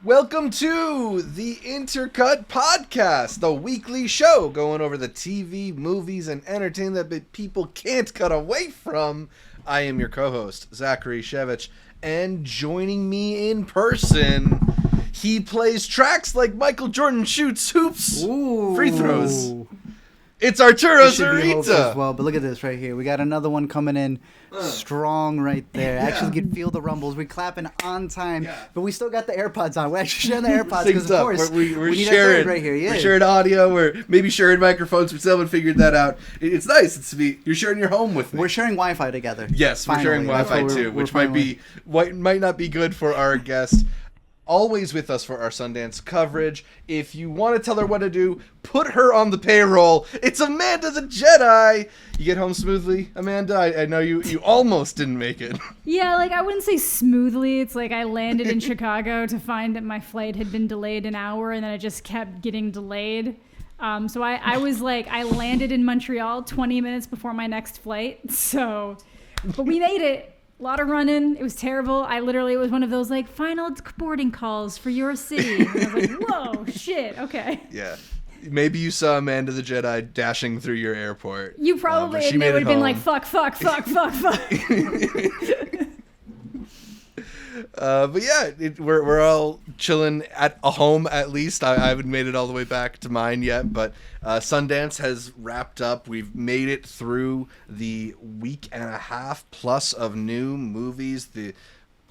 Welcome to the Intercut podcast, the weekly show going over the TV, movies, and entertainment that people can't cut away from. I am your co-host, Zachary Shevich, and joining me in person, he plays tracks like Michael Jordan shoots hoops, free throws. It's Arturo Zurita. Well, but look at this right here. We got another one coming in strong right there. Yeah. Actually, you can feel the rumbles. We're clapping on time, Yeah. but we still got the AirPods on. We're actually sharing the AirPods Synced because, of up. course, we're we need sharing our third right here. Yeah. We're sharing audio. We're maybe sharing microphones. We still haven't figured that out. It's nice. You're sharing your home with me. We're sharing Wi-Fi together. Yes, Finally. we're sharing Wi-Fi too, which might not be good for our guest. Always with us for our Sundance coverage. If you want to tell her what to do, put her on the payroll. It's Amanda the Jedi. You get home smoothly, Amanda? I know you almost didn't make it. Yeah, I wouldn't say smoothly. It's like I landed in Chicago to find that my flight had been delayed an hour, and then it just kept getting delayed. So I was I landed in Montreal 20 minutes before my next flight. But we made it. A lot of running. It was terrible. It was one of those final boarding calls for your city. And I was like, whoa, shit, okay. Yeah. Maybe you saw Amanda the Jedi dashing through your airport. You probably, and they would have been like, fuck. But yeah, we're all chilling at a home at least. I haven't made it all the way back to mine yet, but Sundance has wrapped up. We've made it through the week and a half plus of new movies. The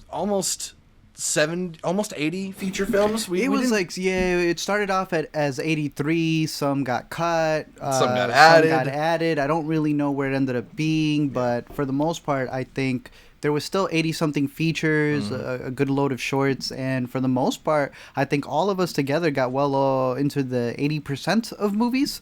almost 80 feature films. It started off as 83. Some got cut. Some got added. I don't really know where it ended up being, but for the most part, I think there was still 80-something features, a good load of shorts, and for the most part, I think all of us together got well into the 80% of movies.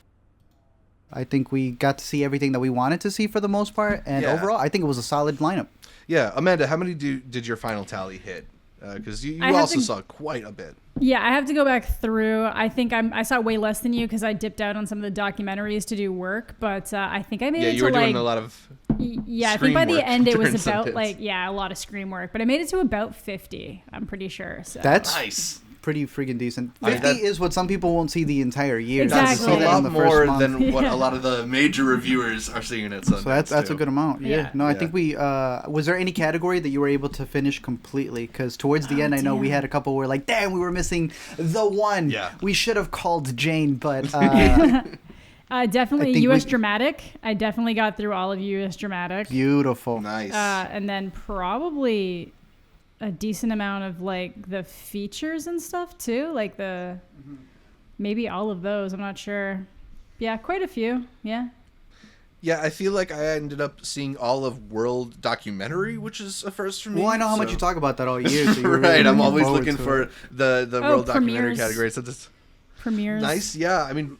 I think we got to see everything that we wanted to see for the most part, and overall, I think it was a solid lineup. Yeah, Amanda, how many did your final tally hit? Because you also saw quite a bit. Yeah, I have to go back through. I think I saw way less than you because I dipped out on some of the documentaries to do work, but I think I made it to you were doing a lot of I think by the end it was about Sundance. a lot of screen work, but I made it to about 50, I'm pretty sure. So. That's nice. Pretty freaking decent. 50 is what some people won't see the entire year. Exactly. That's a lot more than what a lot of the major reviewers are seeing at Sundance. So that's a good amount. Yeah. No, I think we was there any category that you were able to finish completely? Because towards the end, I know we had a couple where damn, we were missing the one. Yeah. We should have called Jane, but definitely U.S. Dramatic. I definitely got through all of U.S. Dramatic. Beautiful. Nice. And then probably a decent amount of the features and stuff too, maybe all of those. I'm not sure. Yeah, quite a few. Yeah. Yeah, I feel like I ended up seeing all of World Documentary, which is a first for me. Well, I know how much you talk about that all year. So right, really I'm always looking for the World Documentary premieres. category. So this Premieres. nice, yeah. I mean,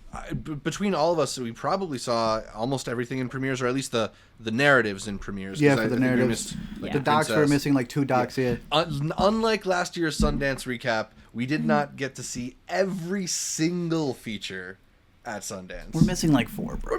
between all of us, we probably saw almost everything in premieres, or at least the narratives in premieres. Yeah, for the narratives. The docs were missing 2 docs. Yeah. Unlike last year's Sundance recap, we did not get to see every single feature at Sundance. We're missing 4, bro.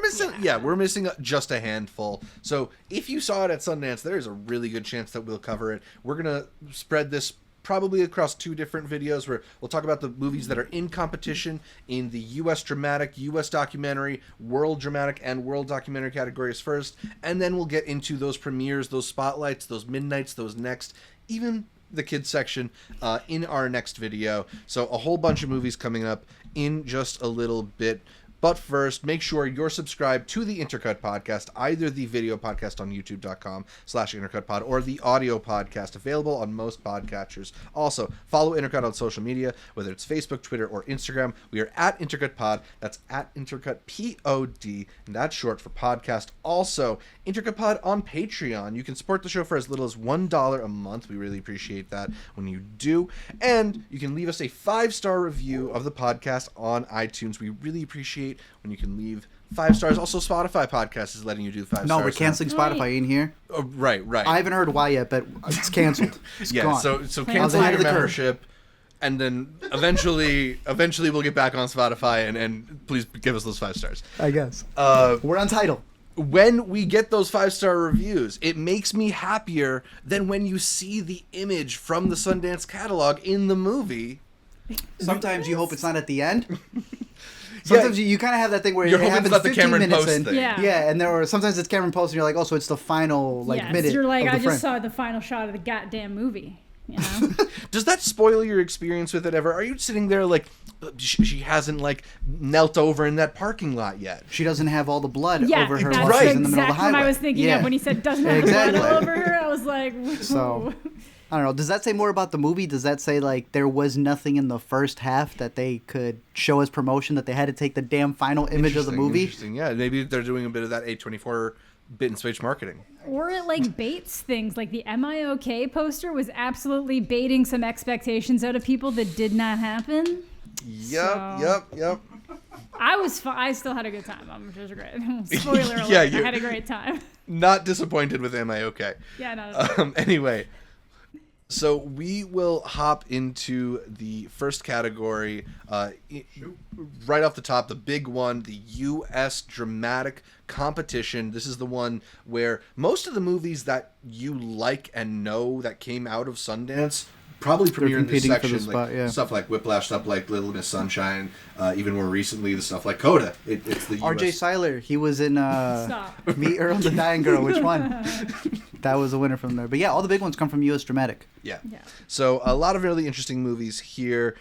We're missing just a handful. So if you saw it at Sundance, there's a really good chance that we'll cover it. We're gonna spread this probably across 2 different videos where we'll talk about the movies that are in competition in the U.S. Dramatic, U.S. Documentary, World Dramatic, and World Documentary categories first, and then we'll get into those premieres, those spotlights, those midnights, those next, even the kids section in our next video. So a whole bunch of movies coming up in just a little bit. But first, make sure you're subscribed to the Intercut podcast, either the video podcast on youtube.com/intercutpod or the audio podcast available on most podcatchers. Also, follow Intercut on social media, whether it's Facebook, Twitter, or Instagram. We are at IntercutPod. That's at IntercutPod, and that's short for podcast. Also, IntercutPod on Patreon. You can support the show for as little as $1 a month. We really appreciate that when you do. And you can leave us a 5-star review of the podcast on iTunes. We really appreciate when you can leave 5 stars. Also, Spotify podcast is letting you do 5 stars. No, we're canceling Spotify in here. Oh, right. I haven't heard why yet, but it's canceled. It's gone. So cancel your membership, and then eventually we'll get back on Spotify, and please give us those 5 stars. I guess. We're on Tidal. When we get those 5-star reviews, it makes me happier than when you see the image from the Sundance catalog in the movie Sometimes you hope it's not at the end. Sometimes you kind of have that thing where You're it hoping happens it's not the 15 Cameron minutes Post in. thing. Yeah. And or sometimes it's Cameron Post, and you're like, oh, so it's the final minute. You're like, of the I just frame. saw the final shot of the goddamn movie. You know? Does that spoil your experience with it ever? Are you sitting there like she hasn't like knelt over in that parking lot yet? She doesn't have all the blood Yeah, over her that's while she's in the middle of the exactly what highway. I was thinking of when he said doesn't have Exactly. blood all over her. I was like, whoa. So, I don't know. Does that say more about the movie? Does that say like there was nothing in the first half that they could show as promotion, that they had to take the damn final image of the movie? Interesting. Yeah, maybe they're doing a bit of that A24 bit and switch marketing. Or it like baits things. Like the Am I OK poster was absolutely baiting some expectations out of people that did not happen. Yep. I still had a good time. Which was great. Spoiler alert. Yeah, I had a great time. Not disappointed with Am I OK? Yeah, no. Anyway, so we will hop into the first category right off the top, the big one, the U.S. dramatic competition. This is the one where most of the movies that you like and know that came out of Sundance probably premiere in this competing for section. the spot, yeah. Stuff like Whiplash, stuff like Little Miss Sunshine, even more recently, the stuff like Coda. It's the R.J. US. Seiler, he was in Stop. Meet Earl the Dying Girl. Which one? That was a winner from there. But yeah, all the big ones come from U.S. Dramatic. Yeah. Yeah. So a lot of really interesting movies here.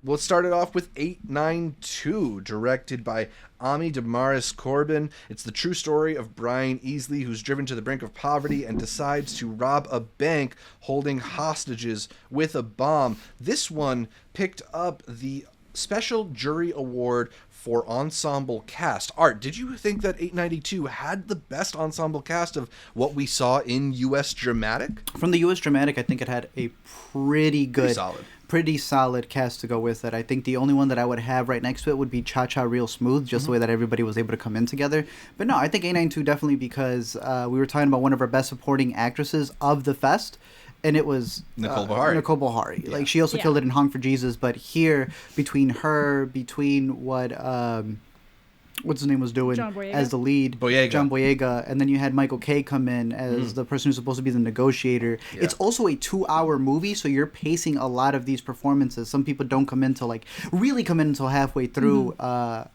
Let's start it off with 892, directed by Ami Damaris Corbin. It's the true story of Brian Easley, who's driven to the brink of poverty and decides to rob a bank holding hostages with a bomb. This one picked up the Special Jury Award for Ensemble Cast. Art, did you think that 892 had the best ensemble cast of what we saw in U.S. Dramatic? From the U.S. Dramatic, I think it had a pretty solid cast to go with it. I think the only one that I would have right next to it would be Cha Cha Real Smooth, just the way that everybody was able to come in together. But no, I think 892 definitely, because we were talking about one of our best supporting actresses of the fest, and it was Nicole Beharie. Nicole Beharie. Yeah. Like, she also killed it in Hung for Jesus, but here, between what what's his name was doing John Boyega? as the lead, Boyega. John Boyega, and then you had Michael K come in as the person who's supposed to be the negotiator. Yeah. It's also a 2-hour movie, so you're pacing a lot of these performances. Some people don't come in till really come in until halfway through. I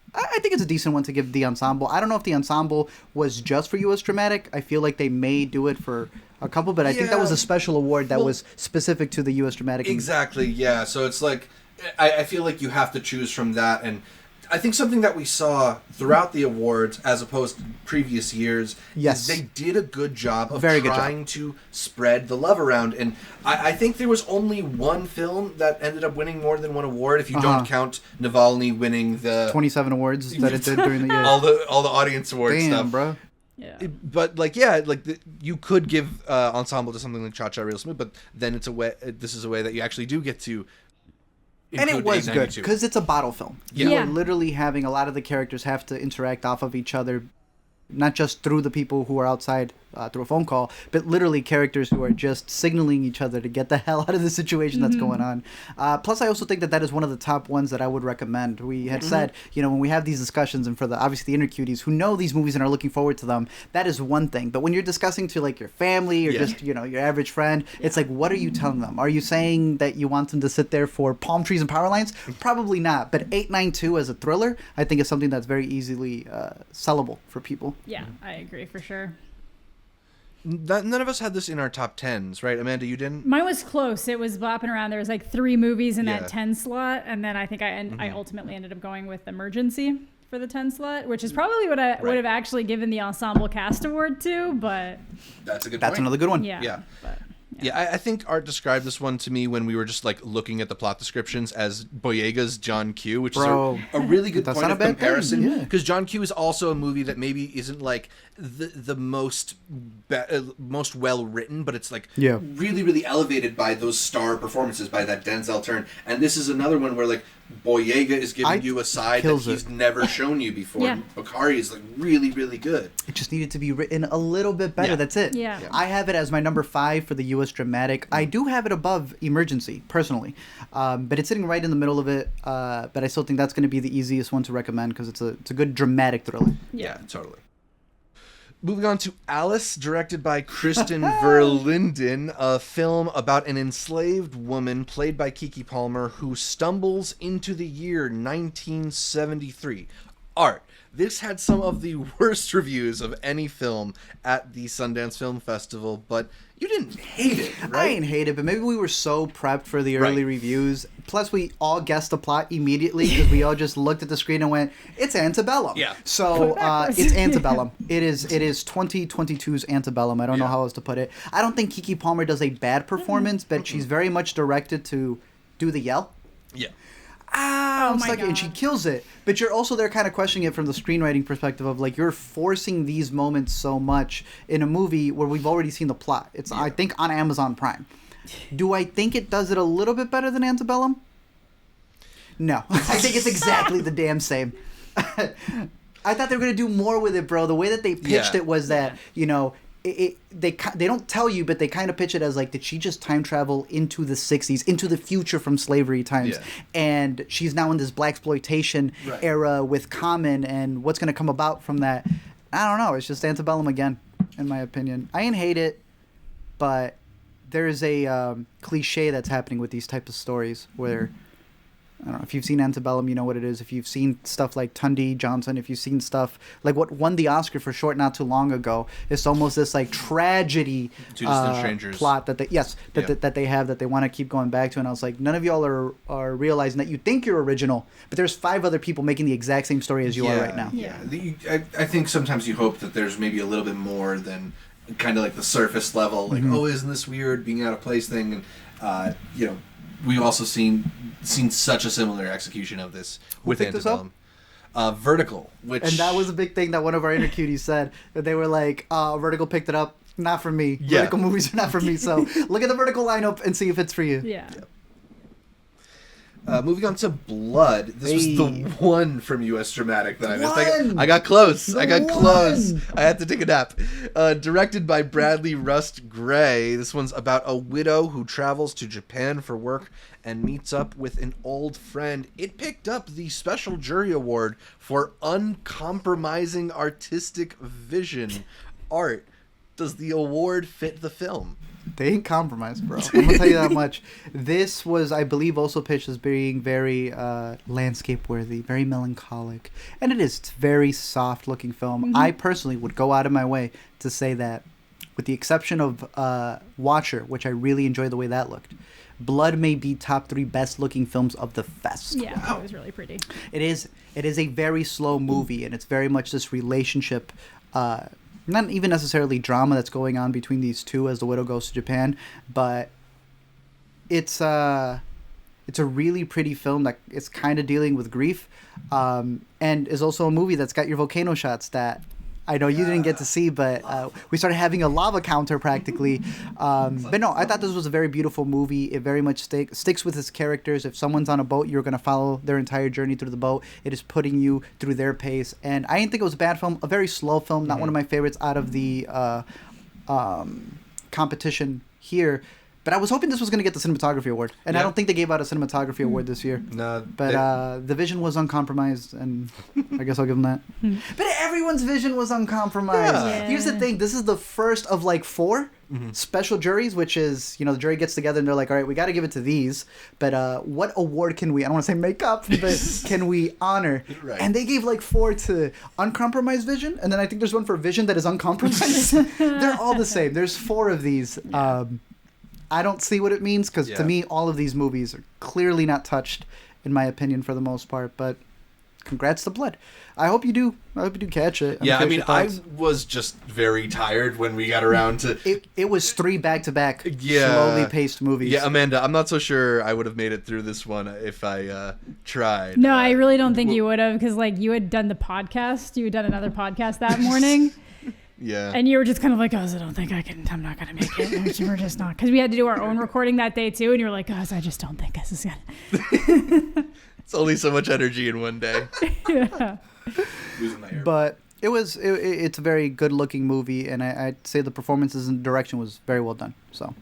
think it's a decent one to give the ensemble. I don't know if the ensemble was just for U.S. Dramatic. I feel like they may do it for a couple, but I think that was a special award that was specific to the U.S. Dramatic. Exactly, yeah. So it's like, I feel like you have to choose from that, and I think something that we saw throughout the awards, as opposed to previous years, is they did a good job of trying to spread the love around. And I think there was only one film that ended up winning more than one award, if you don't count Navalny winning the 27 awards that it did during the year. all the audience awards stuff. Damn, bro. Yeah. But you could give ensemble to something like Cha Cha Real Smooth, but then it's a way. This is a way that you actually do get to. And it was good because it's a bottle film. Yeah. You are literally having a lot of the characters have to interact off of each other, not just through the people who are outside through a phone call, but literally characters who are just signaling each other to get the hell out of the situation that's going on. Plus, I also think that is one of the top ones that I would recommend. We had said, when we have these discussions, and for obviously the intercuties who know these movies and are looking forward to them, that is one thing. But when you're discussing to like your family or just your average friend, it's like, what are you telling them? Are you saying that you want them to sit there for palm trees and power lines? Probably not. But 892 as a thriller, I think is something that's very easily sellable for people. Yeah, I agree for sure. None of us had this in our top 10s, right? Amanda, you didn't? Mine was close. It was bopping around. There was like 3 movies in Yeah. that 10 slot, and then I think I ultimately ended up going with Emergency for the 10 slot, which is probably what I would have actually given the Ensemble Cast Award to, but That's a good That's point. another good one. Yeah. But, Yeah, I think Art described this one to me when we were just like looking at the plot descriptions as Boyega's John Q, which is a really good That's point not of a bad comparison. thing, yeah. Because John Q is also a movie that maybe isn't like the most well written, but it's like really, really elevated by those star performances, by that Denzel turn. And this is another one where like Boyega is giving you a side that he's never shown you before. Yeah. Beharie is like really, really good. It just needed to be written a little bit better. Yeah. That's it. Yeah. I have it as my number 5 for the U.S. Dramatic. I do have it above Emergency, personally. But it's sitting right in the middle of it. But I still think that's going to be the easiest one to recommend because it's a good dramatic thriller. Yeah, totally. Moving on to Alice, directed by Kristen Verlinden, a film about an enslaved woman played by Keke Palmer who stumbles into the year 1973. Art. This had some of the worst reviews of any film at the Sundance Film Festival, but you didn't hate it, right? I didn't hate it, but maybe we were so prepped for the early reviews. Plus, we all guessed the plot immediately because we all just looked at the screen and went, "It's Antebellum." Yeah. So it's Antebellum. It is 2022's Antebellum. I don't know how else to put it. I don't think Keke Palmer does a bad performance, but she's very much directed to do the yell. Yeah. Oh my God. And she kills it. But you're also there kind of questioning it from the screenwriting perspective of like you're forcing these moments so much in a movie where we've already seen the plot. It's I think on Amazon Prime. Do I think it does it a little bit better than Antebellum? No. I think it's exactly the damn same. I thought they were going to do more with it, bro. The way that they pitched it was that, you know, they don't tell you, but they kind of pitch it as like, did she just time travel into the 60s, into the future from slavery times? Yeah. And she's now in this blaxploitation era with Common, and what's going to come about from that? I don't know. It's just Antebellum again, in my opinion. I didn't hate it, but there is a cliche that's happening with these type of stories where, I don't know, if you've seen Antebellum, you know what it is. If you've seen stuff like Tundi Johnson, if you've seen stuff like what won the Oscar for short not too long ago, it's almost this like tragedy Two Distant Strangers plot that they have that they want to keep going back to. And I was like, none of y'all are realizing that you think you're original, but there's 5 other people making the exact same story as you are right now. Yeah. I think sometimes you hope that there's maybe a little bit more than kind of like the surface level, like, oh, isn't this weird, being out of place thing. And, you know, we've also seen such a similar execution of this with Antebellum. Vertical, which... And that was a big thing that one of our intercuties said, that they were like, Vertical picked it up, not for me. Yeah. Vertical movies are not for me, so look at the Vertical lineup and see if it's for you. Yeah. Moving on to Blood. This was the one from U.S. Dramatic that I missed. I got close. I had to take a nap. Directed by Bradley Rust Gray. This one's about a widow who travels to Japan for work and meets up with an old friend. It picked up the Special Jury Award for Uncompromising Artistic Vision. Art. Does the award fit the film? They ain't compromised, bro. I'm gonna tell you that much. This was, I believe, also pitched as being very landscape worthy, very melancholic, and it is. It's a very soft looking film. I personally would go out of my way to say that, with the exception of Watcher, which I really enjoyed the way that looked, Blood may be top 3 best looking films of the fest. Yeah, it was really pretty. It is a very slow movie, and it's very much this relationship. Not even necessarily drama that's going on between these two as the widow goes to Japan, but it's a really pretty film that is kind of dealing with grief, and is also a movie that's got your volcano shots that I know you didn't get to see, but we started having a lava counter practically. But no, I thought this was a very beautiful movie. It very much sticks with its characters. If someone's on a boat, you're going to follow their entire journey through the boat. It is putting you through their pace. And I didn't think it was a bad film. A very slow film. Not one of my favorites out of the competition here. But I was hoping this was going to get the cinematography award. And I don't think they gave out a cinematography award this year. No. But the vision was uncompromised, and I guess I'll give them that. But everyone's vision was uncompromised. Yeah. Here's the thing. This is the first of like 4 special juries, which is, you know, the jury gets together and they're like, all right, we got to give it to these. But what award can we, I don't want to say make up, but can we honor? Right. And they gave like 4 to uncompromised vision. And then I think there's one for vision that is uncompromised. They're all the same. There's 4 of these. I don't see what it means because to me, all of these movies are clearly not touched, in my opinion, for the most part. But congrats to Blood. I hope you do. I hope you do catch it. I mean, I was just very tired when we got around to... It was 3 back-to-back slowly paced movies. Yeah, Amanda, I'm not so sure I would have made it through this one if I tried. No, I really don't think you would have, because like you had done the podcast. You had done another podcast that morning. Yeah. And you were just kind of like, guys, I don't think I'm not going to make it. We're just not. Because we had to do our own recording that day, too. And you were like, guys, I just don't think this is going to. It's only so much energy in one day. Yeah. Losing my hair. But it's a very good-looking movie, and I'd say the performances and direction was very well done. So.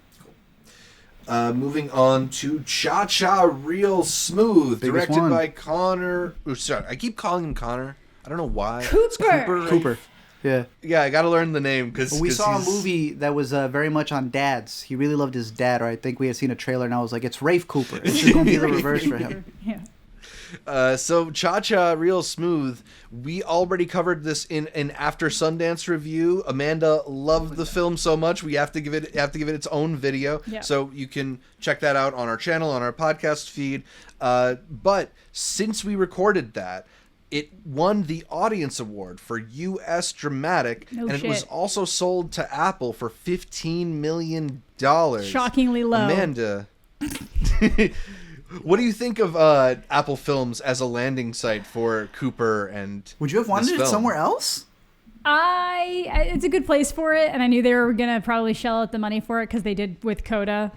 Moving on to Cha Cha Real Smooth, Biggest directed one. by Connor. Oh, sorry, I keep calling him Connor. I don't know why. Cooper. It's Cooper. Cooper. Yeah. Yeah, I got to learn the name because We saw a movie that was very much on dads. He really loved his dad, or I think we had seen a trailer, and I was like, it's Rafe Cooper. It's just going to be the reverse for him. Yeah. So Cha-Cha Real Smooth, we already covered this in an After Sundance review. Amanda loved the film so much we have to give it its own video. Yeah. So you can check that out on our channel, on our podcast feed. But since we recorded that, it won the Audience Award for U.S. Dramatic, it was also sold to Apple for $15 million. Shockingly low. Amanda, what do you think of Apple Films as a landing site for Cooper and Would you have wanted it somewhere else? It's a good place for it, and I knew they were gonna probably shell out the money for it because they did with Coda.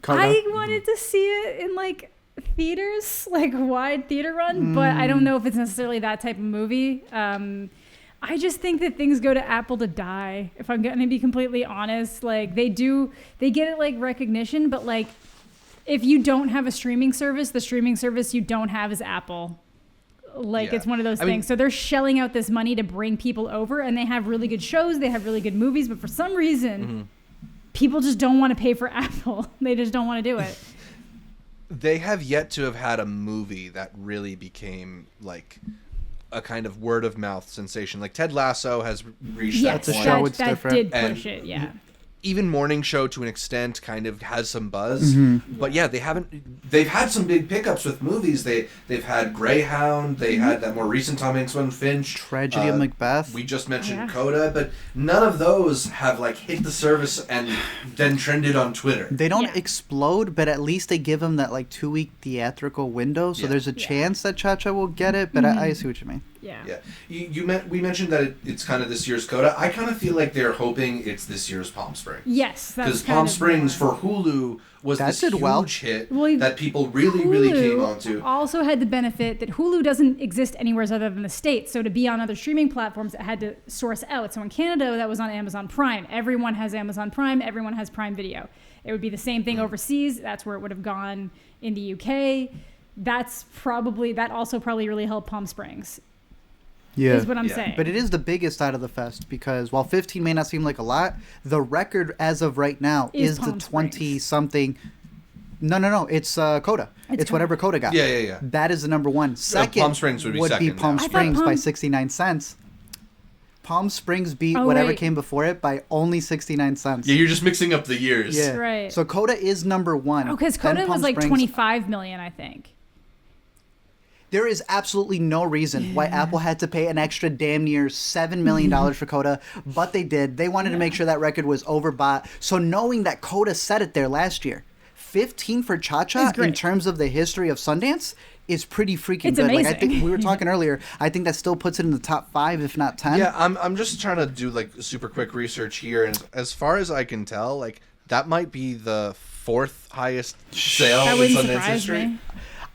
I wanted to see it in like theaters, like wide theater run, but I don't know if it's necessarily that type of movie. I just think that things go to Apple to die, if I'm gonna be completely honest. Like they get it like recognition, but like if you don't have a streaming service, the streaming service you don't have is Apple. Like it's one of those things. So they're shelling out this money to bring people over, and they have really good shows, they have really good movies, but for some reason people just don't want to pay for Apple. They just don't want to do it. They have yet to have had a movie that really became like a kind of word of mouth sensation. Like Ted Lasso has reached that point. Show, it's that different. did push it, yeah. Even Morning Show to an extent kind of has some buzz, but yeah, they've had some big pickups with movies. They've had Greyhound, they had that more recent Tom Hanks one, Finch, Tragedy of Macbeth. We just mentioned Coda, but none of those have like hit the service and then trended on Twitter. They don't explode, but at least they give them that like 2-week theatrical window, so there's a chance that Cha-Cha will get it, but I see what you mean. Yeah. We mentioned that it's kind of this year's Coda. I kind of feel like they're hoping it's this year's Palm Springs. Yes, because Palm Springs for Hulu was this huge hit that people really came onto. Also had the benefit that Hulu doesn't exist anywhere other than the States. So to be on other streaming platforms, it had to source out. So in Canada, that was on Amazon Prime. Everyone has Amazon Prime. Everyone has Prime Video. It would be the same thing overseas. That's where it would have gone in the UK. That also probably really helped Palm Springs. Yeah. Is what I'm saying. But it is the biggest out of the fest because while 15 may not seem like a lot, the record as of right now is the 20-something. No. It's Coda. It's whatever Coda got. Yeah. That is the number one. Second Palm Springs would be second. Palm Springs by 69 cents. Palm Springs beat whatever came before it by only 69 cents. Yeah, you're just mixing up the years. Yeah. Right. So Coda is number one. Oh, because Coda was like 25 million, I think. There is absolutely no reason why Apple had to pay an extra damn near $7 million for Coda, but they did. They wanted to make sure that record was overbought. So knowing that Coda set it there last year, 15 for Cha-Cha in terms of the history of Sundance is pretty freaking good. Amazing. Like I think we were talking earlier, I think that still puts it in the top 5, if not 10. Yeah, I'm just trying to do like super quick research here, and as far as I can tell, like that might be the 4th highest sale in Sundance history. Me.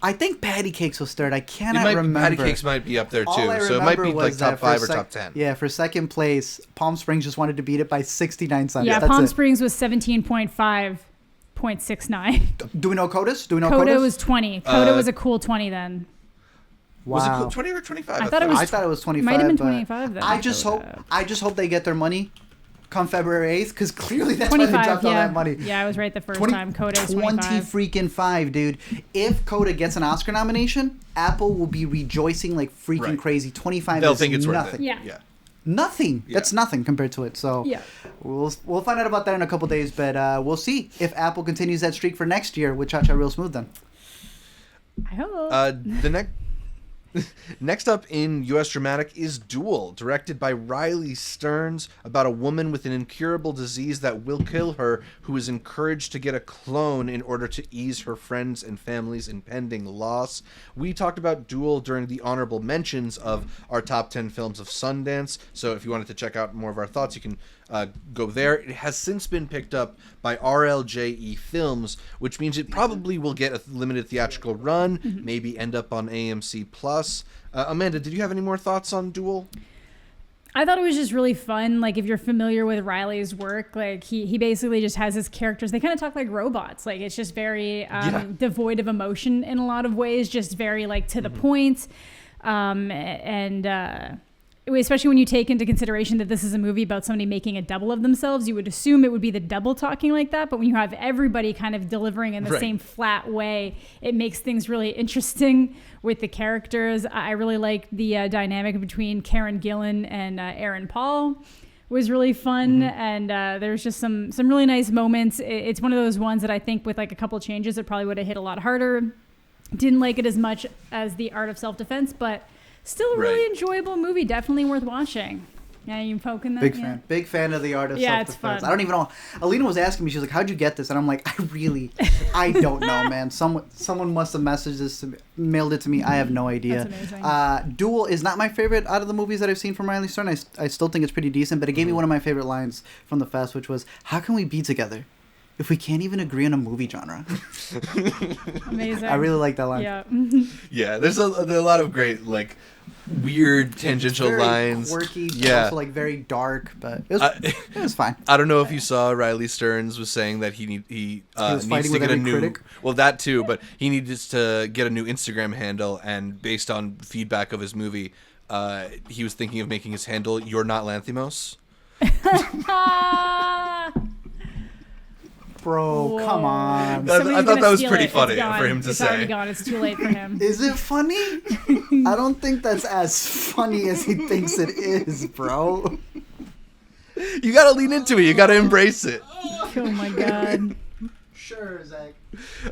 I think Patty Cakes was third. I cannot remember. Patty Cakes might be up there too, so it might be like top 5 or top 10. Yeah, for second place, Palm Springs just wanted to beat it by 69 cents. Yeah, Palm Springs was 17.5.69. Do we know Coda's? Coda was 20. Coda was a cool 20 then. Wow. Was it cool 20 or 25? I thought it was 25. Might have been 25 then. I just hope they get their money come February 8th, because clearly that's why they dropped all that money. Yeah, I was right the first time. Coda is 25. 20 dude. If Coda gets an Oscar nomination, Apple will be rejoicing like freaking crazy. 25 They'll is think it's nothing. worth it. Yeah. Nothing. Yeah. That's nothing compared to it. So we'll find out about that in a couple days, but we'll see if Apple continues that streak for next year with Cha-Cha Real Smooth then. I hope. Next up in U.S. Dramatic is Duel, directed by Riley Stearns, about a woman with an incurable disease that will kill her, who is encouraged to get a clone in order to ease her friends' and family's impending loss. We talked about Duel during the honorable mentions of our top 10 films of Sundance, so if you wanted to check out more of our thoughts, you can go there. It has since been picked up by RLJE Films, which means it probably will get a limited theatrical run, maybe end up on AMC+. Amanda, did you have any more thoughts on Duel? I thought it was just really fun. Like, if you're familiar with Riley's work, like he basically just has his characters. They kind of talk like robots. Like, it's just very devoid of emotion in a lot of ways, just very like to the point. especially when you take into consideration that this is a movie about somebody making a double of themselves, you would assume it would be the double talking like that. But when you have everybody kind of delivering in the same flat way, it makes things really interesting with the characters. I really like the dynamic between Karen Gillan and Aaron Paul was really fun. And there's just some really nice moments. It's one of those ones that I think with like a couple changes, it probably would have hit a lot harder. Didn't like it as much as The Art of Self-Defense, but still a really enjoyable movie. Definitely worth watching. Yeah, you poking that? Big fan of The Art of Self-Defense. It's fun. I don't even know. Alina was asking me, she was like, how'd you get this? And I'm like, I don't know, man. Someone must have messaged this to me, mailed it to me. I have no idea. That's amazing. Duel is not my favorite out of the movies that I've seen from Riley Stern. I still think it's pretty decent, but it gave me one of my favorite lines from the fest, which was, how can we be together if we can't even agree on a movie genre? Amazing. I really like that line. Yeah. Yeah, there's a lot of great, like, weird tangential very lines. Quirky, yeah. also like very dark, but it was fine. I don't know if you saw Riley Stearns was saying that he needs to get a new critic. Well, that too, but he needs to get a new Instagram handle, and based on feedback of his movie, he was thinking of making his handle "You're Not Lanthimos." Bro, Whoa. come on. I thought that was pretty funny for him to say. It's already gone. It's too late for him. Is it funny? I don't think that's as funny as he thinks it is, bro. You gotta lean into it. You gotta embrace it. Oh my god. Sure, Zach.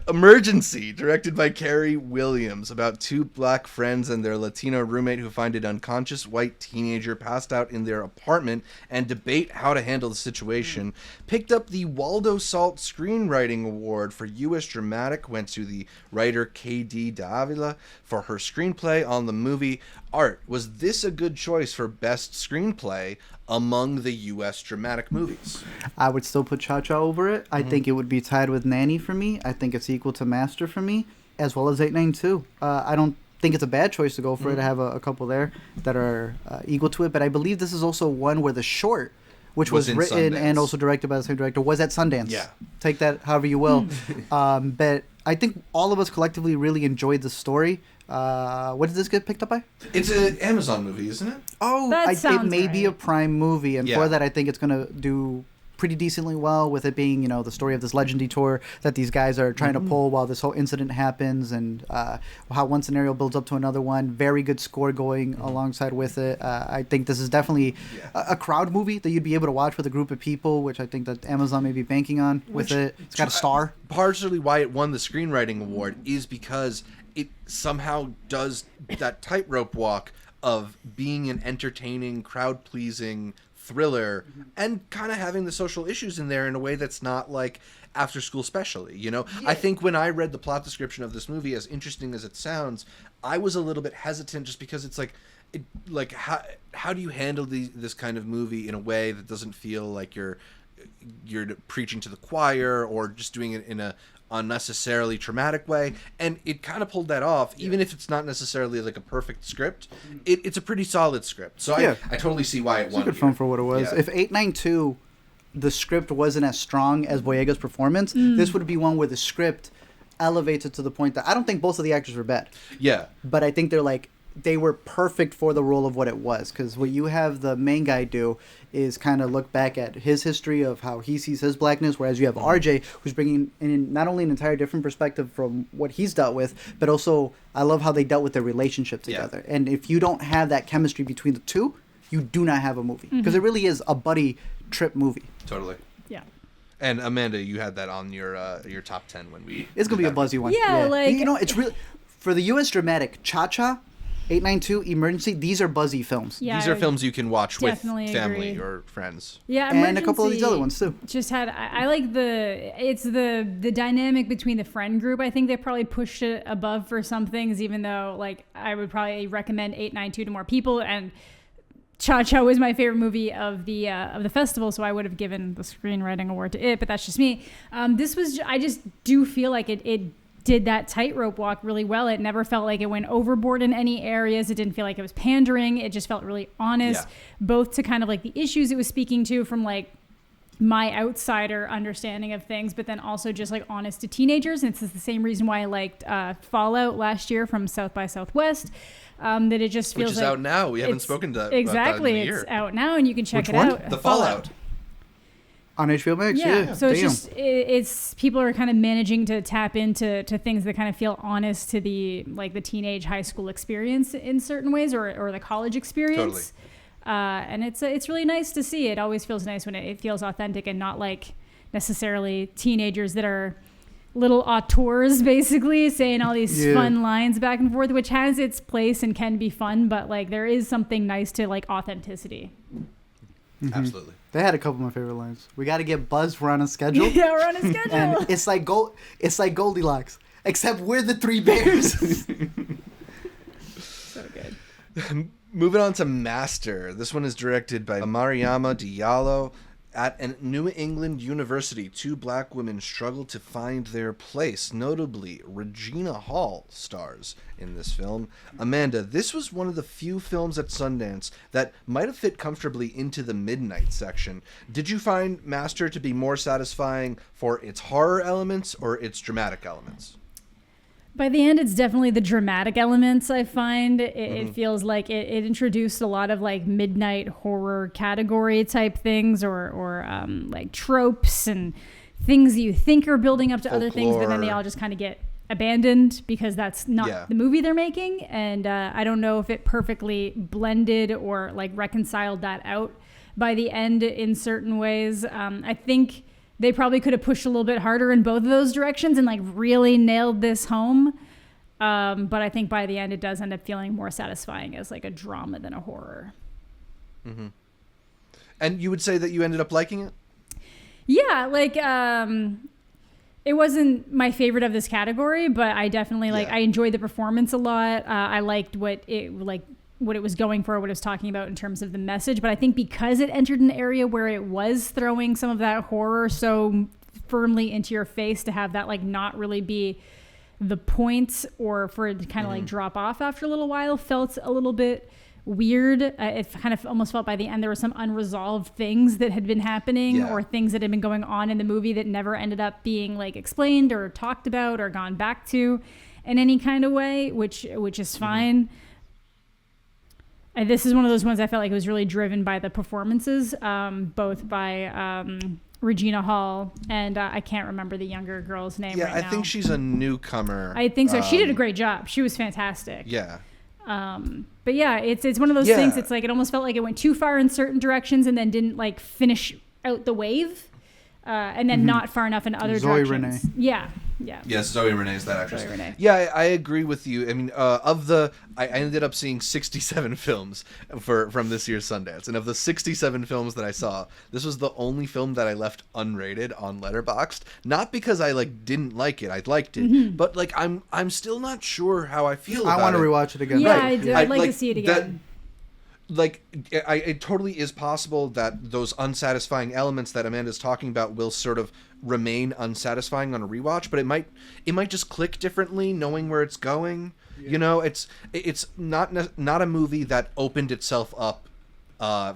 Emergency, directed by Carrie Williams, about two black friends and their Latino roommate who find an unconscious white teenager passed out in their apartment and debate how to handle the situation. Picked up the Waldo Salt Screenwriting Award for U.S. Dramatic, went to the writer K.D. Davila for her screenplay on the movie. Art, was this a good choice for best screenplay among the U.S. dramatic movies? I would still put Cha Cha over it. I think it would be tied with Nanny for me. I think it's equal to Master for me, as well as 892. I don't think it's a bad choice to go for it. I have a couple there that are equal to it, but I believe this is also one where the short, which was written and also directed by the same director, was at Sundance. Yeah. Take that however you will. But I think all of us collectively really enjoyed the story. What did this get picked up by? It's an Amazon movie, isn't it? Oh, it may be a Prime movie, and for that I think it's going to do pretty decently well, with it being, the story of this Legend Detour that these guys are trying to pull while this whole incident happens, and how one scenario builds up to another one. Very good score going alongside with it. I think this is definitely a crowd movie that you'd be able to watch with a group of people, which I think that Amazon may be banking on with it. It's got a star. Partially why it won the screenwriting award is because it somehow does that tightrope walk of being an entertaining, crowd-pleasing thriller and kind of having the social issues in there in a way that's not like After School Specially, I think when I read the plot description of this movie, as interesting as it sounds, I was a little bit hesitant just because it's like how do you handle this kind of movie in a way that doesn't feel like you're preaching to the choir or just doing it in a unnecessarily traumatic way, and it kind of pulled that off. Even if it's not necessarily like a perfect script, it's a pretty solid script. So I totally see why it won. It's a good film for what it was. If 892, the script wasn't as strong as Boyega's performance, this would be one where the script elevates it to the point that I don't think both of the actors were bad. Yeah, but I think they were perfect for the role of what it was, because what you have the main guy do is kind of look back at his history of how he sees his blackness, whereas you have RJ who's bringing in not only an entire different perspective from what he's dealt with, but also I love how they dealt with their relationship together. And if you don't have that chemistry between the two, you do not have a movie, because it really is a buddy trip movie. Totally. Yeah. And Amanda, you had that on your top 10 when we. It's gonna be a buzzy one. Yeah, like it's really for the U.S. dramatic. Cha Cha, 892, Emergency. These are buzzy films. Yeah, these are films you can watch with definitely family agree. or friends. Yeah, and a couple of these other ones too. Just had I like the dynamic between the friend group. I think they probably pushed it above for some things, even though like I would probably recommend 892 to more people. And Cha Cha was my favorite movie of the festival, so I would have given the screenwriting award to it. But that's just me. This was I just do feel like it did that tightrope walk really well. It never felt like it went overboard in any areas. It didn't feel like it was pandering. It just felt really honest, both to kind of like the issues it was speaking to from like my outsider understanding of things, but then also just like honest to teenagers. And it's the same reason why I liked Fallout last year from South by Southwest. That it just feels which is like out now. We haven't spoken to exactly. About that in a year. It's out now, and you can check Which it one? out. The Fallout. On HBO Max, yeah. So it's Damn. just it's people are kind of managing to tap into things that kind of feel honest to the teenage high school experience in certain ways, or the college experience. And it's really nice to see. It always feels nice when it feels authentic and not like necessarily teenagers that are little auteurs basically saying all these fun lines back and forth, which has its place and can be fun, but like there is something nice to like authenticity. Mm-hmm. Absolutely. They had a couple of my favorite lines. We got to get buzzed. We're on a schedule. Yeah, we're on a schedule. And it's like Goldilocks, except we're the three bears. So good. Moving on to Master. This one is directed by Mariama Diallo. At a New England university, two black women struggle to find their place. Notably, Regina Hall stars in this film. Amanda, this was one of the few films at Sundance that might have fit comfortably into the midnight section. Did you find Master to be more satisfying for its horror elements or its dramatic elements? By the end, it's definitely the dramatic elements. I find it feels like it introduced a lot of like midnight horror category type things, or like tropes and things you think are building up to other things, but then they all just kind of get abandoned because that's not the movie they're making. And I don't know if it perfectly blended or like reconciled that out by the end in certain ways. I think they probably could have pushed a little bit harder in both of those directions and like really nailed this home. But I think by the end, it does end up feeling more satisfying as like a drama than a horror. Mm-hmm. And you would say that you ended up liking it? Yeah, like it wasn't my favorite of this category, but I definitely I enjoyed the performance a lot. I liked what it was going for, what it was talking about in terms of the message. But I think because it entered an area where it was throwing some of that horror so firmly into your face, to have that like not really be the point, or for it to kind of like drop off after a little while, felt a little bit weird. It kind of almost felt by the end there were some unresolved things that had been happening, or things that had been going on in the movie that never ended up being like explained or talked about or gone back to in any kind of way, which is fine. And this is one of those ones I felt like it was really driven by the performances, both by Regina Hall and I can't remember the younger girl's name right now. Yeah, I think she's a newcomer. I think so. She did a great job. She was fantastic. Yeah. But yeah, it's one of those things. It's like it almost felt like it went too far in certain directions and then didn't like finish out the wave, and then not far enough in other Zoe directions. Renee. Yeah. Yes, Zoe Renee is that actress. Zoe Renee. Yeah, I agree with you. I mean, I ended up seeing 67 films from this year's Sundance, and of the 67 films that I saw, this was the only film that I left unrated on Letterboxd. Not because I like didn't like it, I liked it, but like I'm still not sure how I feel about it. I want to rewatch it again. Yeah, Right. I'd like to see it again. It totally is possible that those unsatisfying elements that Amanda's talking about will sort of remain unsatisfying on a rewatch, but it might just click differently knowing where it's going. Yeah. You know, it's not a movie that opened itself up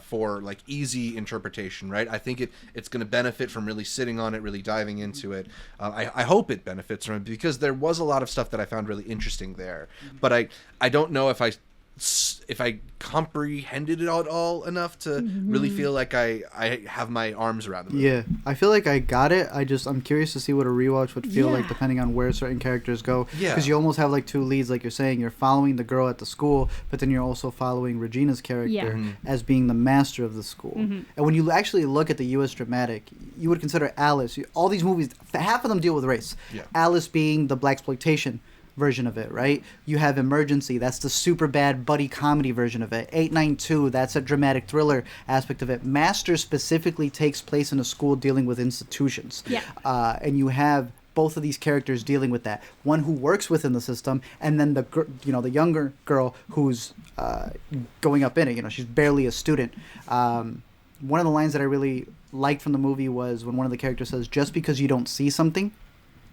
for like easy interpretation, right? I think it's going to benefit from really sitting on it, really diving into it. I hope it benefits from it, because there was a lot of stuff that I found really interesting there, but I don't know if I comprehended it all enough to really feel like I have my arms around the movie. Yeah, I feel like I got it. I'm curious to see what a rewatch would feel like depending on where certain characters go. Yeah. Because you almost have like two leads, like you're saying. You're following the girl at the school, but then you're also following Regina's character as being the master of the school. And when you actually look at the U.S. dramatic, you would consider Alice. All these movies, half of them deal with race. Yeah. Alice being the blaxploitation version of it, right? You have Emergency, that's the super bad buddy comedy version of it. 892, that's a dramatic thriller aspect of it. Master specifically takes place in a school dealing with institutions. Yeah. And you have both of these characters dealing with that. One who works within the system, and then the younger girl who's going up in it. She's barely a student. One of the lines that I really liked from the movie was when one of the characters says, "Just because you don't see something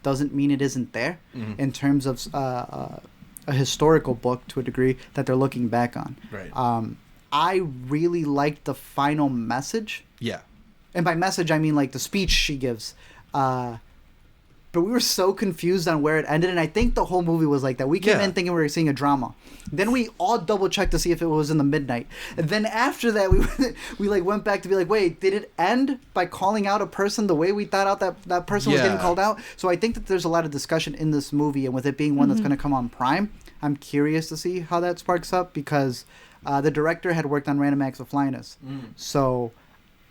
doesn't mean it isn't there," in terms of a historical book to a degree that they're looking back on. Right. I really liked the final message. Yeah. and by message I mean like the speech she gives. But we were so confused on where it ended, and I think the whole movie was like that. We came in thinking we were seeing a drama. Then we all double checked to see if it was in the midnight. And then after that, we like went back to be like, wait, did it end by calling out a person the way we thought out that person was getting called out? So I think that there's a lot of discussion in this movie, and with it being one that's going to come on Prime, I'm curious to see how that sparks up, because the director had worked on Random Acts of Flyness. So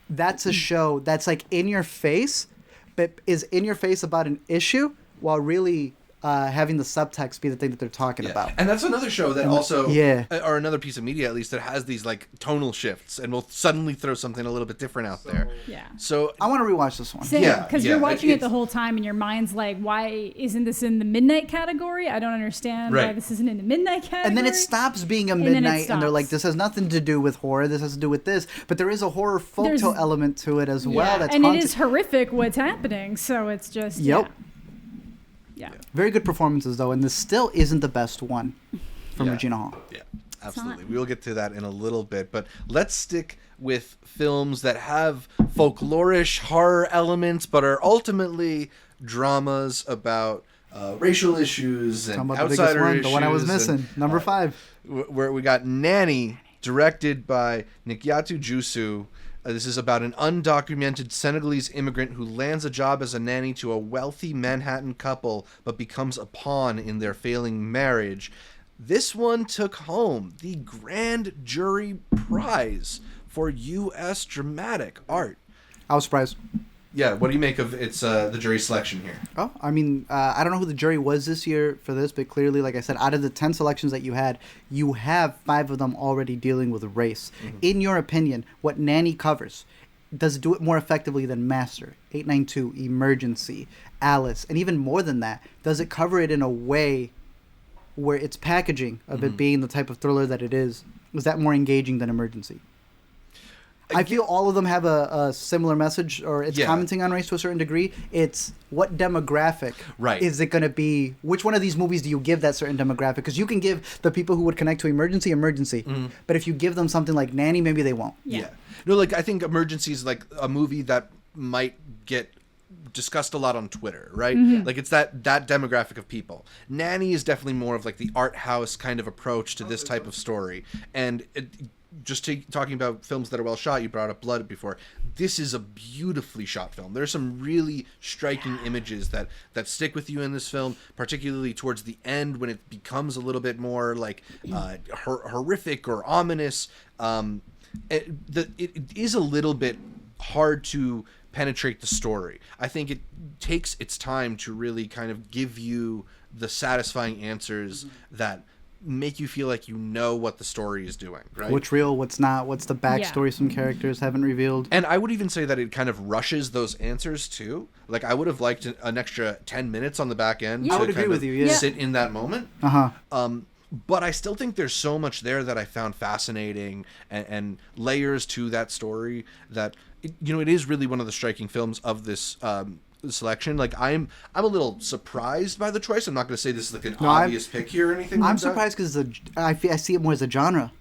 that's a show that's like in your face, but is in your face about an issue while really having the subtext be the thing that they're talking about. And that's another show that also, Yeah. or another piece of media at least, that has these like tonal shifts and will suddenly throw something a little bit different out there. Yeah. So I want to rewatch this one. Same, Yeah, because yeah, you're watching it it's- the whole time and your mind's like, why isn't this in the midnight category? I don't understand why Right. this isn't in the midnight category. And then it stops being a then it midnight, and they're like, stops. this has nothing to do with horror, this has to do with this. But there is a horror There's- folktale element to it as well. Yeah, That's and haunted. it is horrific what's happening, so it's just, Yep. Yeah. Very good performances, though, and this still isn't the best one from Yeah. Regina Hall. Yeah, absolutely. We will get to that in a little bit, but let's stick with films that have folklorish horror elements, but are ultimately dramas about racial issues and Talking about the biggest outsider one, issues. the one I was and, missing, number 5. where we got Nanny, directed by Nikyatu Jusu. This is about an undocumented Senegalese immigrant who lands a job as a nanny to a wealthy Manhattan couple, but becomes a pawn in their failing marriage. This one took home the Grand Jury Prize for U.S. Dramatic Art. I was surprised. Yeah, what do you make of its the jury selection here? Oh, I mean, I don't know who the jury was this year for this, but clearly, like I said, out of the 10 selections that you have 5 of them already dealing with race. In your opinion, what Nanny covers, does it do it more effectively than Master, 892, Emergency, Alice, and even more than that? Does it cover it in a way where its packaging of it being the type of thriller that it is that more engaging than Emergency? I feel all of them have a similar message, or it's commenting on race to a certain degree. It's what demographic is it going to be? Which one of these movies do you give that certain demographic? Because you can give the people who would connect to Emergency, but if you give them something like Nanny, maybe they won't. Yeah. No, like I think Emergency is like a movie that might get discussed a lot on Twitter, right? Like it's that demographic of people. Nanny is definitely more of like the art house kind of approach to this type of story. And talking about films that are well shot, you brought up Blood before. This is a beautifully shot film. There's some really striking images that stick with you in this film, particularly towards the end when it becomes a little bit more like horrific or ominous. It is a little bit hard to penetrate the story. I think it takes its time to really kind of give you the satisfying answers that make you feel like you know what the story is doing, right? What's real, what's not, what's the backstory some characters haven't revealed. And I would even say that it kind of rushes those answers too. Like I would have liked an extra 10 minutes on the back end to I would agree with you, sit in that moment. But I still think there's so much there that I found fascinating and layers to that story that it is really one of the striking films of this selection. Like I'm a little surprised by the choice. I'm not going to say this is like an obvious pick here or anything. I'm surprised because I see it more as a genre.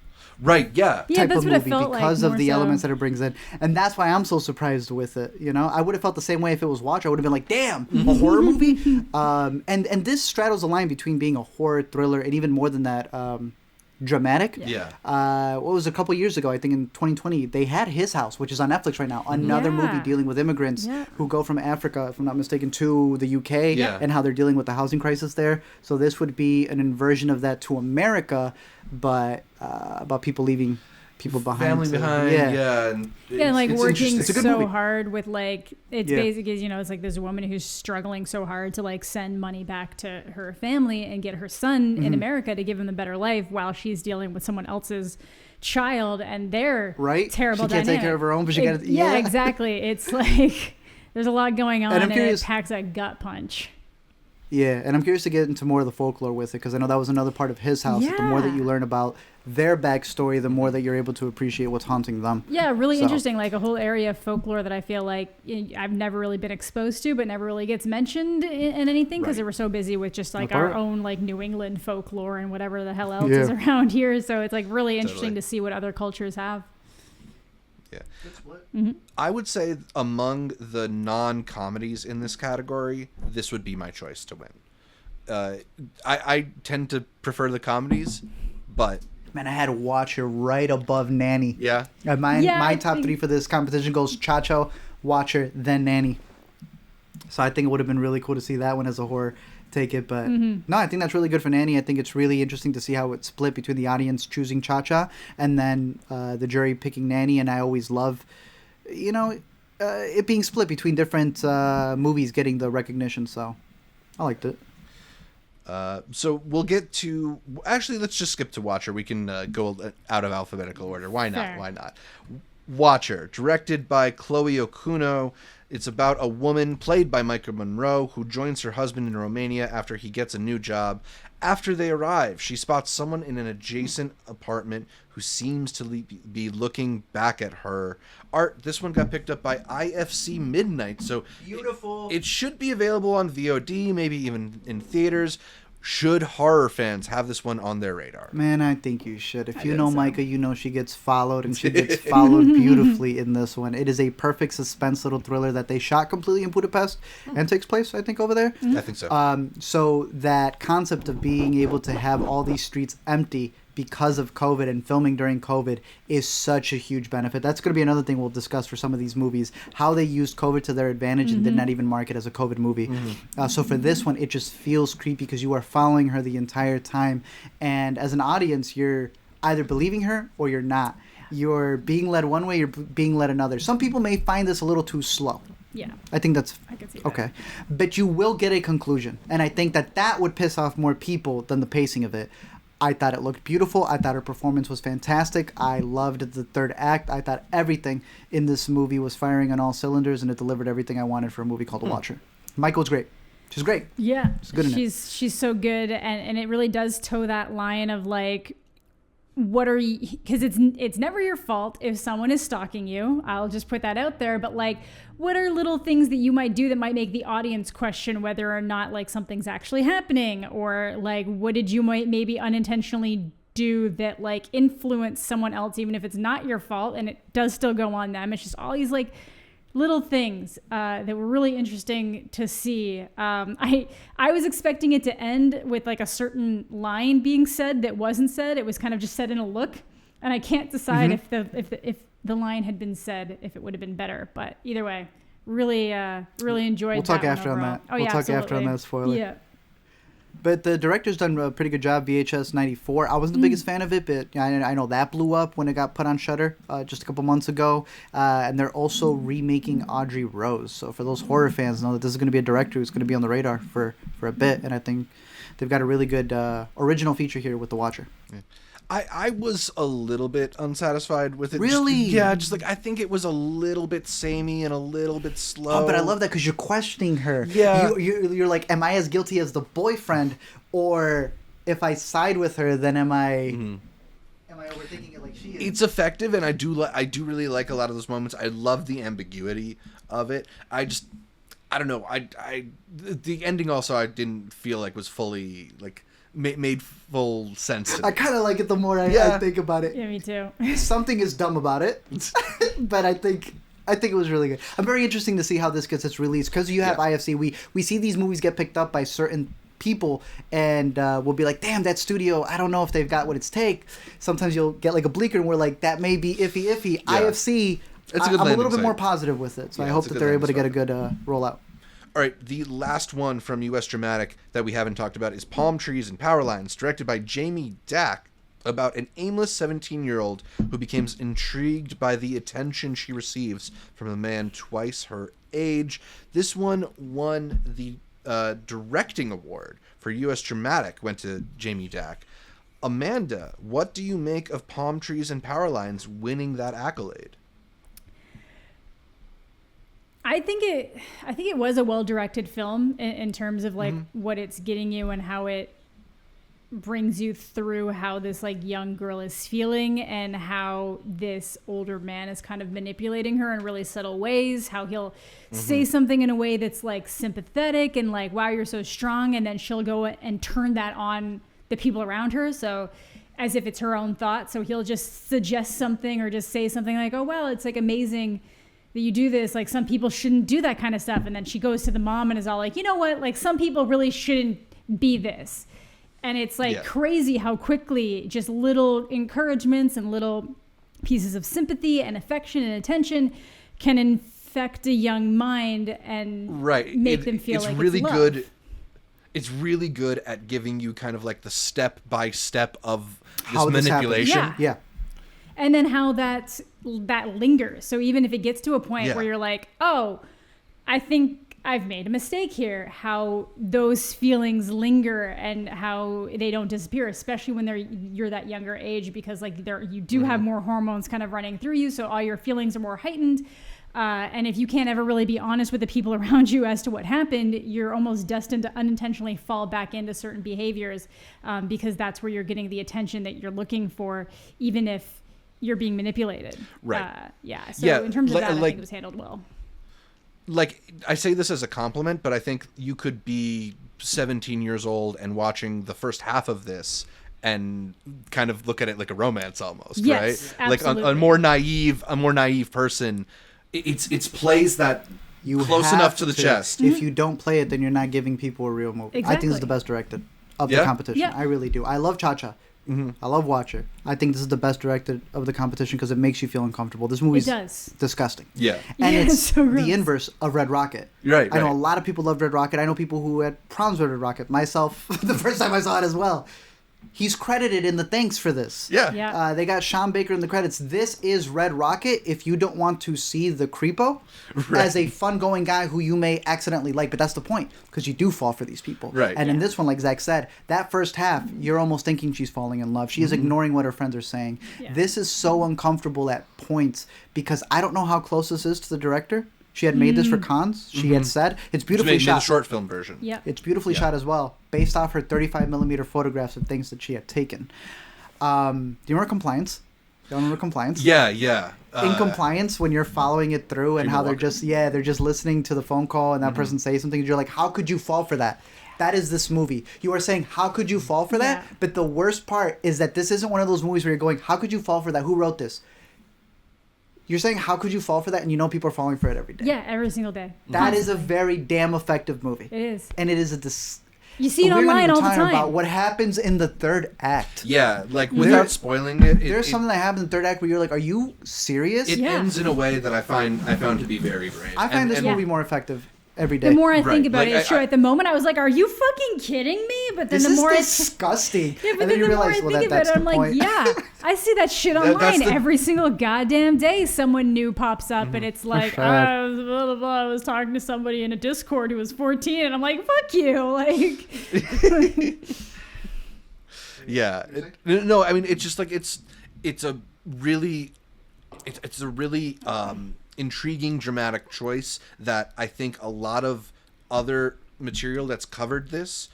Right, yeah. Yeah, type that's of what movie it felt because like, of the more so. elements that it brings in. And that's why I'm so surprised with it. I would have felt the same way if it was Watch. I would have been like, damn, a horror movie? And this straddles the line between being a horror thriller and even more than that, dramatic. Yeah. What was a couple years ago, I think in 2020, they had His House, which is on Netflix right now. Another movie dealing with immigrants who go from Africa, if I'm not mistaken, to the UK and how they're dealing with the housing crisis there. So this would be an inversion of that to America, but about people leaving people behind. Family behind, and like it's working interesting. so hard with like it's basically it's like this woman who's struggling so hard to like send money back to her family and get her son in America to give him a better life while she's dealing with someone else's child and their terrible she can't take care of her own, but she got exactly. It's like there's a lot going on and it packs a gut punch. Yeah, and I'm curious to get into more of the folklore with it because I know that was another part of His House. The more that you learn about their backstory, the more that you're able to appreciate what's haunting them. Yeah, really interesting. Like a whole area of folklore that I feel like I've never really been exposed to, but never really gets mentioned in anything because we're so busy with just like our own like New England folklore and whatever the hell else is around here. So it's like really interesting to see what other cultures have. Yeah. I would say among the non-comedies in this category, this would be my choice to win. I tend to prefer the comedies, but Man, I had Watcher right above Nanny. yeah. My top three for this competition goes Cha-Cha, Watcher, then Nanny. So I think it would have been really cool to see that one as a horror take it. But no, I think that's really good for Nanny. I think it's really interesting to see how it's split between the audience choosing Cha-Cha and then the jury picking Nanny. And I always love, it being split between different movies getting the recognition. So I liked it. So we'll get to... Actually, let's just skip to Watcher. We can go out of alphabetical order. Why not? Fair. Why not? Watcher, directed by Chloe Okuno. It's about a woman played by Micah Monroe who joins her husband in Romania after he gets a new job. After they arrive, she spots someone in an adjacent apartment who seems to be looking back at her. Art, this one got picked up by IFC Midnight, so Beautiful. it should be available on VOD, maybe even in theaters. Should horror fans have this one on their radar? Man, I think you should. If you think know so. Micah, you know she gets followed, and she gets followed beautifully in this one. It is a perfect suspense little thriller that they shot completely in Budapest and takes place, I think, over there. I think so. So that concept of being able to have all these streets empty because of COVID and filming during COVID is such a huge benefit. That's going to be another thing we'll discuss for some of these movies, how they used COVID to their advantage and did not even mark it as a COVID movie. So for this one, it just feels creepy because you are following her the entire time. And as an audience, you're either believing her or you're not. You're being led one way, you're being led another. Some people may find this a little too slow. Yeah. I think that's I can see that. okay. But you will get a conclusion. And I think that would piss off more people than the pacing of it. I thought it looked beautiful. I thought her performance was fantastic. I loved the third act. I thought everything in this movie was firing on all cylinders, and it delivered everything I wanted for a movie called The Watcher. Michael was great. She's great. Yeah, She's good in it. she's so good, and it really does toe that line of like, what are you? Because it's never your fault if someone is stalking you. I'll just put that out there. But like, what are little things that you might do that might make the audience question whether or not like something's actually happening, or like what did you maybe unintentionally do that like influence someone else, even if it's not your fault and it does still go on them. It's just all these like little things that were really interesting to see. I was expecting it to end with like a certain line being said that wasn't said. It was kind of just said in a look, and I can't decide if the line had been said, if it would have been better. But either way, really enjoyed. We'll talk that after on overall. that. Oh, We'll yeah, talk after on absolutely. that spoiler. Yeah. But the director's done a pretty good job. VHS 94. I wasn't the biggest fan of it, but I know that blew up when it got put on Shudder just a couple months ago. And they're also remaking Audrey Rose. So for those horror fans, know that this is going to be a director who's going to be on the radar for a bit. And I think they've got a really good original feature here with The Watcher. Yeah. I was a little bit unsatisfied with it. Really? Yeah, just like I think it was a little bit samey and a little bit slow. Oh, but I love that because you're questioning her. Yeah. You're like, am I as guilty as the boyfriend? Or if I side with her, then am I overthinking it like she is? It's effective, and I do really like a lot of those moments. I love the ambiguity of it. I don't know. The ending also I didn't feel like was fully like made full sense to me. I kind of like it the more I think about it. Yeah, me too. Something is dumb about it, but I think it was really good. I'm very interested to see how this gets its release because you have IFC. We see these movies get picked up by certain people and we'll be like, damn, that studio, I don't know if they've got what it's take. Sometimes you'll get like a bleaker and we're like, that may be iffy. Yeah. IFC, It's a good I'm a little landing bit more site. positive with it, so Yeah, I hope it's a that good they're able to landing get a site. good rollout. All right, the last one from U.S. Dramatic that we haven't talked about is Palm Trees and Power Lines, directed by Jamie Dack, about an aimless 17-year-old who becomes intrigued by the attention she receives from a man twice her age. This one won the directing award for U.S. Dramatic, went to Jamie Dack. Amanda, what do you make of Palm Trees and Power Lines winning that accolade? I think it was a well-directed film in terms of like what it's getting you and how it brings you through how this like young girl is feeling and how this older man is kind of manipulating her in really subtle ways, how he'll say something in a way that's like sympathetic and like, wow, you're so strong, and then she'll go and turn that on the people around her. So as if it's her own thought. So he'll just suggest something or just say something like, oh, well, it's like amazing that you do this. Like some people shouldn't do that kind of stuff. And then she goes to the mom and is all like, you know what? Like some people really shouldn't be this. And it's like crazy how quickly just little encouragements and little pieces of sympathy and affection and attention can infect a young mind and make them feel like really it's love. good. It's really good at giving you kind of like the step by step of this manipulation. Yeah. And then how that lingers. So even if it gets to a point where you're like, oh, I think I've made a mistake here, how those feelings linger and how they don't disappear, especially when you're that younger age, because like you do have more hormones kind of running through you, so all your feelings are more heightened. And if you can't ever really be honest with the people around you as to what happened, you're almost destined to unintentionally fall back into certain behaviors, because that's where you're getting the attention that you're looking for, even if you're being manipulated. Right. So in terms of that, I think it was handled well. Like, I say this as a compliment, but I think you could be 17 years old and watching the first half of this and kind of look at it like a romance almost, yes, right? Absolutely. Like a more naive person. It's plays that You close have enough to the chest. If you don't play it, then you're not giving people a real movie. I think this is the best directed of the competition. Yeah. I really do. I love Cha-Cha. I love Watcher. I think this is the best directed of the competition because it makes you feel uncomfortable. This movie's disgusting. Yeah. And it's so gross. the inverse of Red Rocket. Right. I know a lot of people loved Red Rocket. I know people who had problems with Red Rocket. Myself, the first time I saw it as well. He's credited in the thanks for this. Yeah. They got Sean Baker in the credits. This is Red Rocket if you don't want to see the creepo as a fun-going guy who you may accidentally like. But that's the point, because you do fall for these people. Right. And in this one, like Zach said, that first half, you're almost thinking she's falling in love. She is ignoring what her friends are saying. Yeah. This is so uncomfortable at points because I don't know how close this is to the director. She had made this for Cannes. She had said it's beautifully shot. The short film version. Yeah. It's beautifully shot as well, based off her 35mm photographs of things that she had taken. Do you remember Compliance? Do you remember Compliance? Yeah. In Compliance, when you're following it through and how they're just listening to the phone call and that person says something, and you're like, how could you fall for that? That is this movie. You are saying, how could you fall for that? But the worst part is that this isn't one of those movies where you're going, how could you fall for that? Who wrote this? You're saying, how could you fall for that? And you know people are falling for it every day. Yeah, every single day. That is a very damn effective movie. It is. And it is You see it online all the time. About what happens in the third act. Yeah, like without spoiling it. There's something that happens in the third act where you're like, are you serious? It ends in a way that I found to be very brave. I find this movie more effective every day. The more I think about Like, it, it's true. At the moment, I was like, "Are you fucking kidding me?" But then This the more is disgusting. yeah, but And then you the more I realize, well, think about that's it, I'm the like, point. "Yeah, I see that shit online the- every single goddamn day. Someone new pops up, and it's like, sure. blah, blah, blah. I was talking to somebody in a Discord who was 14, and I'm like, fuck you, like." Yeah. No, I mean it's just like it's a really intriguing dramatic choice that I think a lot of other material that's covered this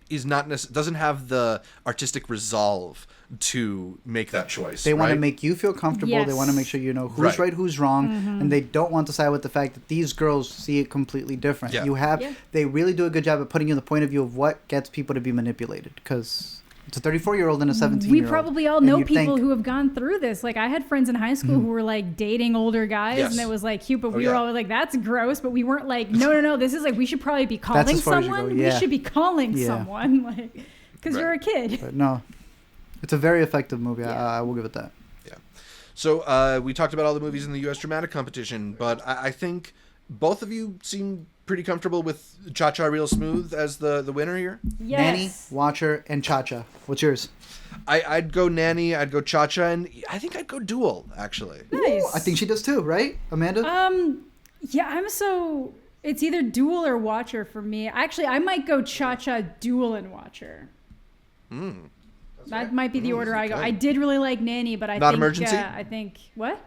is not doesn't have the artistic resolve to make that choice. They want to right? make you feel comfortable. Yes. They want to make sure you know who's right, who's wrong, and they don't want to side with the fact that these girls see it completely different. Yeah. They really do a good job at putting you in the point of view of what gets people to be manipulated, because it's a 34-year-old and a 17-year-old. We probably all know people who have gone through this. Like, I had friends in high school who were like dating older guys, and it was like cute, but we were all like, "That's gross," but we weren't like, "No, this is like we should probably be calling someone. We should be calling someone, like, because you're a kid." But no, it's a very effective movie. I will give it that. Yeah. So we talked about all the movies in the U.S. dramatic competition, but I think both of you seem pretty comfortable with Cha-Cha Real Smooth as the winner here. Yes. Nanny, Watcher, and Cha-Cha. What's yours? I'd go Nanny, I'd go Cha-Cha, and I think I'd go Duel, actually. Nice. Ooh, I think she does too, right, Amanda? Yeah, it's either Duel or Watcher for me. Actually, I might go Cha-Cha, Duel, and Watcher. That might be the order I go. I did really like Nanny, but I Not think Emergency? I think what?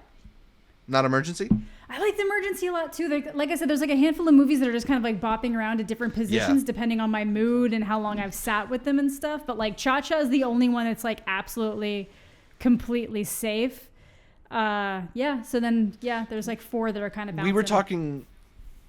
Not Emergency? I like The Emergency a lot too. Like I said, there's like a handful of movies that are just kind of like bopping around at different positions depending on my mood and how long I've sat with them and stuff. But like Cha-Cha is the only one that's like absolutely, completely safe. So then there's like four that are kind of bouncing. We were talking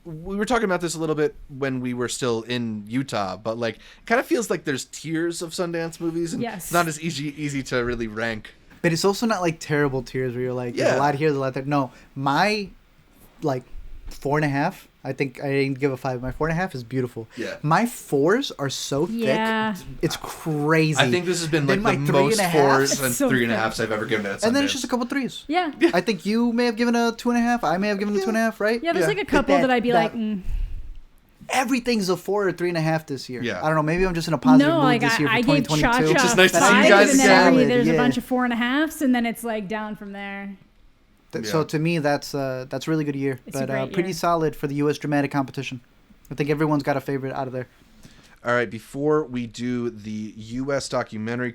we were talking about this a little bit when we were still in Utah, but like, kind of feels like there's tiers of Sundance movies, and Yes. it's not as easy to really rank. But it's also not like terrible tiers where you're like, there's a lot here, there's a lot there. No, my like 4.5. I think I didn't give a 5. My 4.5 is beautiful. Yeah. My 4s are so thick. It's crazy. I think this has been like Then the my most 3.5s 4s and so 3.5s I've ever given it at Sundance. And then it's just a couple 3s. Yeah. I think you may have given a 2.5. I may have given a 2.5, right? Yeah, there's Yeah. like a couple that I'd be like, Everything's a 4 or 3.5 this year. Yeah. I don't know. Maybe I'm just in a positive no, mood like this year for I gave 2022. Cha-Cha Which is nice to see 5, you guys and then again. already there's Yeah. a bunch of 4.5s, and then it's like down from there. So to me, that's a really good year. It's a great pretty year. solid for the U.S. dramatic competition. I think everyone's got a favorite out of there. All right, before we do the U.S. documentary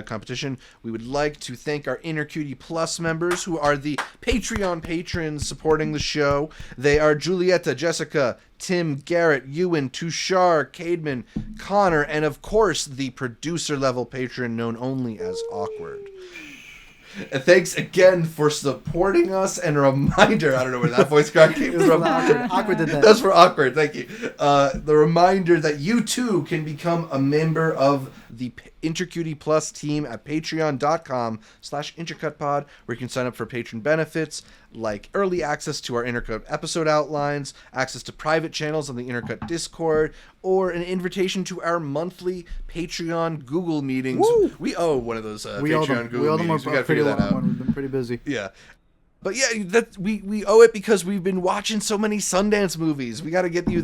competition, we would like to thank our Intercutie Plus members, who are the Patreon patrons supporting the show. They are Julieta, Jessica, Tim, Garrett, Ewan, Tushar, Cademan, Connor, and of course, the producer-level patron known only as Awkward. And thanks again for supporting us, and a reminder, I don't know where that voice crack came from. Awkward did that. That's for Awkward, thank you. The reminder that you too can become a member of the Intercutie Plus team at patreon.com/intercutpod, where you can sign up for patron benefits like early access to our Intercut episode outlines, access to private channels on the Intercut Discord, or an invitation to our monthly Patreon Google meetings. Woo! We owe one of those We owe Patreon them. Google We owe them meetings. a We gotta pretty figure that long out. one. We've been pretty busy. Yeah. But yeah, that we owe it because we've been watching so many Sundance movies. We got to get you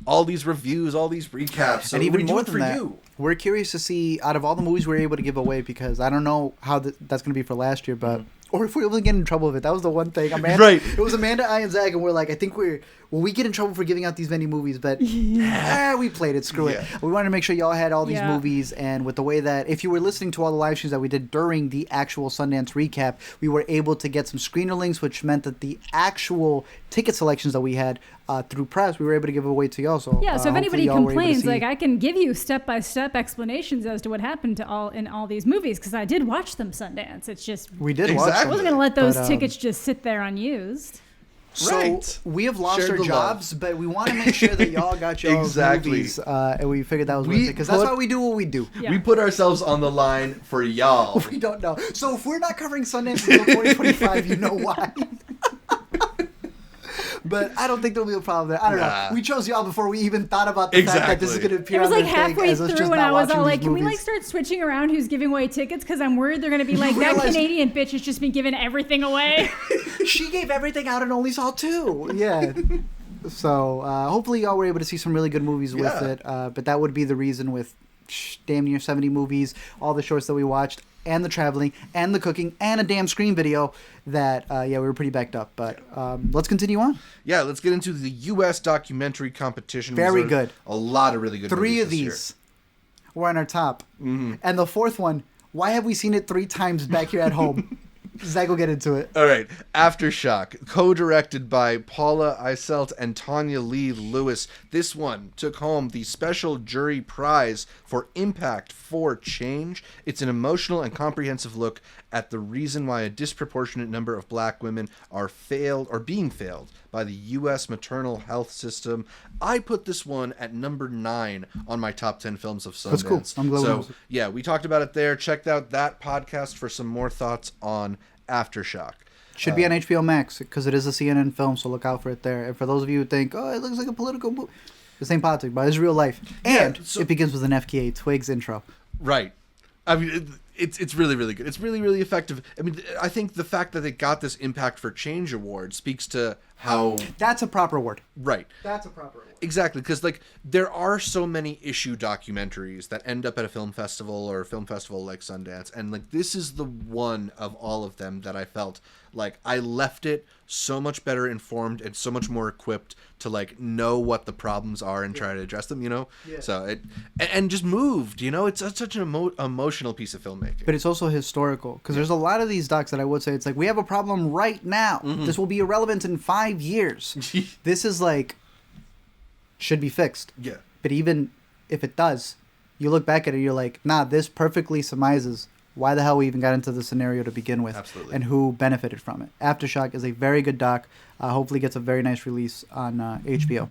all these reviews, all these recaps. So And even we do more it than for that, you. we're curious to see out of all the movies we're able to give away, because I don't know how that's going to be for last year, but or if we're able to get in trouble with it. That was the one thing. Right. It was Amanda, I, and Zach, and we're like, I think we get in trouble for giving out these many movies, but we played it. Screw it. We wanted to make sure y'all had all these movies, and with the way that if you were listening to all the live streams that we did during the actual Sundance recap, we were able to get some screener links, which meant that the actual ticket selections that we had through press, we were able to give away to y'all. So Yeah, so if anybody hopefully y'all were able to complains, see- like I can give you step-by-step explanations as to what happened to all these movies, because I did watch them Sundance. It's just we did watch Exactly. I them. wasn't gonna let those But, tickets just sit there unused. So Right. we have lost Shared our the jobs, but we want to make sure that y'all got your Exactly. movies, and we figured that was We worth it, because that's put- why we do what we do. Yeah. We put ourselves on the line for y'all. We don't know. So if we're not covering Sundance until 2025, you know why. But I don't think there'll be a problem there. I don't Nah. know. We chose y'all before we even thought about the fact that this is Exactly. going to appear It was on like their thing halfway as us just through, and not I was watching all these like, "Can we like movies. start switching around who's giving away tickets? Because I'm worried they're gonna be like that realized- Canadian bitch has just been giving everything away." She gave everything out and only saw 2. Yeah. So hopefully y'all were able to see some really good movies with Yeah. it. But that would be the reason with damn near 70 movies, all the shorts that we watched, and the traveling, and the cooking, and a damn screen video that, we were pretty backed up. But let's continue on. Yeah, let's get into the U.S. documentary competition. Very There's good. A lot of really good 3 movies of this year. these were on our top. And the 4th one, why have we seen it 3 times back here at home? Zach will get into it. All right, Aftershock, co-directed by Paula Eiselt and Tanya Lee Lewis. This one took home the special jury prize for Impact for Change. It's an emotional and comprehensive look at the reason why a disproportionate number of black women are being failed by the U.S. maternal health system. I put this one at number 9 on my top 10 films of Sundance. That's cool. I'm glad we So, noticed it. yeah, we talked about it there. Checked out that podcast for some more thoughts on Aftershock. Should be on HBO Max because it is a CNN film, so look out for it there. And for those of you who think, oh, it looks like a political movie, this ain't politics, but it's real life. And so- it begins with an FKA Twigs intro. Right. I mean, it's really, really good. It's really, really effective. I mean, I think the fact that they got this Impact for Change award speaks to how... That's a proper word. Right. That's a proper word. Exactly, because like there are so many issue documentaries that end up at a film festival or a film festival like Sundance, and like this is the one of all of them that I felt like I left it so much better informed and so much more equipped to like know what the problems are and try to address them, you know. Yeah. So it and just moved, you know. It's such an emotional piece of filmmaking. But it's also historical because there's a lot of these docs that I would say it's like we have a problem right now. This will be irrelevant in 5 years. This is like should be fixed. Yeah. But even if it does, you look back at it, you're like, nah, this perfectly surmises why the hell we even got into the scenario to begin with. Absolutely. And who benefited from it. Aftershock is a very good doc. Hopefully gets a very nice release on HBO.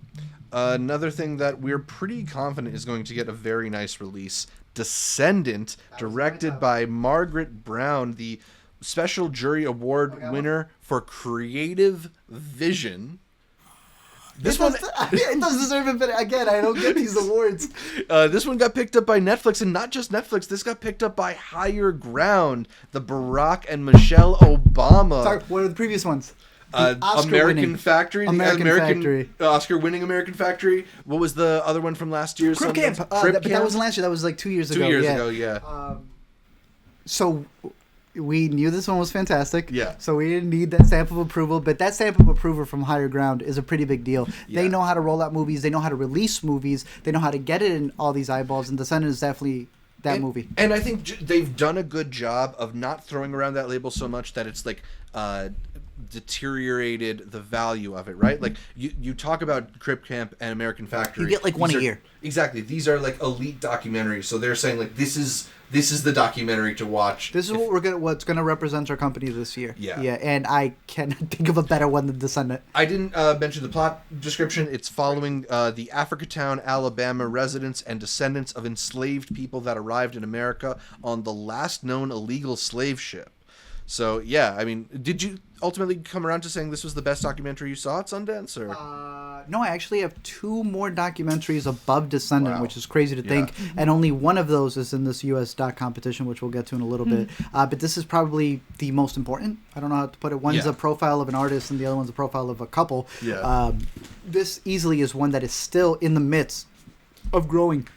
Another thing that we're pretty confident is going to get a very nice release, Descendant, directed by Margaret Brown, the Special Jury Award winner for Creative Vision. This one it does deserve it, but again, I don't get these awards. This one got picked up by Netflix, and not just Netflix. This got picked up by Higher Ground, the Barack and Michelle Obama. Sorry, what are the previous ones? American Factory, American Factory, Oscar-winning American Factory. What was the other one from last year? Crip Camp. But that wasn't last year. That was like 2 years ago. 2 years ago, yeah. So we knew this one was fantastic. Yeah. So we didn't need that stamp of approval, but that stamp of approval from Higher Ground is a pretty big deal. Yeah. They know how to roll out movies. They know how to release movies. They know how to get it in all these eyeballs. And Descendant is definitely that movie. And I think they've done a good job of not throwing around that label so much that it's like deteriorated the value of it, right? Like you talk about Crip Camp and American Factory. You get like one a year. Exactly. These are like elite documentaries. So they're saying like this is the documentary to watch. This is what's gonna represent our company this year. Yeah. Yeah, and I cannot think of a better one than Descendant. I didn't mention the plot description. It's following the Africatown, Alabama residents and descendants of enslaved people that arrived in America on the last known illegal slave ship. So, yeah, I mean, did you ultimately come around to saying this was the best documentary you saw at Sundance? Or? No, I actually have 2 more documentaries above Descendant, Wow. which is crazy to think. And only one of those is in this U.S. doc competition, which we'll get to in a little bit. But this is probably the most important. I don't know how to put it. One's a profile of an artist and the other one's a profile of a couple. Yeah. This easily is one that is still in the midst of growing,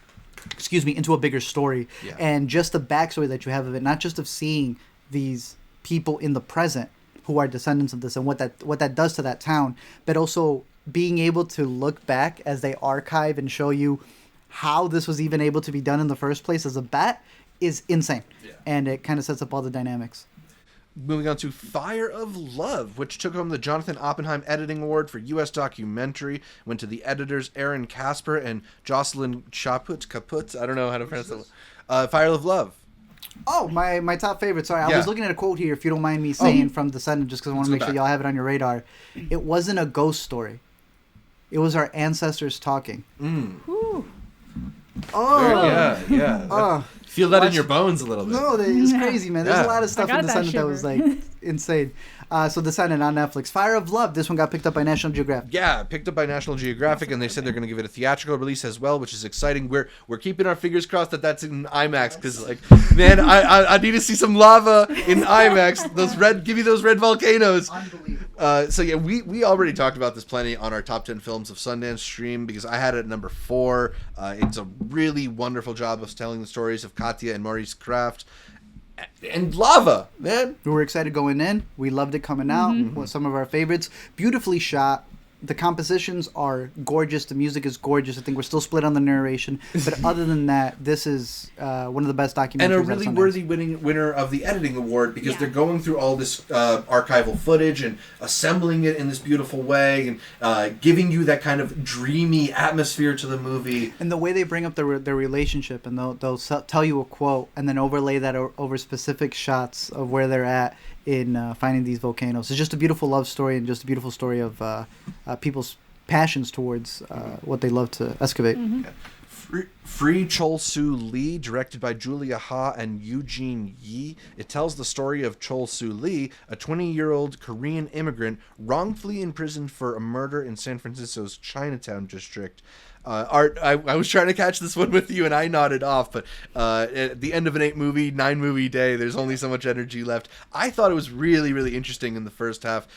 into a bigger story. Yeah. And just the backstory that you have of it, not just of seeing these people in the present who are descendants of this and what that does to that town, but also being able to look back as they archive and show you how this was even able to be done in the first place as a bat is insane. Yeah. And it kind of sets up all the dynamics. Moving on to Fire of Love, which took home the Jonathan Oppenheim Editing Award for U.S. Documentary. Went to the editors Aaron Casper and Jocelyn Kaput. I don't know how to pronounce that. Fire of Love. Oh, my top favorite. Sorry, I was looking at a quote here, if you don't mind me saying, from Descendant, just because I want to make sure y'all have it on your radar. It wasn't a ghost story. It was our ancestors talking. Ooh. Oh. Yeah. Feel that in your bones a little bit. No, it's crazy, man. There's a lot of stuff in got that Descendant that was like insane. So Descendant on Netflix. Fire of Love. This one got picked up by National Geographic. Yeah, picked up by National Geographic, and they said they're going to give it a theatrical release as well, which is exciting. We're keeping our fingers crossed that that's in IMAX, because like, man, I need to see some lava in IMAX. Give me those red volcanoes. Unbelievable. So yeah, we already talked about this plenty on our top 10 films of Sundance stream, because I had it at number 4. It's a really wonderful job of telling the stories of Katya and Maurice Kraft. And lava, man. We were excited going in. We loved it coming out. Was some of our favorites. Beautifully shot. The compositions are gorgeous. The music is gorgeous. I think we're still split on the narration. But other than that, this is one of the best documentaries. And a really worthy winner of the editing award, because they're going through all this archival footage and assembling it in this beautiful way and giving you that kind of dreamy atmosphere to the movie. And the way they bring up their relationship, and they'll tell you a quote and then overlay that over specific shots of where they're at in finding these volcanoes. It's just a beautiful love story and just a beautiful story of people's passions towards what they love to excavate. Free Chol Soo Lee, directed by Julia Ha and Eugene Yi. It tells the story of Chol Soo Lee, a 20-year-old Korean immigrant wrongfully imprisoned for a murder in San Francisco's Chinatown district. Art, I was trying to catch this one with you, and I nodded off, but at the end of an 9-movie day, there's only so much energy left. I thought it was really, really interesting in the first half,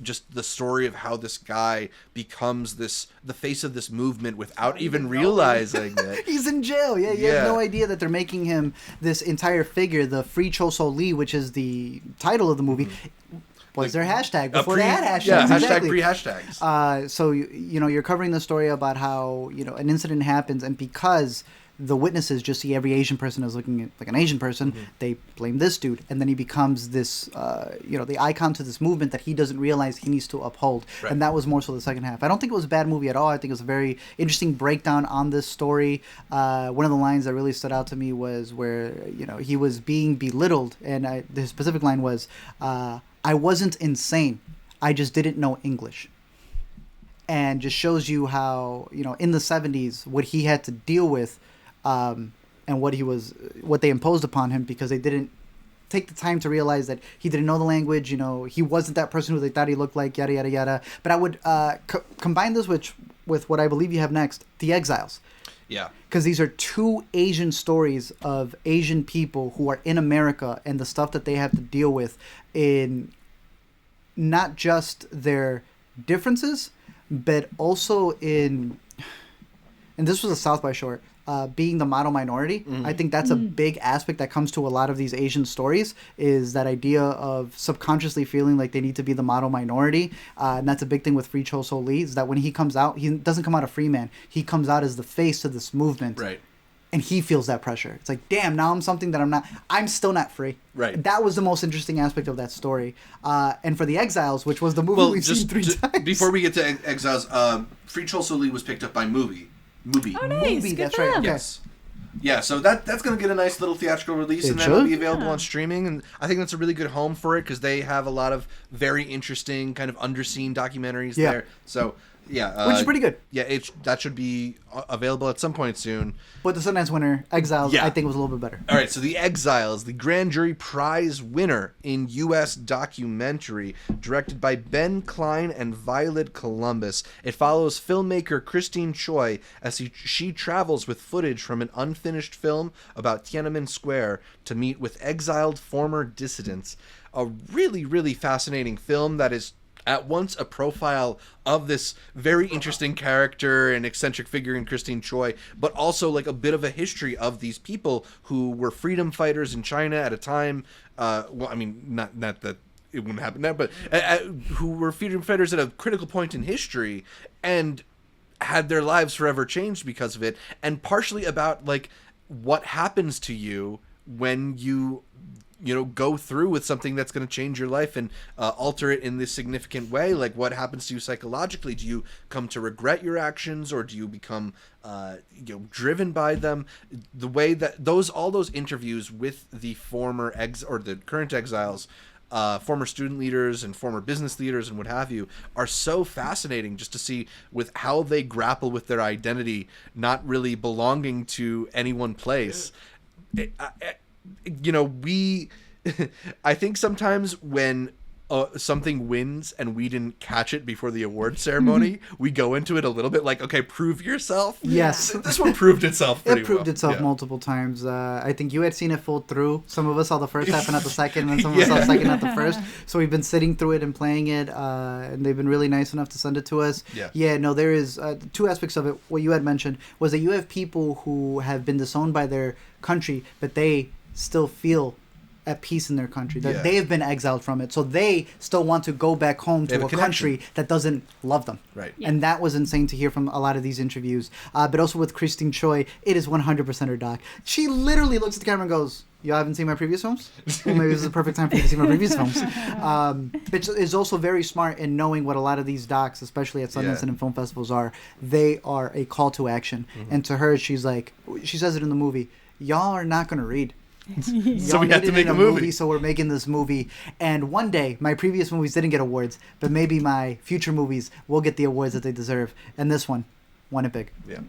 just the story of how this guy becomes the face of this movement without even realizing it. He's in jail. Yeah, you have no idea that they're making him this entire figure, the Free Chol Soo Lee, which is the title of the movie. Was their hashtag before they had hashtags? Yeah, exactly. pre-hashtags. So you're covering the story about how an incident happens, and because the witnesses just see every Asian person as looking at, like an Asian person. They blame this dude, and then he becomes this, the icon to this movement that he doesn't realize he needs to uphold. Right. And that was more so the second half. I don't think it was a bad movie at all. I think it was a very interesting breakdown on this story. One of the lines that really stood out to me was where he was being belittled, and the specific line was, "I wasn't insane. I just didn't know English." And just shows you how, in the 70s, what he had to deal with, and what they imposed upon him, because they didn't take the time to realize that he didn't know the language. He wasn't that person who they thought he looked like, yada yada yada. But I would combine this with what I believe you have next, The Exiles. Yeah. Because these are two Asian stories of Asian people who are in America, and the stuff that they have to deal with in not just their differences, but also and this was a South by short, being the model minority. I think that's a big aspect that comes to a lot of these Asian stories, is that idea of subconsciously feeling like they need to be the model minority. And that's a big thing with Free Chol Soo Lee, is that when he comes out, he doesn't come out a free man. He comes out as the face of this movement. Right. And he feels that pressure. It's like, damn, now I'm something that I'm not. I'm still not free. Right. That was the most interesting aspect of that story. And for The Exiles, which was the movie we've seen three times. Before we get to Exiles, Free Chol Soo Lee was picked up by Mubi. Oh, nice. Movie, Good that's for right. them. Okay. Yes. Yeah, so that's going to get a nice little theatrical release, It and then it'll should. be available on streaming. And I think that's a really good home for it, because they have a lot of very interesting kind of underseen documentaries there. So, yeah. Which is pretty good. Yeah, that should be available at some point soon. But the Sundance winner, Exiles, Yeah. I think was a little bit better. All right, so The Exiles, the Grand Jury Prize winner in U.S. documentary, directed by Ben Klein and Violet Columbus. It follows filmmaker Christine Choi as she travels with footage from an unfinished film about Tiananmen Square to meet with exiled former dissidents. A really, really fascinating film that is at once a profile of this very interesting character and eccentric figure in Christine Choi, but also like a bit of a history of these people who were freedom fighters in China at a time. Not that it wouldn't happen now, but who were freedom fighters at a critical point in history and had their lives forever changed because of it. And partially about like what happens to you when you go through with something that's going to change your life and alter it in this significant way. Like, what happens to you psychologically? Do you come to regret your actions, or do you become driven by them? The way that all those interviews with the former the current exiles, former student leaders and former business leaders and what have you, are so fascinating, just to see with how they grapple with their identity not really belonging to any one place. I think sometimes when something wins and we didn't catch it before the award ceremony, we go into it a little bit like, okay, prove yourself. Yes. This one proved itself pretty It proved well. itself Yeah. multiple times. I think you had seen it full through. Some of us saw the first half and not the second, and some of us saw the second, not the first. So we've been sitting through it and playing it, and they've been really nice enough to send it to us. Yeah. No, there is two aspects of it. What you had mentioned was that you have people who have been disowned by their country, but they still feel at peace in their country, that they have been exiled from it, so they still want to go back home to a country that doesn't love them. Right. Yeah. And that was insane to hear from a lot of these interviews. But also with Christine Choi, it is 100% her doc. She literally looks at the camera and goes, "You haven't seen my previous films? Well, maybe this is the perfect time for you to see my previous films." But is also very smart in knowing what a lot of these docs, especially at Sundance and in film festivals, are. They are a call to action. And to her, she says it in the movie, y'all are not going to read. So we have to make a movie. So we're making this movie. And one day, my previous movies didn't get awards, but maybe my future movies will get the awards that they deserve. And this one won it big. Yeah.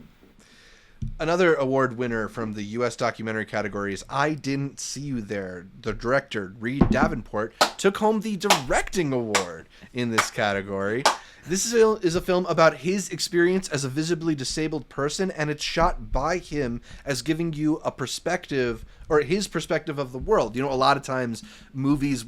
Another award winner from the U.S. documentary category is I Didn't See You There. The director, Reed Davenport, took home the directing award in this category. This is a film about his experience as a visibly disabled person, and it's shot by him as giving you a perspective or his perspective of the world. You know, a lot of times movies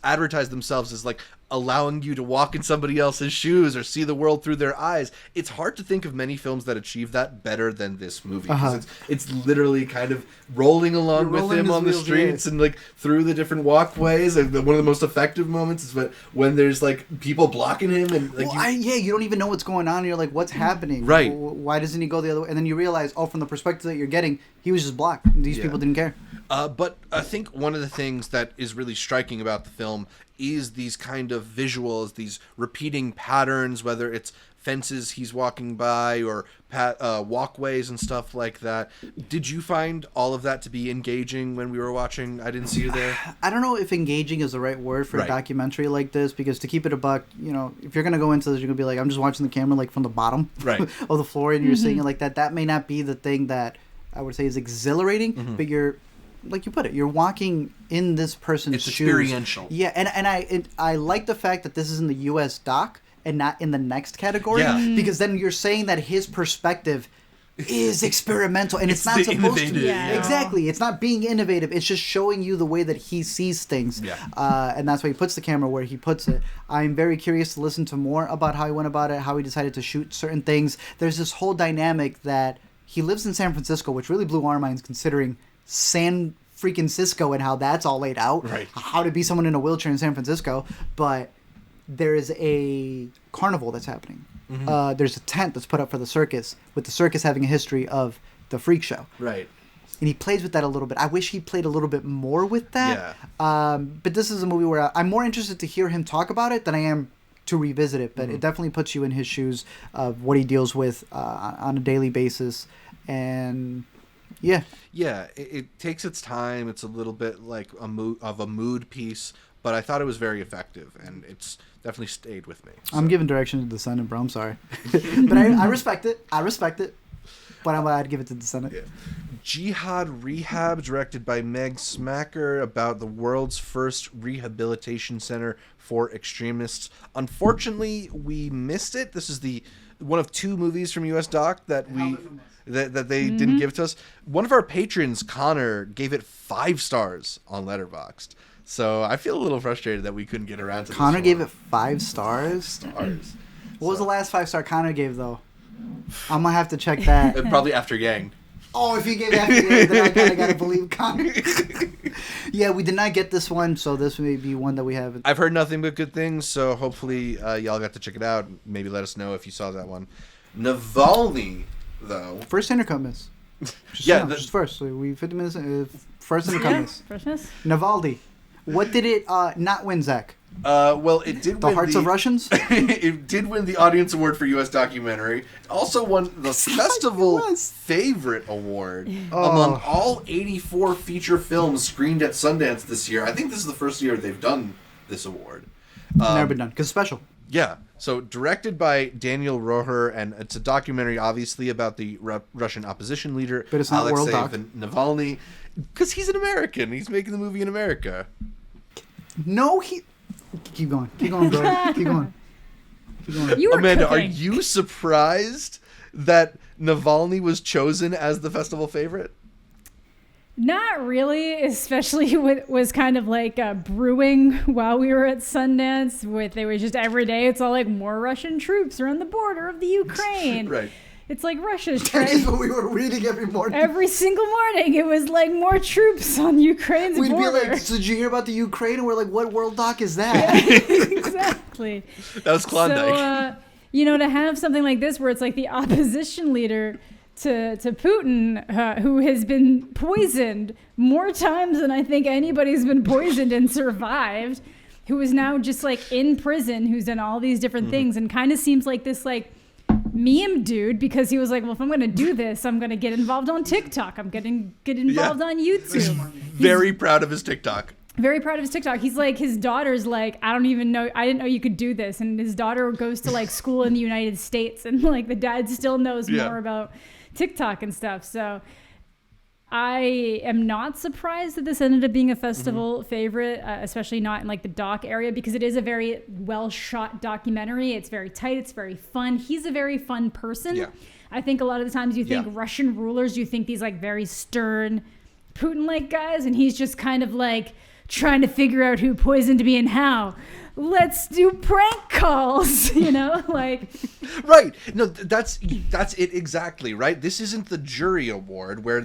advertise themselves as like allowing you to walk in somebody else's shoes or see the world through their eyes. It's hard to think of many films that achieve that better than this movie, because it's literally kind of rolling along with him on the streets and like through the different walkways. And one of the most effective moments is when there's like people blocking him and like you don't even know what's going on. And you're like, what's happening? Right? Why doesn't he go the other way? And then you realize, from the perspective that you're getting, he was just blocked. These people didn't care. But I think one of the things that is really striking about the film is these kind of visuals, these repeating patterns, whether it's fences he's walking by or walkways and stuff like that. Did you find all of that to be engaging when we were watching? I didn't see you there. I don't know if engaging is the right word for a documentary like this, because to keep it a buck, you know, if you're going to go into this, you're going to be like, I'm just watching the camera like from the bottom of the floor, and you're seeing it like that. That may not be the thing that I would say is exhilarating, but you're, like you put it, you're walking in this person's shoes. It's experiential. Yeah, and I like the fact that this is in the U.S. doc and not in the next category, because then you're saying that his perspective is experimental, and it's not supposed to be. Yeah. Exactly. It's not being innovative. It's just showing you the way that he sees things. Yeah. And that's why he puts the camera where he puts it. I'm very curious to listen to more about how he went about it, how he decided to shoot certain things. There's this whole dynamic that he lives in San Francisco, which really blew our minds considering San freaking Cisco and how that's all laid out. Right. How to be someone in a wheelchair in San Francisco. But there is a carnival that's happening. There's a tent that's put up for the circus, with the circus having a history of the freak show. Right. And he plays with that a little bit. I wish he played a little bit more with that. Yeah. But this is a movie where I'm more interested to hear him talk about it than I am to revisit it. But it definitely puts you in his shoes of what he deals with on a daily basis. And yeah. Yeah, it takes its time. It's a little bit like a mood piece, but I thought it was very effective, and it's definitely stayed with me. So. I'm giving direction to Descendant, bro. I'm sorry. But I respect it. But I'd give it to Descendant. Yeah. Jihad Rehab, directed by Meg Smacker, about the world's first rehabilitation center for extremists. Unfortunately, we missed it. This is one of two movies from US Doc that they didn't give to us. One of our patrons, Connor, gave it 5 stars on Letterboxd. So I feel a little frustrated that we couldn't get around to Connor this gave it 5 stars? What was the last 5-star Connor gave, though? I'm going to have to check that. Probably After Gang. Oh, if he gave After Gang, then I kind of got to believe Connor. Yeah, we did not get this one, so this may be one that we haven't. I've heard nothing but good things, so hopefully y'all got to check it out. Maybe let us know if you saw that one. Navalny, though. First Intercut miss. Just first. We 50 minutes. First Intercut miss. First miss. Navalny. What did it not win, Zach? Well, it did win Hearts of Russians? It did win the Audience Award for U.S. Documentary. It also won the Festival Favorite Award among all 84 feature films screened at Sundance this year. I think this is the first year they've done this award. Never been done, because special. Yeah. So directed by Daniel Roher, and it's a documentary, obviously, about the Russian opposition leader, but it's not Alexei World Doc. Navalny, because he's an American. He's making the movie in America. No, Keep going, bro. Keep going. You were Amanda, cooking. are you surprised that Navalny was chosen as the festival favorite? Not really, especially what was kind of like brewing while we were at Sundance. It was just every day, it's all like more Russian troops are on the border of the Ukraine. Right. It's like Russia's That trying. is what we were reading every morning. Every single morning, it was like more troops on Ukraine's We'd border. be like, so did you hear about the Ukraine? And we're like, what World Doc is that? Yeah, exactly. That was Klondike. So, to have something like this where it's like the opposition leader to Putin, who has been poisoned more times than I think anybody's been poisoned and survived, who is now just like in prison, who's done all these different things, and kind of seems like this like meme dude, because he was like, well, if I'm going to do this, I'm going to get involved on TikTok. I'm get involved on YouTube. Very proud of his TikTok. Very proud of his TikTok. He's like, his daughter's like, I didn't know you could do this. And his daughter goes to like school in the United States, and like the dad still knows more about TikTok and stuff. So I am not surprised that this ended up being a festival favorite, especially not in like the doc area, because it is a very well shot documentary. It's very tight. It's very fun. He's a very fun person. Yeah. I think a lot of the times you think Russian rulers, you think these like very stern, Putin-like guys, and he's just kind of like trying to figure out who poisoned me and how. Let's do prank calls, like. Right. No, that's it exactly, right? This isn't the jury award where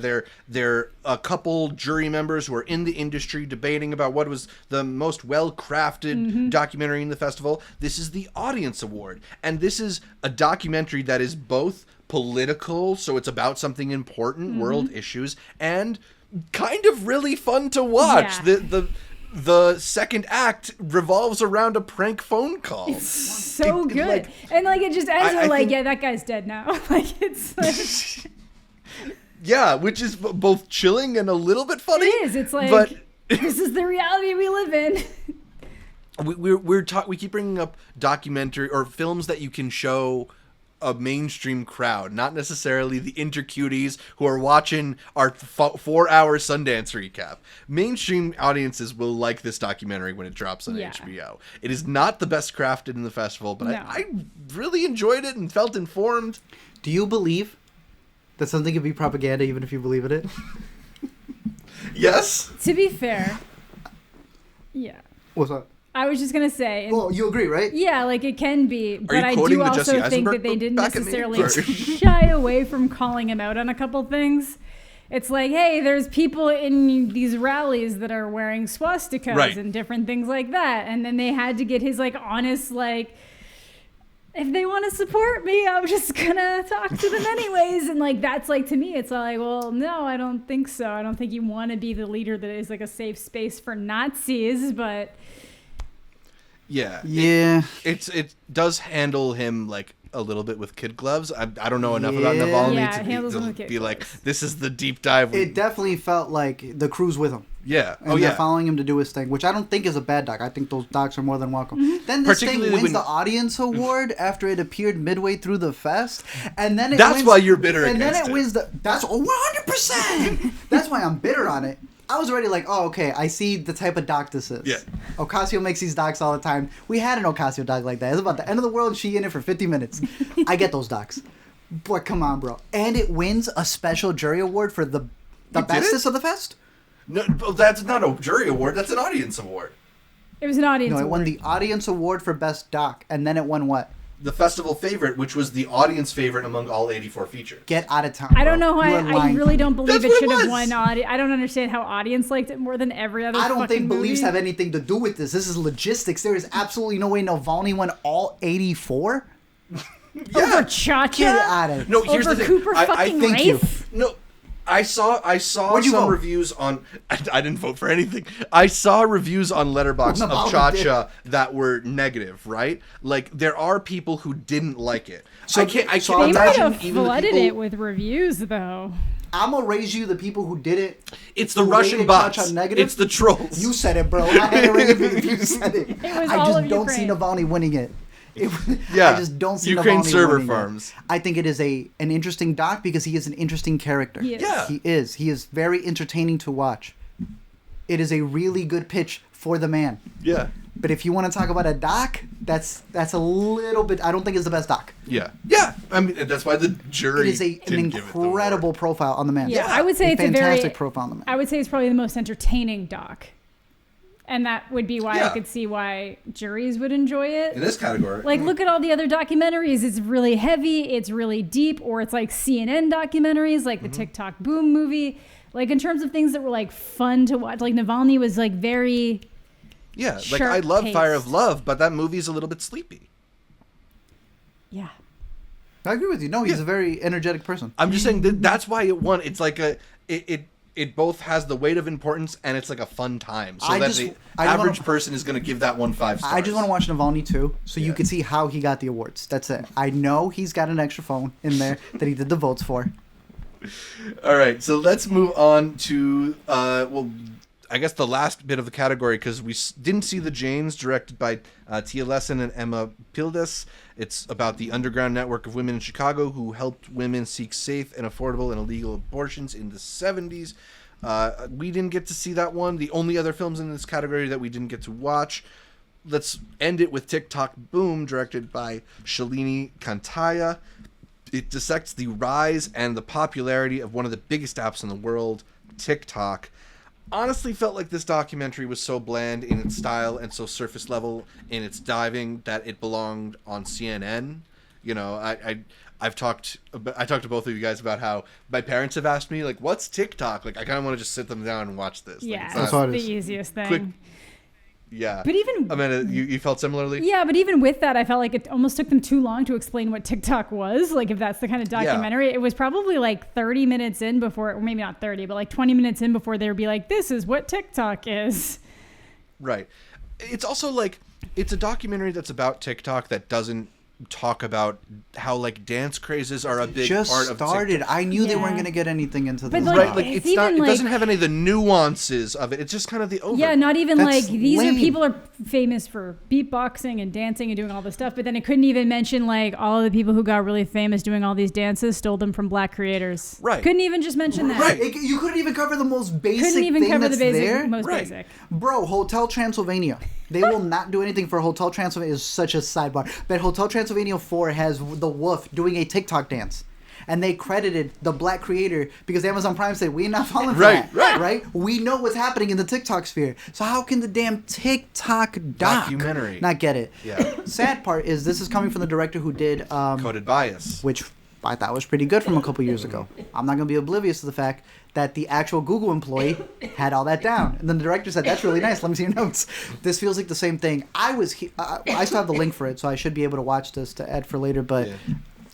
they're a couple jury members who are in the industry debating about what was the most well-crafted documentary in the festival. This is the audience award. And this is a documentary that is both political, so it's about something important, world issues, and kind of really fun to watch. Yeah. The second act revolves around a prank phone call. It's so good. And it just ends with think, yeah, that guy's dead now. It's like... Yeah, which is both chilling and a little bit funny. It is. It's like, this is the reality we live in. We keep bringing up documentary or films that you can show a mainstream crowd, not necessarily the intercuties who are watching our 4-hour Sundance recap. Mainstream audiences will like this documentary when it drops on HBO. It is not the best crafted in the festival, but I really enjoyed it and felt informed. Do you believe that something can be propaganda even if you believe in it? Yes. To be fair, yeah. What's up? I was just going to say... Well, you agree, right? Yeah, it can be. But I quoting do the also Jesse think Eisenberg that they didn't back at me? necessarily shy away from calling him out on a couple things. It's like, hey, there's people in these rallies that are wearing swastikas and different things like that. And then they had to get his, honest, if they want to support me, I'm just going to talk to them anyways. And, that's, to me, it's like, well, no, I don't think so. I don't think you want to be the leader that is, a safe space for Nazis, but... Yeah. Yeah. It does handle him a little bit with kid gloves. I don't know enough about Navalny to be like, this is the deep dive. It definitely felt like the crew's with him. Yeah. And they're following him to do his thing, which I don't think is a bad doc. I think those docs are more than welcome. Then this thing wins the audience award after it appeared midway through the fest, and then that's why you're bitter. And against then it wins that's 100%. That's why I'm bitter on it. I was already like, oh, okay, I see the type of doc this is. Yeah. Ocasio makes these docs all the time. We had an Ocasio doc like that. It's about the end of the world. She in it for 50 minutes. I get those docs. But come on, bro. And it wins a special jury award for the bestest of the fest? No, that's not a jury award. That's an audience award. It was an audience award. No, it won the audience award for best doc. And then it won what? The festival favorite, which was the audience favorite among all 84 features. Get out of town. I don't know why. I really don't believe That's it should what it have was. won audience. I don't understand how audience liked it more than every other. I don't think movie. beliefs have anything to do with this. This is logistics. There is absolutely no way Navalny won all 84. Over Cha-Cha. Get out of No, here's Over the thing. Cooper I fucking think Rafe? No, I saw Where'd you some vote? reviews on. I didn't vote for anything. I saw reviews on Letterboxd No, of I Cha-Cha that were negative. Right, there are people who didn't like it. So I can't They might imagine have even the flooded people. it with reviews, though. I'm gonna raise you the people who did it. It's the who Russian rated bots. Cha-Cha negative. It's the trolls. You said it, bro. I had it ready if you said it. was I all just of don't see Ukraine. Navalny winning it. Yeah, I just don't see Ukraine Navalny server winning farms. It. I think it is an interesting doc because he is an interesting character. He is. Yeah. He is. He is very entertaining to watch. It is a really good pitch for the man. Yeah. But if you want to talk about a doc, that's a little bit. I don't think it's the best doc. Yeah. Yeah. I mean, that's why the jury. It is an didn't give it the award. incredible profile on the man. Yeah, I would say it's fantastic a very profile on the man. I would say it's probably the most entertaining doc, and that would be why Yeah. I could see why juries would enjoy it. In this category. Look at all the other documentaries. It's really heavy. It's really deep. Or it's like CNN documentaries, like the TikTok Boom movie. In terms of things that were fun to watch. Navalny was very. Yeah, I love sharp-paced. Fire of Love, but that movie's a little bit sleepy. Yeah. I agree with you. No, he's a very energetic person. I'm just saying that's why it won. It's it both has the weight of importance and it's a fun time. So the average person is going to give that one 5 stars. I just want to watch Navalny too, so you can see how he got the awards. That's it. I know he's got an extra phone in there that he did the votes for. All right, so let's move on to I guess the last bit of the category, because we didn't see The Janes, directed by Tia Lesson and Emma Pildes. It's about the underground network of women in Chicago who helped women seek safe and affordable and illegal abortions in the 70s. We didn't get to see that one. The only other films in this category that we didn't get to watch. Let's end it with TikTok Boom, directed by Shalini Kantaya. It dissects the rise and the popularity of one of the biggest apps in the world, TikTok. Honestly felt like this documentary was so bland in its style and so surface level in its diving that it belonged on CNN. You know, I talked to both of you guys about how my parents have asked me, like, what's TikTok? Like, I kind of want to just sit them down and watch this. Yeah, like, it's the easiest thing. Quick, yeah. But even Amanda, you felt similarly? Yeah, but even with that, I felt like it almost took them too long to explain what TikTok was. Like, if that's the kind of documentary, it was probably like 30 minutes in before, or maybe not 30, but like 20 minutes in before they would be like, this is what TikTok is. Right. It's also like, it's a documentary that's about TikTok that doesn't talk about how like dance crazes are a big Just part of started. TikTok. I knew they weren't going to get anything into But, this. like, Right, like It's it's not. even, It doesn't like- have any of the nuances of it. It's just kind of the over. Yeah, not even That's like these lame. are people are famous for beatboxing and dancing and doing all this stuff, but then it couldn't even mention like all of the people who got really famous doing all these dances stole them from black creators. Right. Couldn't even just mention that. Right. You couldn't even cover the most basic Couldn't even thing cover the that's basic, there. most Right. basic. Bro, Hotel Transylvania. They will not do anything for Hotel Transylvania. Is such a sidebar. But Hotel Transylvania 4 has the wolf doing a TikTok dance. And they credited the black creator because Amazon Prime said, we're not falling for Right, that. right. We know what's happening in the TikTok sphere. So how can the damn TikTok Documentary. not get it? Yeah. Sad part is this is coming from the director who did... Coded bias. which I thought was pretty good from a couple years ago. I'm not going to be oblivious to the fact that the actual Google employee had all that down. And then the director said, that's really nice. Let me see your notes. This feels like the same thing. I still have the link for it, so I should be able to watch this to add for later. But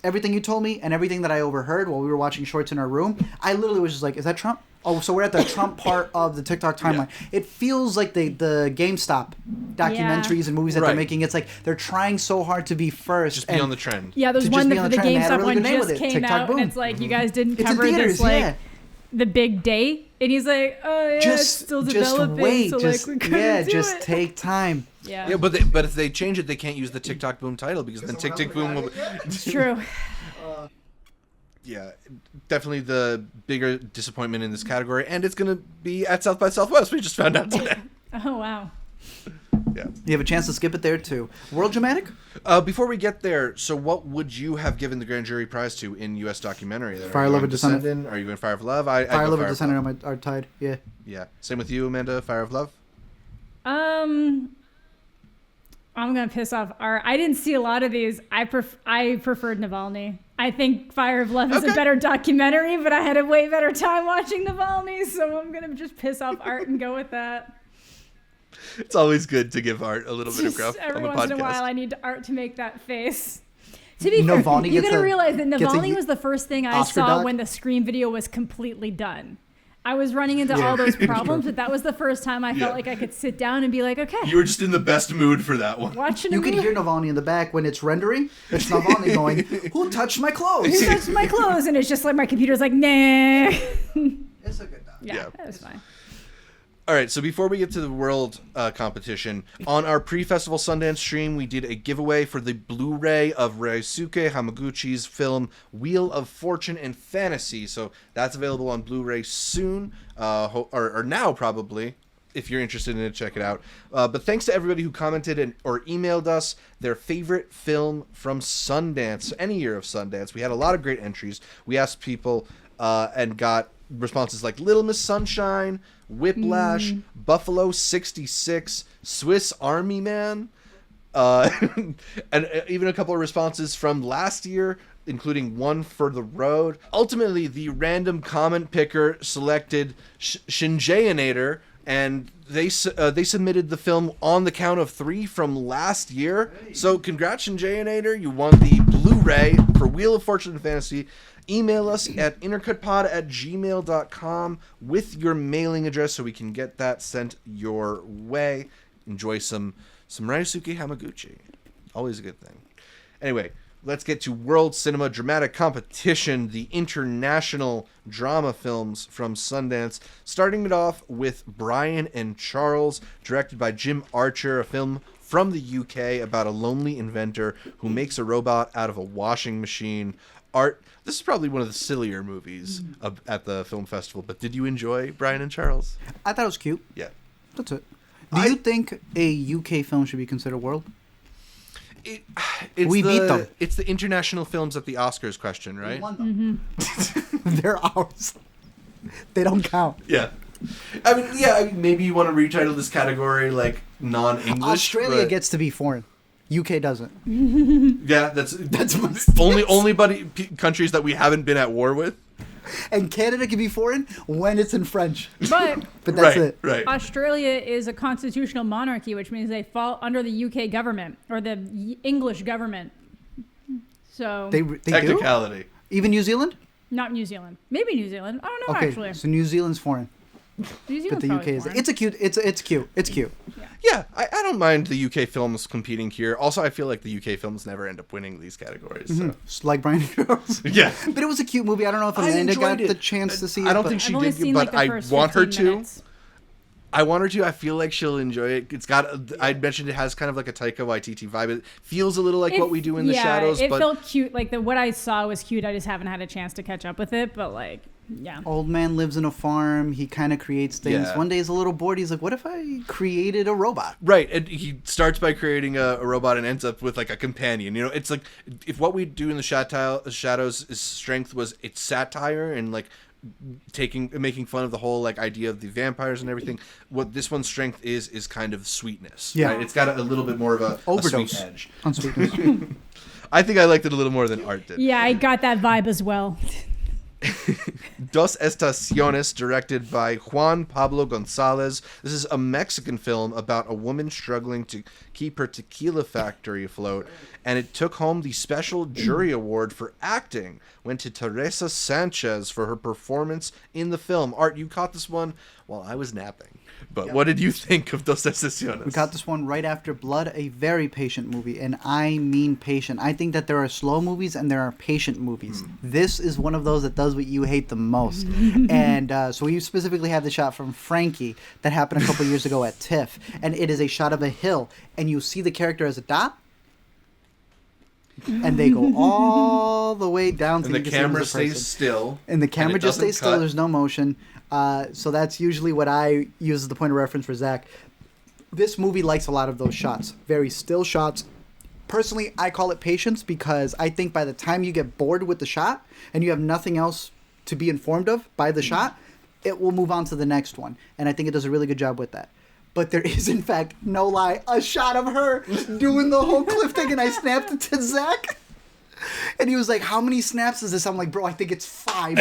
everything you told me and everything that I overheard while we were watching shorts in our room, I literally was just like, is that Trump? Oh, so we're at the Trump part of the TikTok timeline. It feels like the GameStop documentaries and movies that they're making. It's like they're trying so hard to be first. Just be on the trend. Yeah, there's To one just be that on the the trend, they had a GameStop really one good name just with it, came TikTok out, Boom. and it's like you guys didn't It's in cover theaters, this like yeah. the big date, and he's like, oh yeah, it's still developing, wait, so just like we couldn't do just it. take time. Yeah, But if they change it, they can't use the TikTok Boom title because then TikTok Boom will. it's true. Yeah, definitely the bigger disappointment in this category, and it's gonna be at South by Southwest. We just found out today. Oh wow. Yeah. You have a chance to skip it there too. World Dramatic? Before we get there, so what would you have given the grand jury prize to in U.S. documentary? Then? Fire, Are you Love, going or Descendant? Are you going Fire of Love? Fire, Love, or Descendant are tied. Yeah. Yeah. Same with you, Amanda. Fire of Love. I'm gonna piss off Art. I didn't see a lot of these. I preferred Navalny. I think Fire of Love is a better documentary, but I had a way better time watching Navalny, so I'm gonna just piss off Art and go with that. It's always good to give Art a little bit of gruff Every on the once podcast. in a while, I need Art to make that face. To be Navalny fair, you gets gotta a- realize that gets a Navalny was the first thing I Oscar saw doc? when the Scream video was completely done. I was running into all those problems, but that was the first time I felt like I could sit down and be like, okay, You were just in the best mood for that one. watching a You can movie. hear Navalny in the back when it's rendering. It's Navalny going, who touched my clothes? Who touched my clothes? And it's just like my computer's like, nah. It's a good doc. Yeah, that was fine. All right, so before we get to the world competition, on our pre-festival Sundance stream, we did a giveaway for the Blu-ray of Ryosuke Hamaguchi's film Wheel of Fortune and Fantasy. So that's available on Blu-ray soon, or now probably, if you're interested in it, check it out. But thanks to everybody who commented or emailed us their favorite film from Sundance, any year of Sundance. We had a lot of great entries. We asked people and got responses like Little Miss Sunshine, Whiplash, Buffalo 66, Swiss Army Man, and even a couple of responses from last year, including one for The Road. Ultimately, the random comment picker selected Shinjaeanator, and they submitted the film on the count of 3 from last year. So congrats, Shinjaeanator. You won the Blu-ray for Wheel of Fortune and Fantasy. Email us at intercutpod@gmail.com with your mailing address so we can get that sent your way. Enjoy some Ryosuke Hamaguchi. Always a good thing. Anyway, let's get to World Cinema Dramatic Competition, the international drama films from Sundance. Starting it off with Brian and Charles, directed by Jim Archer, a film from the UK about a lonely inventor who makes a robot out of a washing machine. Art, this is probably one of the sillier movies at the film festival, but did you enjoy Brian and Charles? I thought it was cute. Yeah. That's it. Do you think a UK film should be considered world? It's We beat them. It's the international films at the Oscars question, right? We won them. They're ours. They don't count. Yeah. I mean, maybe you want to retitle this category like non-English. Australia gets to be foreign. UK doesn't. Yeah, that's only countries that we haven't been at war with. And Canada can be foreign when it's in French. But that's it. Right. Australia is a constitutional monarchy, which means they fall under the UK government or the English government. So They technicality. do? Even New Zealand? Not New Zealand. Maybe New Zealand. I don't know, Okay, actually. so New Zealand's foreign. New But Zealand's the UK probably is. foreign. It's cute. It's cute. Yeah, I don't mind the UK films competing here. Also, I feel like the UK films never end up winning these categories. So. It's like Brian Girls. Yeah. But it was a cute movie. I don't know if I Amanda got enjoyed it. the chance to see it. I don't but- think she I've only did, seen, but like, the I first want her 15 to. minutes. I want her to. I feel like she'll enjoy it. It's got. I mentioned it has kind of like a Taika Waititi vibe. It feels a little like what we do in the shadows. It but felt cute. Like what I saw was cute. I just haven't had a chance to catch up with it. But like, yeah. Old man lives in a farm. He kind of creates things. Yeah. One day he's a little bored. He's like, what if I created a robot? right, and he starts by creating a robot and ends up with like a companion. You know, it's like if what we do in the shadows' strength was its satire and like making fun of the whole like idea of the vampires and everything. What this one's strength is kind of sweetness. Yeah. Right? It's got a little bit more of a Overdose sweet edge. on sweetness. I think I liked it a little more than Art did. Yeah, I got that vibe as well. Dos Estaciones, directed by Juan Pablo Gonzalez. This is a Mexican film about a woman struggling to keep her tequila factory afloat, and it took home the special jury award for acting. Went to Teresa Sanchez for her performance in the film. Art, you caught this one while I was napping. But what did you think of Dos Estaciones? We got this one right after Blood, a very patient movie, and I mean patient. I think that there are slow movies and there are patient movies. This is one of those that does what you hate the most. And so we specifically have the shot from Frankie that happened a couple years ago at TIFF, and it is a shot of a hill, and you see the character as a dot, and they go all the way down. And the camera stays still. And the camera just stays still. cut. There's no motion. So that's usually what I use as the point of reference for Zach. This movie likes a lot of those shots. Very still shots. Personally, I call it patience because I think by the time you get bored with the shot and you have nothing else to be informed of by the shot, it will move on to the next one. And I think it does a really good job with that. But there is, in fact, no lie, a shot of her doing the whole cliff thing, and I snapped it to Zach. And he was like, how many snaps is this? I'm like, bro, I think it's 5.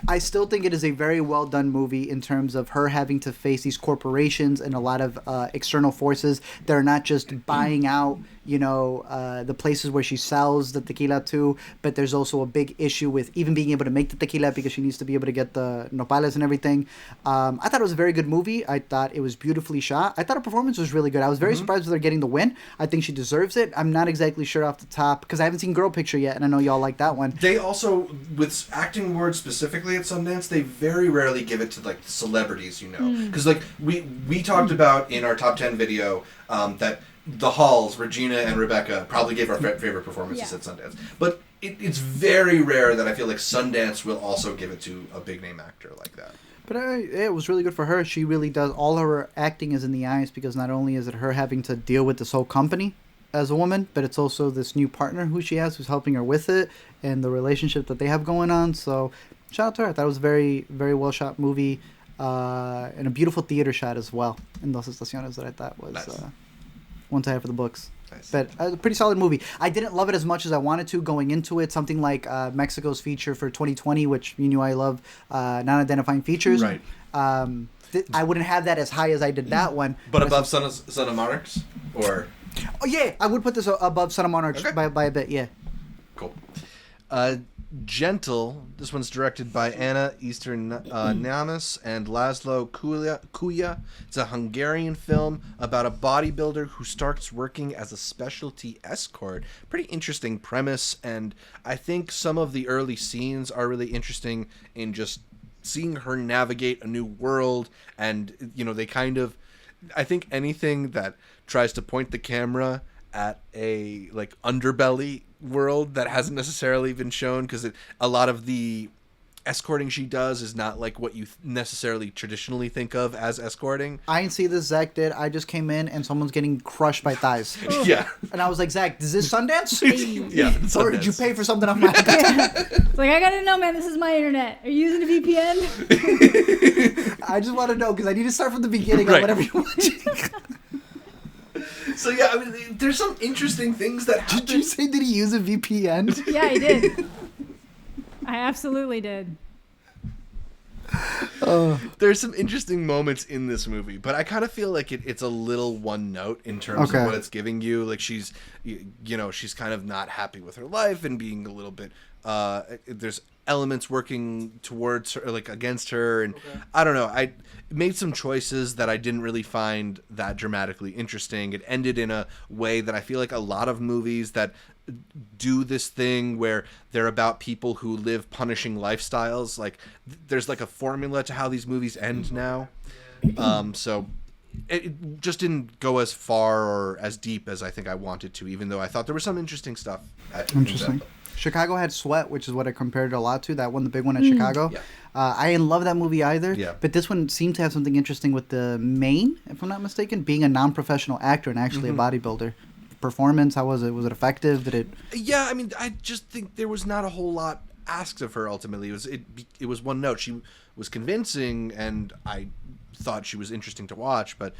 I still think it is a very well done movie in terms of her having to face these corporations and a lot of external forces that are not just buying out, the places where she sells the tequila to, but there's also a big issue with even being able to make the tequila because she needs to be able to get the nopales and everything. I thought it was a very good movie. I thought it was beautifully shot. I thought her performance was really good. I was very surprised with her getting the win. I think she deserves it. I'm not exactly sure off the top because I haven't seen Girl Picture yet, and I know y'all like that one. They also, with acting awards specifically at Sundance, they very rarely give it to like celebrities, because like we talked about in our top 10 video that the Halls, Regina and Rebecca, probably gave our favorite performances at Sundance, but it's very rare that I feel like Sundance will also give it to a big name actor like that. But it was really good for her. She really does. All her acting is in the eyes because not only is it her having to deal with this whole company as a woman, but it's also this new partner who she has who's helping her with it and the relationship that they have going on. So shout out to her. I thought it was a very, very well shot movie and a beautiful theater shot as well in Dos Estaciones that I thought was nice. One to have for the books. Nice. But a pretty solid movie. I didn't love it as much as I wanted to going into it. Something like Mexico's feature for 2020, which you knew I love, non-identifying features. Right. I wouldn't have that as high as I did that one. But above Son of Monarchs? Or... Oh, yeah. I would put this above Son of Monarchs by a bit, yeah. Cool. Gentle. This one's directed by Anna Easter-Namas and Laszlo Kuya. It's a Hungarian film about a bodybuilder who starts working as a specialty escort. Pretty interesting premise, and I think some of the early scenes are really interesting in just seeing her navigate a new world, and they kind of... I think anything that tries to point the camera at a like underbelly world that hasn't necessarily been shown, because a lot of the escorting she does is not like what you necessarily traditionally think of as escorting. I didn't see this. Zach did. I just came in and someone's getting crushed by thighs. Yeah. And I was like, Zach, is this Sundance? Yeah. Or did you pay for something on my account? It's like, I gotta know, man, this is my internet. Are you using a VPN? I just want to know because I need to start from the beginning Right. on whatever you're watching. So yeah, I mean, there's some interesting things that happen. Did you say, did he use a VPN? Yeah, I did. I absolutely did. There's some interesting moments in this movie, but I kind of feel like it's a little one note in terms of what it's giving you. Like she's, she's kind of not happy with her life and being a little bit. There's elements working towards her, like against her, and I don't know. I made some choices that I didn't really find that dramatically interesting. It ended in a way that I feel like a lot of movies that do this thing where they're about people who live punishing lifestyles. Like there's like a formula to how these movies end now. So it just didn't go as far or as deep as I think I wanted to, even though I thought there was some interesting stuff. Interesting. Chicago had Sweat, which is what I compared it a lot to. That one, the big one at Chicago. Yeah. I didn't love that movie either. Yeah. But this one seemed to have something interesting with the main, if I'm not mistaken, being a non-professional actor and actually a bodybuilder. Performance, how was it? Was it effective? Did it? Yeah, I mean, I just think there was not a whole lot asked of her. Ultimately, it was one note. She was convincing, and I thought she was interesting to watch, but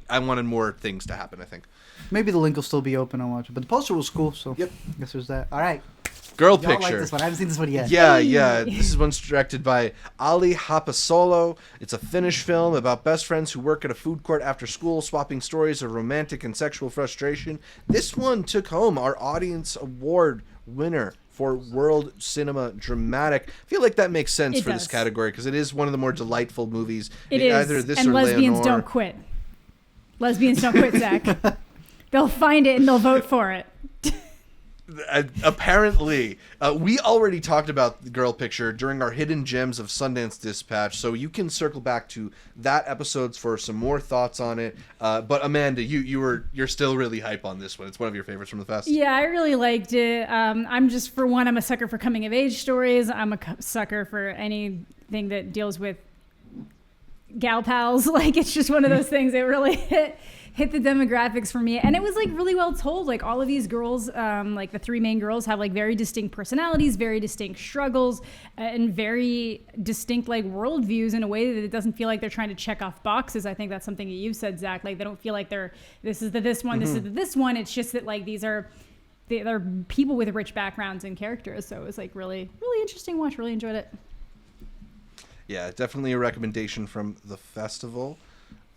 I wanted more things to happen. I think. Maybe the link will still be open. I'll watch it. But the poster was cool, so Yep. I guess there's that. All right. Girl Y'all Picture. like this one. I haven't seen this one yet. Yeah. This is one's directed by Ali Hapasolo. It's a Finnish film about best friends who work at a food court after school, swapping stories of romantic and sexual frustration. This one took home our Audience Award winner for World Cinema Dramatic. I feel like that makes sense for this category because it is one of the more delightful movies. It is. Either this and or lesbians Leonor. don't quit. Lesbians don't quit, Zach. They'll find it and they'll vote for it. Apparently, we already talked about the Girl Picture during our Hidden Gems of Sundance Dispatch, so you can circle back to that episode for some more thoughts on it. But Amanda, you're still really hype on this one. It's one of your favorites from the fest. Yeah, I really liked it. I'm a sucker for coming of age stories. I'm a sucker for anything that deals with gal pals. Like it's just one of those things that really hit the demographics for me, and it was like really well told. Like all of these girls, like the three main girls, have like very distinct personalities, very distinct struggles, and very distinct like worldviews in a way that it doesn't feel like they're trying to check off boxes. I think that's something that you've said, Zach. Like they don't feel like this is this one. This is this one. It's just that like they're people with rich backgrounds and characters. So it was like really interesting watch. Really enjoyed it. Yeah, definitely a recommendation from the festival.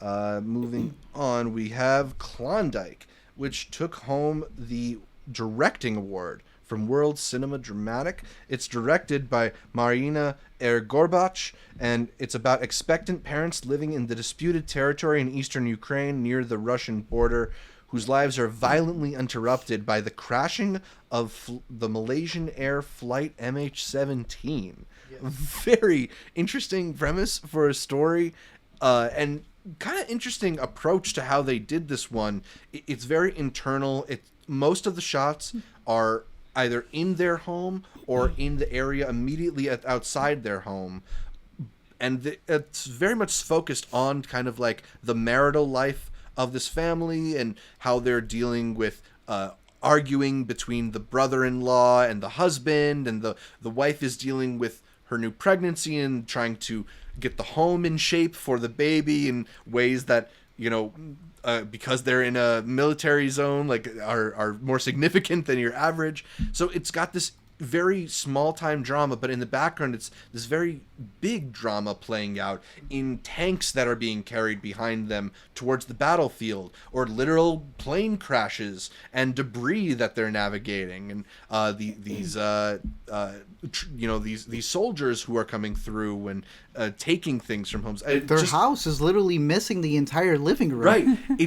Moving on, we have Klondike, which took home the directing award from World Cinema Dramatic. It's directed by Marina Ergorbach, and it's about expectant parents living in the disputed territory in eastern Ukraine near the Russian border, whose lives are violently interrupted by the crashing of the Malaysian Air Flight MH17. Yes. Very interesting premise for a story, and kind of interesting approach to how they did this one. It's very internal. Most of the shots are either in their home or in the area immediately outside their home, and it's very much focused on kind of like the marital life of this family and how they're dealing with arguing between the brother-in-law and the husband, and the wife is dealing with her new pregnancy and trying to get the home in shape for the baby in ways that, because they're in a military zone, like are more significant than your average. So it's got this very small time drama, but in the background it's this very big drama playing out in tanks that are being carried behind them towards the battlefield, or literal plane crashes and debris that they're navigating, and these soldiers who are coming through, and taking things from homes. Their house is literally missing the entire living room. Right.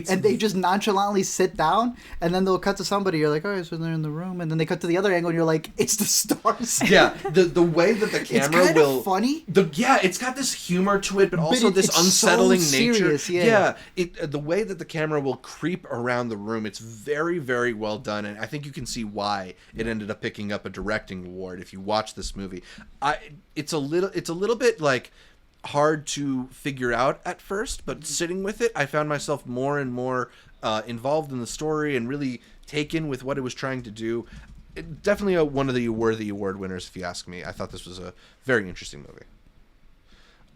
And they just nonchalantly sit down, and then they'll cut to somebody. You're like, all right, so they're in the room. And then they cut to the other angle, and you're like, it's the stars. Yeah, the way that the camera it's kind of funny. It's got this humor to it, but also this unsettling so nature. serious, yeah. The way that the camera will creep around the room, it's very, very well done, and I think you can see why it ended up picking up a directing award if you watch this movie. It's a little bit like hard to figure out at first, but sitting with it, I found myself more and more involved in the story and really taken with what it was trying to do. Definitely one of the worthy award winners, if you ask me. I thought this was a very interesting movie.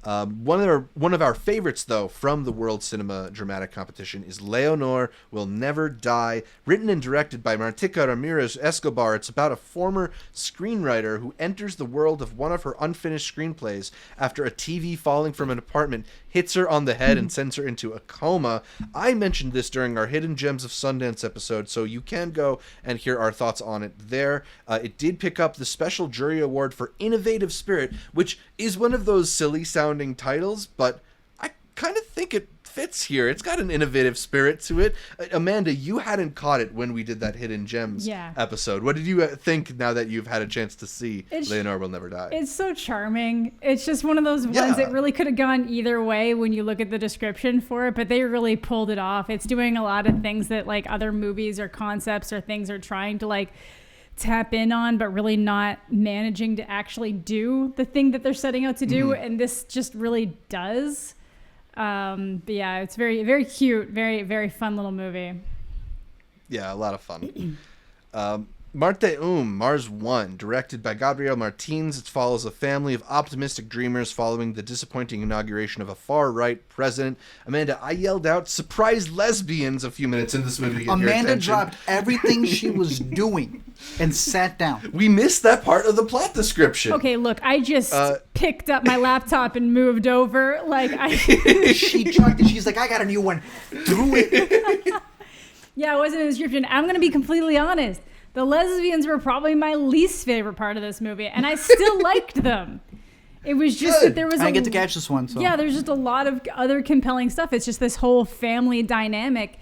One of our favorites, though, from the World Cinema Dramatic Competition is Leonor Will Never Die, written and directed by Martica Ramirez Escobar. It's about a former screenwriter who enters the world of one of her unfinished screenplays after a TV falling from an apartment hits her on the head and sends her into a coma. I mentioned this during our Hidden Gems of Sundance episode, so you can go and hear our thoughts on it there. It did pick up the Special Jury Award for Innovative Spirit, which is one of those silly-sounding titles, but I kind of think it fits here. It's got an innovative spirit to it. Amanda, you hadn't caught it when we did that Hidden Gems episode. What did you think now that you've had a chance to see Leonor Will Never Die? It's so charming. It's just one of those ones that really could have gone either way when you look at the description for it, but they really pulled it off. It's doing a lot of things that like other movies or concepts or things are trying to like tap in on, but really not managing to actually do the thing that they're setting out to do. And this just really does. But yeah, it's very, very cute, very, very fun little movie. Yeah, a lot of fun. Marte Mars 1, directed by Gabriel Martins. It follows a family of optimistic dreamers following the disappointing inauguration of a far-right president. Amanda, I yelled out, "Surprise lesbians," a few minutes in this movie to get your Amanda attention. dropped everything she was doing and sat down. We missed that part of the plot description. Okay, look, I just picked up my laptop and moved over. Like She chucked it. She's like, I got a new one. Threw it. Yeah, it wasn't in the description. I'm going to be completely honest. The lesbians were probably my least favorite part of this movie, and I still liked them. It was just that there was I get to catch this one. So. Yeah, there's just a lot of other compelling stuff. It's just this whole family dynamic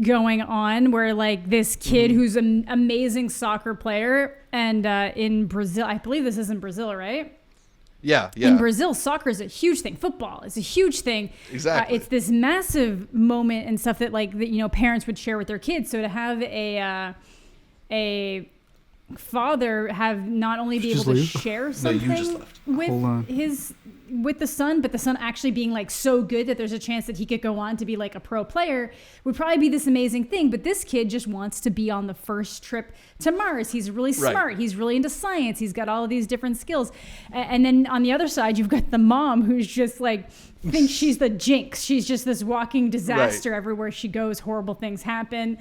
going on where like this kid who's an amazing soccer player and in Brazil, I believe this is in Brazil, right? Yeah. In Brazil, soccer is a huge thing. Football is a huge thing. Exactly. It's this massive moment and stuff that like parents would share with their kids. So to have a father have not only be able to share something with the son, but the son actually being like so good that there's a chance that he could go on to be like a pro player would probably be this amazing thing. But this kid just wants to be on the first trip to Mars. He's really smart. Right. He's really into science. He's got all of these different skills. And then on the other side, you've got the mom who's just like thinks she's the jinx. She's just this walking disaster. Right. Everywhere she goes, horrible things happen.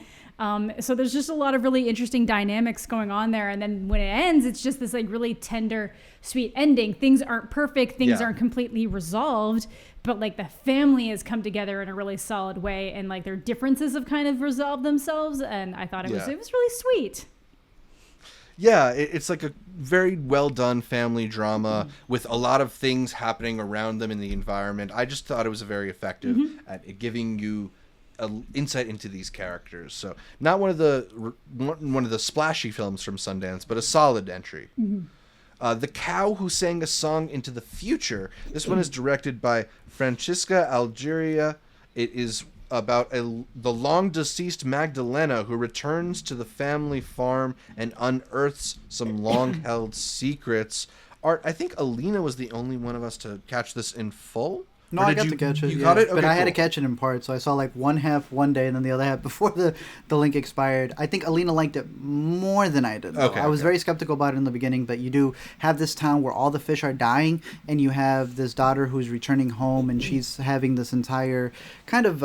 So there's just a lot of really interesting dynamics going on there. And then when it ends, it's just this like really tender, sweet ending. Things aren't perfect. Things aren't completely resolved, but like the family has come together in a really solid way, and like their differences have kind of resolved themselves. And I thought it was really sweet. Yeah, it's like a very well done family drama with a lot of things happening around them in the environment. I just thought it was very effective at giving you insight into these characters. So not one of the splashy films from Sundance, but a solid entry. The Cow Who Sang a Song into the Future. This one is directed by Francisca Algeria. It is about the long deceased Magdalena who returns to the family farm and unearths some long held secrets. Art, I think Alina was the only one of us to catch this in full. No, I got to catch it. You caught it? Okay, but I had to catch it in parts, so I saw like one half one day and then the other half before the link expired. I think Alina liked it more than I did. I was very skeptical about it in the beginning, but you do have this town where all the fish are dying, and you have this daughter who's returning home, and she's having this entire kind of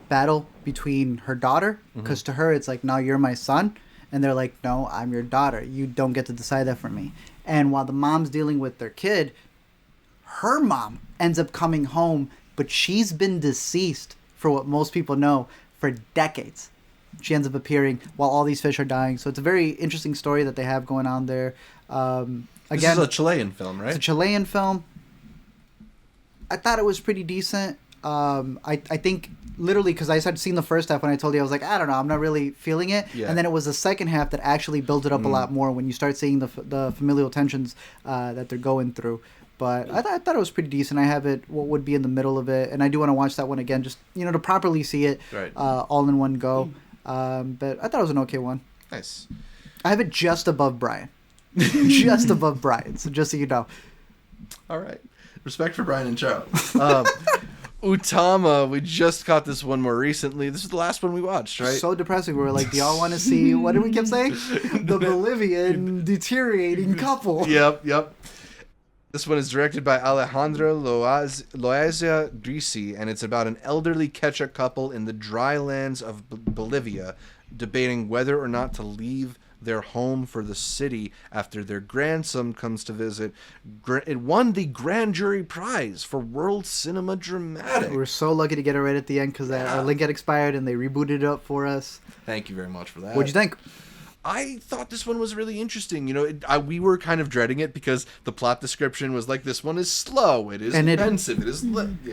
battle between her daughter, because to her it's like, no, you're my son, and they're like, no, I'm your daughter. You don't get to decide that for me. And while the mom's dealing with their kid, her mom ends up coming home, but she's been deceased, for what most people know, for decades. She ends up appearing while all these fish are dying. So it's a very interesting story that they have going on there. Again, this is a Chilean film, right? It's a Chilean film. I thought it was pretty decent. I think literally because I had seen the first half when I told you I was like, I don't know, I'm not really feeling it. Yeah. And then it was the second half that actually built it up a lot more when you start seeing the familial tensions that they're going through. But I thought it was pretty decent. I have it what would be in the middle of it, and I do want to watch that one again, just to properly see it all in one go. But I thought it was an okay one. Nice. I have it just above Brian, just above Brian. So just so you know. All right. Respect for Brian and Charles. Utama, we just caught this one more recently. This is the last one we watched, right? So depressing. We were like, do y'all want to see, what did we keep saying? The Bolivian deteriorating couple. Yep. This one is directed by Alejandro Loaiza Grisi, and it's about an elderly Quechua couple in the dry lands of Bolivia debating whether or not to leave their home for the city after their grandson comes to visit. It won the Grand Jury Prize for World Cinema Dramatic. We're so lucky to get it right at the end because our link had expired and they rebooted it up for us. Thank you very much for that. What'd you think? I thought this one was really interesting. We were kind of dreading it because the plot description was like, this one is slow, it is expensive,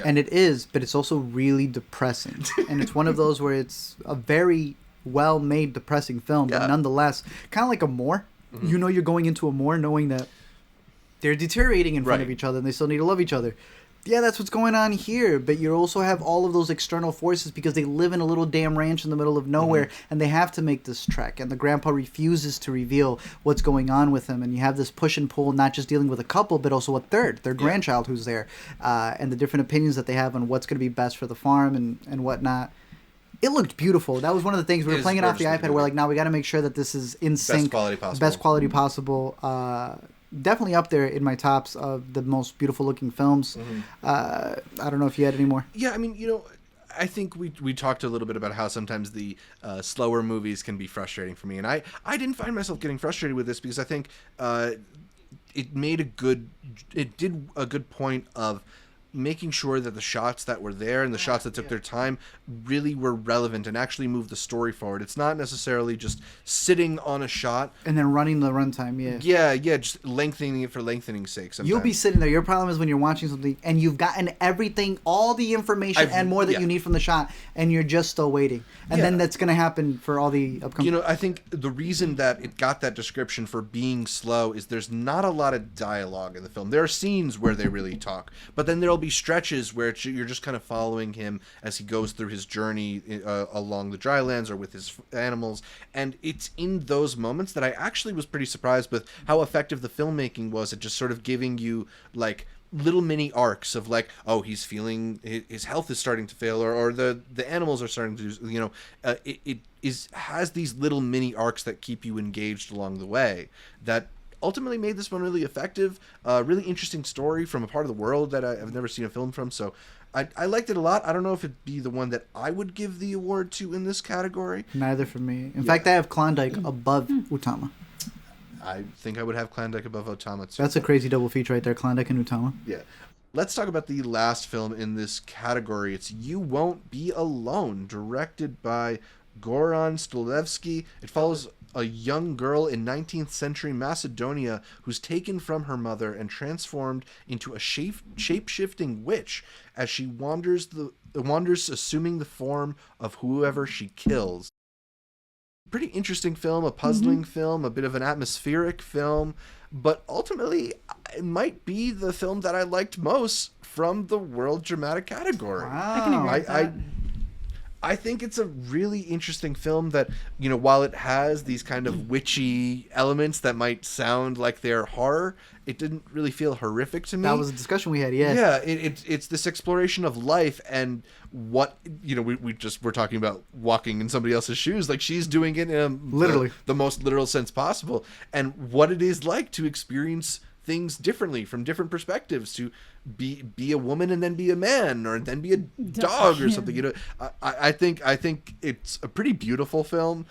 and it is, but it's also really depressing. And it's one of those where it's a very well-made depressing film, but nonetheless, kind of like a Moor. Mm-hmm. You're going into a Moor knowing that they're deteriorating in front of each other and they still need to love each other. Yeah, that's what's going on here, but you also have all of those external forces because they live in a little damn ranch in the middle of nowhere, and they have to make this trek, and the grandpa refuses to reveal what's going on with him, and you have this push and pull, not just dealing with a couple, but also a third, their grandchild who's there, and the different opinions that they have on what's going to be best for the farm and whatnot. It looked beautiful. That was one of the things. We were playing it off the iPad. We're like, now we got to make sure that this is in sync. Best quality possible. Definitely up there in my tops of the most beautiful looking films. I don't know if you had any more. Yeah, I mean, I think we talked a little bit about how sometimes the slower movies can be frustrating for me. And I didn't find myself getting frustrated with this because I think it did a good point of making sure that the shots that were there and the shots that took their time really were relevant and actually moved the story forward. It's not necessarily just sitting on a shot and then running the runtime. Yeah, just lengthening it for lengthening's sake. Sometimes. You'll be sitting there. Your problem is when you're watching something and you've gotten everything, all the information and more that you need from the shot, and you're just still waiting. And then that's going to happen for all the upcoming. I think the reason that it got that description for being slow is there's not a lot of dialogue in the film. There are scenes where they really talk, but then there'll be stretches where you're just kind of following him as he goes through his journey along the drylands or with his animals, and it's in those moments that I actually was pretty surprised with how effective the filmmaking was at just sort of giving you like little mini arcs of like, oh, he's feeling his health is starting to fail, or the animals are starting to it has these little mini arcs that keep you engaged along the way that ultimately made this one really effective. Really interesting story from a part of the world that I've never seen a film from, so I liked it a lot. I don't know if it'd be the one that I would give the award to in this category. Neither for me. In fact, I have Klondike above Utama. I think I would have Klondike above Utama too. That's a crazy double feature right there, Klondike and Utama. Yeah. Let's talk about the last film in this category. It's You Won't Be Alone, directed by Goran Stolevsky. It follows a young girl in 19th century Macedonia who's taken from her mother and transformed into a shape-shifting witch as she wanders assuming the form of whoever she kills. Pretty interesting film, a puzzling film, a bit of an atmospheric film, but ultimately it might be the film that I liked most from the world dramatic category. Wow. I can agree with that. I think it's a really interesting film that, while it has these kind of witchy elements that might sound like they're horror, it didn't really feel horrific to me. That was a discussion we had, yeah. Yeah, it's this exploration of life and what, we're talking about walking in somebody else's shoes. Like, she's doing it in literally the most literal sense possible. And what it is like to experience things differently from different perspectives, to be a woman and then be a man, or then be a dog or something. I think it's a pretty beautiful film,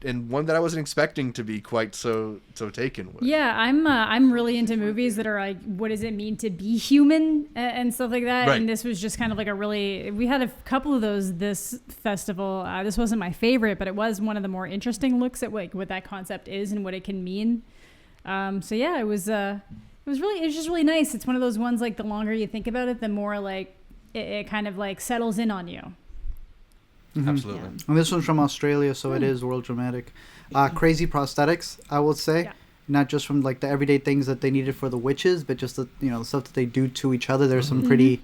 and one that I wasn't expecting to be quite so taken with. Yeah, I'm really into movies that are like, what does it mean to be human and stuff like that. Right. And this was just kind of like we had a couple of those this festival. This wasn't my favorite, but it was one of the more interesting looks at what that concept is and what it can mean. So yeah, it was It's just really nice. It's one of those ones like the longer you think about it, the more like it kind of like settles in on you. Mm-hmm. Absolutely. Yeah. And this one's from Australia, so it is world dramatic. Crazy prosthetics, I would say. Yeah. Not just from like the everyday things that they needed for the witches, but just the the stuff that they do to each other. There's some pretty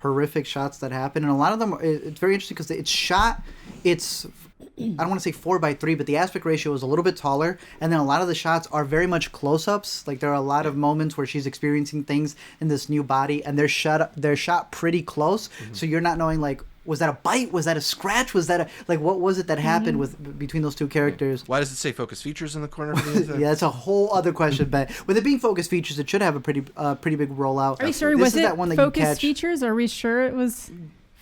horrific shots that happen, and a lot of them. It's very interesting because it's shot. It's I don't want to say 4:3, but the aspect ratio is a little bit taller, and then a lot of the shots are very much close-ups. Like there are a lot of moments where she's experiencing things in this new body, and they're shot pretty close, so you're not knowing like. Was that a bite? Was that a scratch? Was that what was it that happened between those two characters? Why does it say focus features in the corner? Of Yeah, that's a whole other question. But with it being focus features, it should have a pretty big rollout. Are you sure This was is it that one that you focus catch. features? Are we sure it was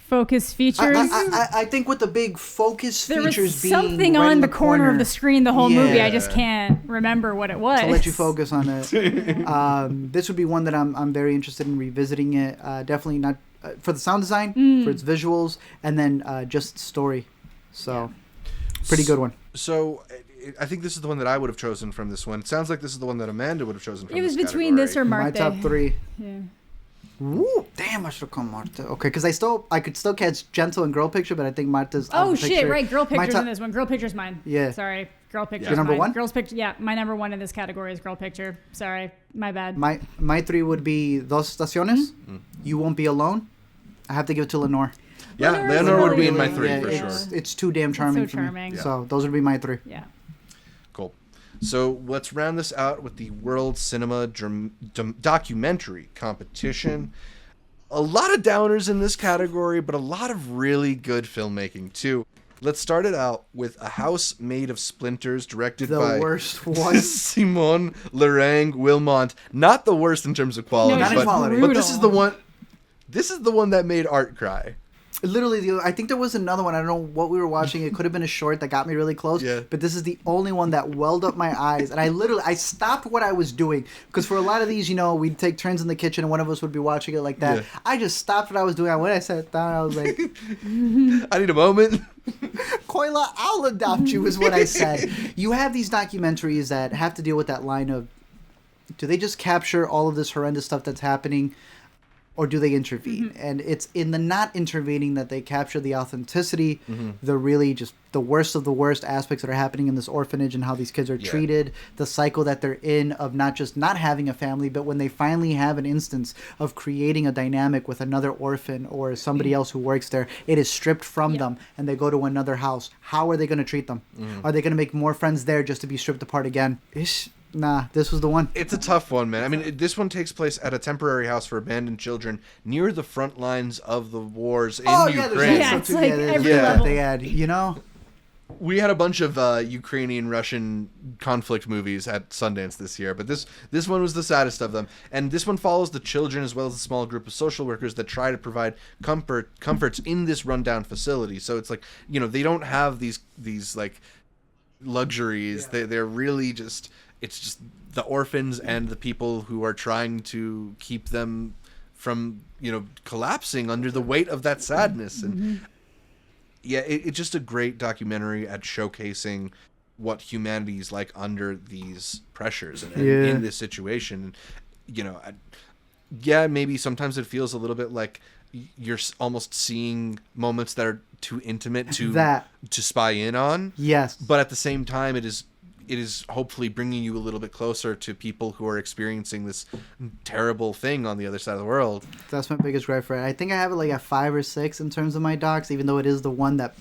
focus features? I think with the big focus there features was being something right on in the corner of the screen the whole movie. I just can't remember what it was. To let you focus on it. This would be one that I'm very interested in revisiting it. Definitely not for the sound design, for its visuals, and then just story. So, pretty good one. So, I think this is the one that I would have chosen from this one. It sounds like this is the one that Amanda would have chosen from It was this between category. this or Marte. My top 3. Yeah. Woo! Damn, I should have called Marte. Okay, because I could still catch Gentle and Girl Picture, but I think Marte's out Oh of the shit! picture. Right, girl My pictures top- in this one. Girl picture's mine. Yeah. Sorry, girl picture's Your number mine. one? Girls picture. Yeah, my number one in this category is girl picture. Sorry, my bad. My 3 would be Dos Estaciones. You Won't Be Alone. I have to give it to Leonor. Yeah, Leonor is Leonor would really be in my good. 3 Yeah, for it's, sure. It's too damn charming so for me. charming. Yeah. So those would be my 3. Yeah. Cool. So let's round this out with the World Cinema Documentary Competition. A lot of downers in this category, but a lot of really good filmmaking too. Let's start it out with A House Made of Splinters, directed The by worst one. Simone Lorang Wilmont. Not the worst in terms of quality, No, Not in but, quality. but this is the brutal. one. This is the one that made Art cry. Literally, I think there was another one. I don't know what we were watching. It could have been a short that got me really close. Yeah. But this is the only one that welled up my eyes. And I stopped what I was doing. Because for a lot of these, we'd take turns in the kitchen and one of us would be watching it like that. Yeah. I just stopped what I was doing. When I sat down, I was like, I need a moment. Koila, I'll adopt you is what I said. You have these documentaries that have to deal with that line of, do they just capture all of this horrendous stuff that's happening? Or do they intervene? And it's in the not intervening that they capture the authenticity, the really just the worst of the worst aspects that are happening in this orphanage and how these kids are treated, the cycle that they're in of not just not having a family, but when they finally have an instance of creating a dynamic with another orphan or somebody else who works there, it is stripped from them and they go to another house. How are they going to treat them? Are they going to make more friends there just to be stripped apart again? Nah, this was the one. It's a tough one, man. I mean, this one takes place at a temporary house for abandoned children near the front lines of the wars in Ukraine. Yeah, it's like there's every that level. they had, We had a bunch of Ukrainian-Russian conflict movies at Sundance this year, but this one was the saddest of them. And this one follows the children as well as a small group of social workers that try to provide comforts in this rundown facility. So it's like, they don't have these like luxuries. They're really just... It's just the orphans and the people who are trying to keep them from, collapsing under the weight of that sadness. And it's just a great documentary at showcasing what humanity is like under these pressures and in this situation. Maybe sometimes it feels a little bit like you're almost seeing moments that are too intimate to spy in on. Yes. But at the same time, it is hopefully bringing you a little bit closer to people who are experiencing this terrible thing on the other side of the world. That's my biggest gripe for it. I think I have it like at 5 or 6 in terms of my docs, even though it is the one that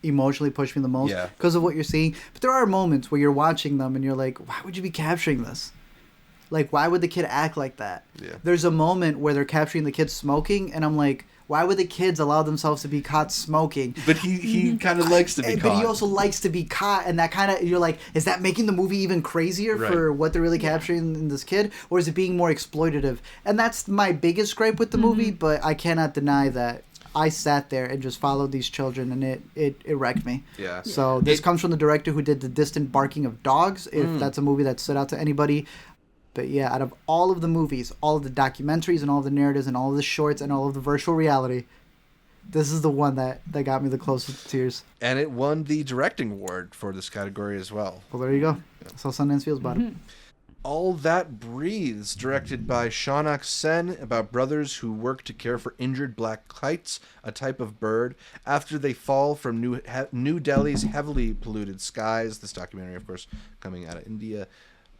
emotionally pushed me the most because of what you're seeing. But there are moments where you're watching them and you're like, why would you be capturing this? Like, why would the kid act like that? Yeah. There's a moment where they're capturing the kid smoking, and I'm like, why would the kids allow themselves to be caught smoking? But he kind of likes to be caught. But he also likes to be caught, and that kind of, you're like, is that making the movie even crazier for what they're really capturing in this kid? Or is it being more exploitative? And that's my biggest gripe with the movie, but I cannot deny that I sat there and just followed these children, and it wrecked me. Yeah. So this comes from the director who did The Distant Barking of Dogs, if that's a movie that stood out to anybody. But yeah, out of all of the movies, all of the documentaries and all of the narratives and all of the shorts and all of the virtual reality, this is the one that got me the closest to tears. And it won the directing award for this category as well. Well, there you go. That's how Sundance feels about it. All That Breathes, directed by Shanak Sen, about brothers who work to care for injured black kites, a type of bird, after they fall from New Delhi's heavily polluted skies. This documentary, of course, coming out of India.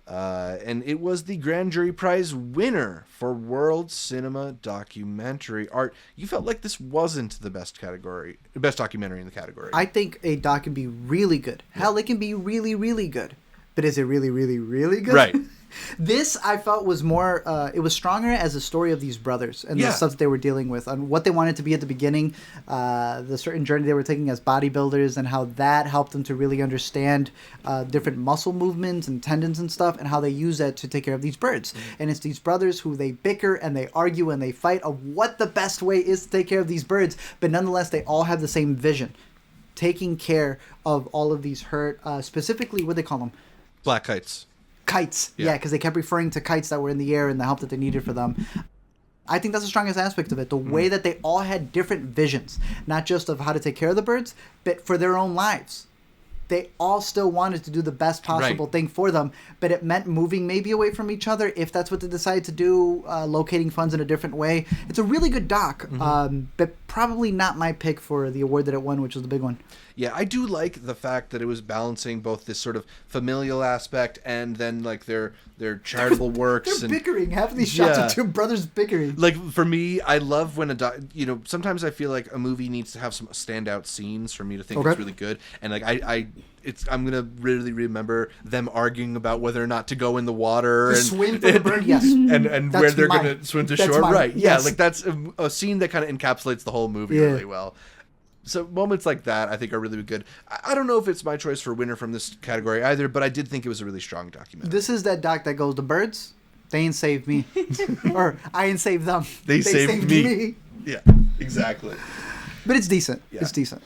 And it was the Grand Jury Prize winner for World Cinema Documentary. Art, you felt like this wasn't the best documentary in the category. I think a doc can be really good. Hell, it can be really, really good. But is it really, really, really good? Right. This, I felt, was more, it was stronger as a story of these brothers and the stuff that they were dealing with and what they wanted to be at the beginning, the certain journey they were taking as bodybuilders and how that helped them to really understand different muscle movements and tendons and stuff and how they use that to take care of these birds. And it's these brothers who they bicker and they argue and they fight of what the best way is to take care of these birds, but nonetheless, they all have the same vision, taking care of all of these hurt, specifically, what do they call them? Black kites. Kites, yeah, because they kept referring to kites that were in the air and the help that they needed for them. I think that's the strongest aspect of it, the way that they all had different visions, not just of how to take care of the birds, but for their own lives. They all still wanted to do the best possible thing for them, but it meant moving maybe away from each other if that's what they decided to do, locating funds in a different way. It's a really good doc, but probably not my pick for the award that it won, which was the big one. Yeah, I do like the fact that it was balancing both this sort of familial aspect and then like their charitable works. They're bickering. Half of these shots are two brothers bickering. Like for me, I love when sometimes I feel like a movie needs to have some standout scenes for me to think it's really good. And like I'm gonna really remember them arguing about whether or not to go in the water and swim for the bird. Yes, and where they're gonna swim to shore. Right? Yeah, yes. like that's a scene that kind of encapsulates the whole movie really well. So moments like that, I think, are really good. I don't know if it's my choice for winner from this category either, but I did think it was a really strong documentary. This is that doc that goes, the birds, they ain't saved me. Or I ain't saved them. They saved me. Yeah, exactly. But it's decent. Yeah. It's decent.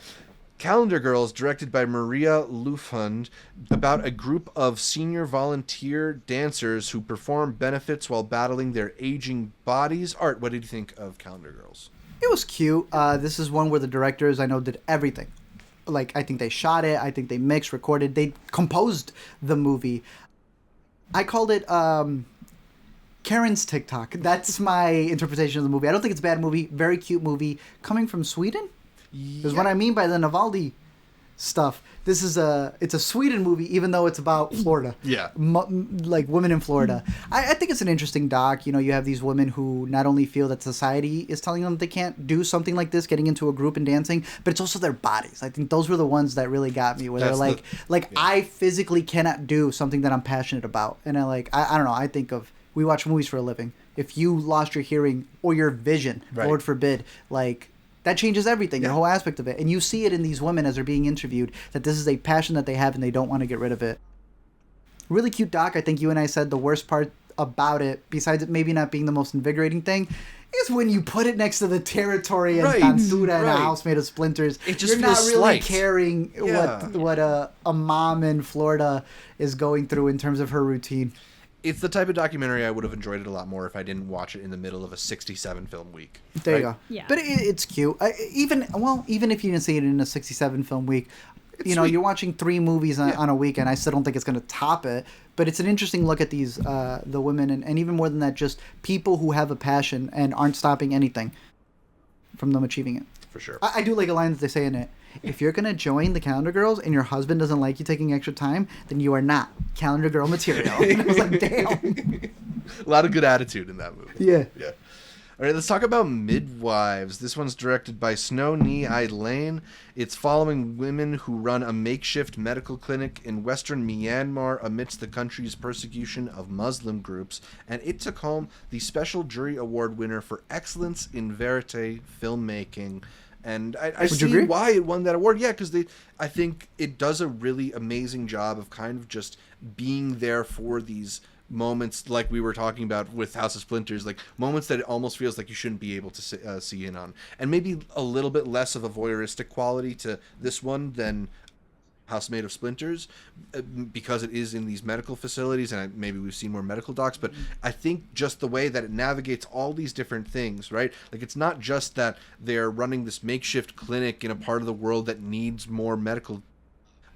Calendar Girls, directed by Maria Lufund, about a group of senior volunteer dancers who perform benefits while battling their aging bodies. Art, what did you think of Calendar Girls? It was cute. This is one where the directors, I know, did everything. Like, I think they shot it. I think they mixed, recorded. They composed the movie. I called it Karen's TikTok. That's my interpretation of the movie. I don't think it's a bad movie. Very cute movie. Coming from Sweden? Is what I mean by the Navalny stuff. This is it's a Sweden movie, even though it's about Florida. Yeah. Like women in Florida. I think it's an interesting doc. You know, you have these women who not only feel that society is telling them they can't do something like this, getting into a group and dancing, but it's also their bodies. I think those were the ones that really got me, where they're like, I physically cannot do something that I'm passionate about. And I don't know, I think of, we watch movies for a living. If you lost your hearing or your vision, Lord forbid, like, that changes everything, the whole aspect of it. And you see it in these women as they're being interviewed, that this is a passion that they have and they don't want to get rid of it. Really cute doc. I think you and I said the worst part about it, besides it maybe not being the most invigorating thing, is when you put it next to the territory and Tantura and a house made of splinters. It just You're not really slight. caring what a mom in Florida is going through in terms of her routine. It's the type of documentary I would have enjoyed it a lot more if I didn't watch it in the middle of a 67 film week. There you go. Yeah. But it's cute. Even if you didn't see it in a 67 film week, you're watching 3 movies on a weekend. I still don't think it's going to top it. But it's an interesting look at these the women and even more than that, just people who have a passion and aren't stopping anything from them achieving it. For sure. I do like a line that they say in it. If you're going to join the Calendar Girls and your husband doesn't like you taking extra time, then you are not Calendar Girl material. And I was like, damn. A lot of good attitude in that movie. Yeah. Yeah. All right, let's talk about Midwives. This one's directed by Snow Ni Lane. It's following women who run a makeshift medical clinic in western Myanmar amidst the country's persecution of Muslim groups, and it took home the Special Jury Award winner for Excellence in Verite Filmmaking. And I see why it won that award. Yeah, because I think it does a really amazing job of kind of just being there for these moments like we were talking about with House of Splinters, like moments that it almost feels like you shouldn't be able to see in on. And maybe a little bit less of a voyeuristic quality to this one than House Made of Splinters, because it is in these medical facilities, and maybe we've seen more medical docs, but I think just the way that it navigates all these different things, right? Like, it's not just that they're running this makeshift clinic in a part of the world that needs more medical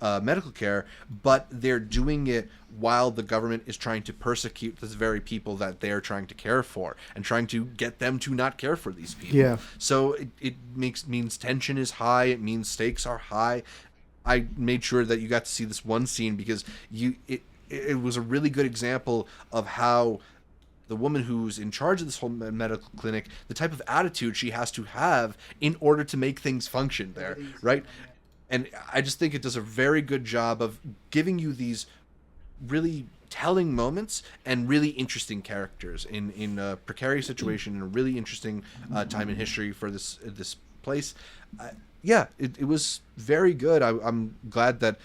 medical care, but they're doing it while the government is trying to persecute the very people that they're trying to care for and trying to get them to not care for these people. Yeah. So it means tension is high. It means stakes are high. I made sure that you got to see this one scene because it was a really good example of how the woman who's in charge of this whole medical clinic, the type of attitude she has to have in order to make things function there, right? And I just think it does a very good job of giving you these really telling moments and really interesting characters in a precarious situation, in a really interesting time in history for this place. It was very good. I'm glad that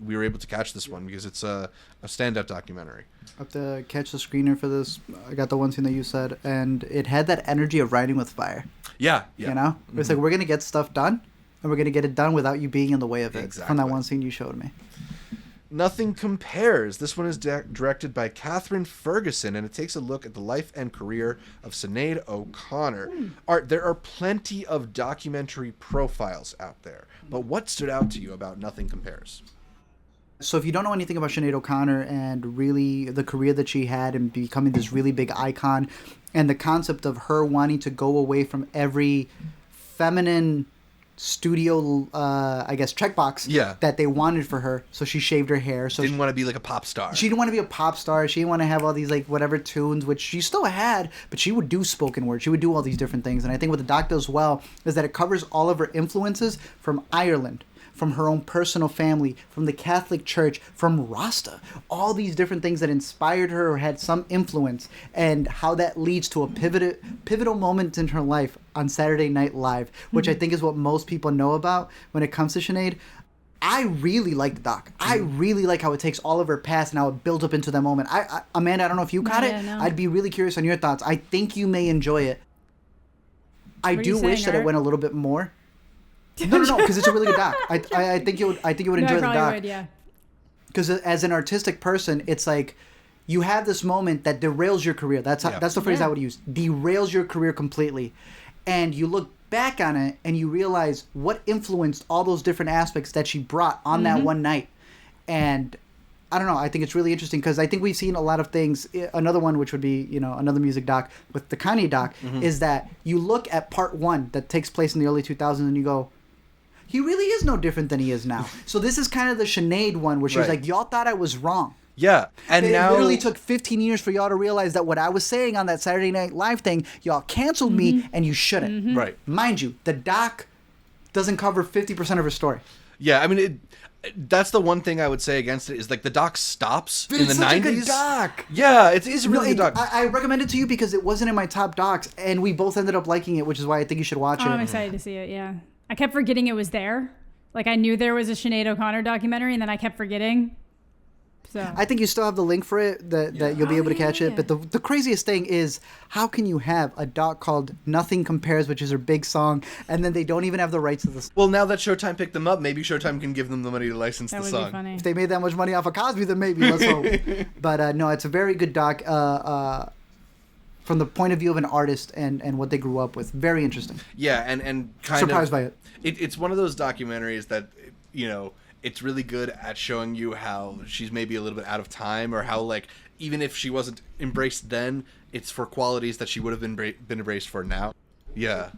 we were able to catch this one because it's a standout documentary. I have to catch the screener for this. I got the one scene that you said, and it had that energy of Riding with Fire. Yeah. You know? It's like, we're going to get stuff done, and we're going to get it done without you being in the way of it. Exactly. From that one scene you showed me. Nothing Compares. This one is directed by Catherine Ferguson, and it takes a look at the life and career of Sinead O'Connor. Art, there are plenty of documentary profiles out there, but what stood out to you about Nothing Compares? So if you don't know anything about Sinead O'Connor and really the career that she had and becoming this really big icon and the concept of her wanting to go away from every feminine studio, checkbox that they wanted for her. So she shaved her hair. So didn't want to be like a pop star. She didn't want to be a pop star. She didn't want to have all these like whatever tunes, which she still had, but she would do spoken word. She would do all these different things. And I think what the doc does well is that it covers all of her influences from Ireland, from her own personal family, from the Catholic Church, from Rasta, all these different things that inspired her or had some influence, and how that leads to a pivotal moment in her life on Saturday Night Live, which I think is what most people know about when it comes to Sinead. I really like the doc. I really like how it takes all of her past and how it builds up into that moment. Amanda, I don't know if you caught it. No. I'd be really curious on your thoughts. I think you may enjoy it. I do wish that it went a little bit more. No, because it's a really good doc. I think you would enjoy the doc. Would, yeah. Because as an artistic person, it's like you have this moment that derails your career. That's the phrase I would use. Derails your career completely, and you look back on it and you realize what influenced all those different aspects that she brought on that one night. And I don't know. I think it's really interesting because I think we've seen a lot of things. Another one, which would be, another music doc with the Kanye doc, is that you look at part one that takes place in the early 2000s and you go, he really is no different than he is now. So this is kind of the Sinead one where she was like, y'all thought I was wrong. Yeah. And it now literally took 15 years for y'all to realize that what I was saying on that Saturday Night Live thing, y'all canceled me and you shouldn't. Right. Mind you, the doc doesn't cover 50% of her story. Yeah, I mean, that's the one thing I would say against it is like the doc stops But in the it's 90s. such a good doc. Yeah, it is a really good doc. I recommend it to you because it wasn't in my top docs and we both ended up liking it, which is why I think you should watch it. I'm excited to see it, yeah. I kept forgetting it was there. Like, I knew there was a Sinead O'Connor documentary, and then I kept forgetting. So I think you still have the link for it, that you'll be able to catch it. But the craziest thing is, how can you have a doc called Nothing Compares, which is her big song, and then they don't even have the rights to this? Well, now that Showtime picked them up, maybe Showtime can give them the money to license the song. That would be funny. If they made that much money off of Cosby, then maybe, let's hope. But no, it's a very good doc from the point of view of an artist and what they grew up with. Very interesting. Yeah, and kind Surprised by it. It's one of those documentaries that, it's really good at showing you how she's maybe a little bit out of time, or how, like, even if she wasn't embraced then, it's for qualities that she would have been embraced for now. Yeah.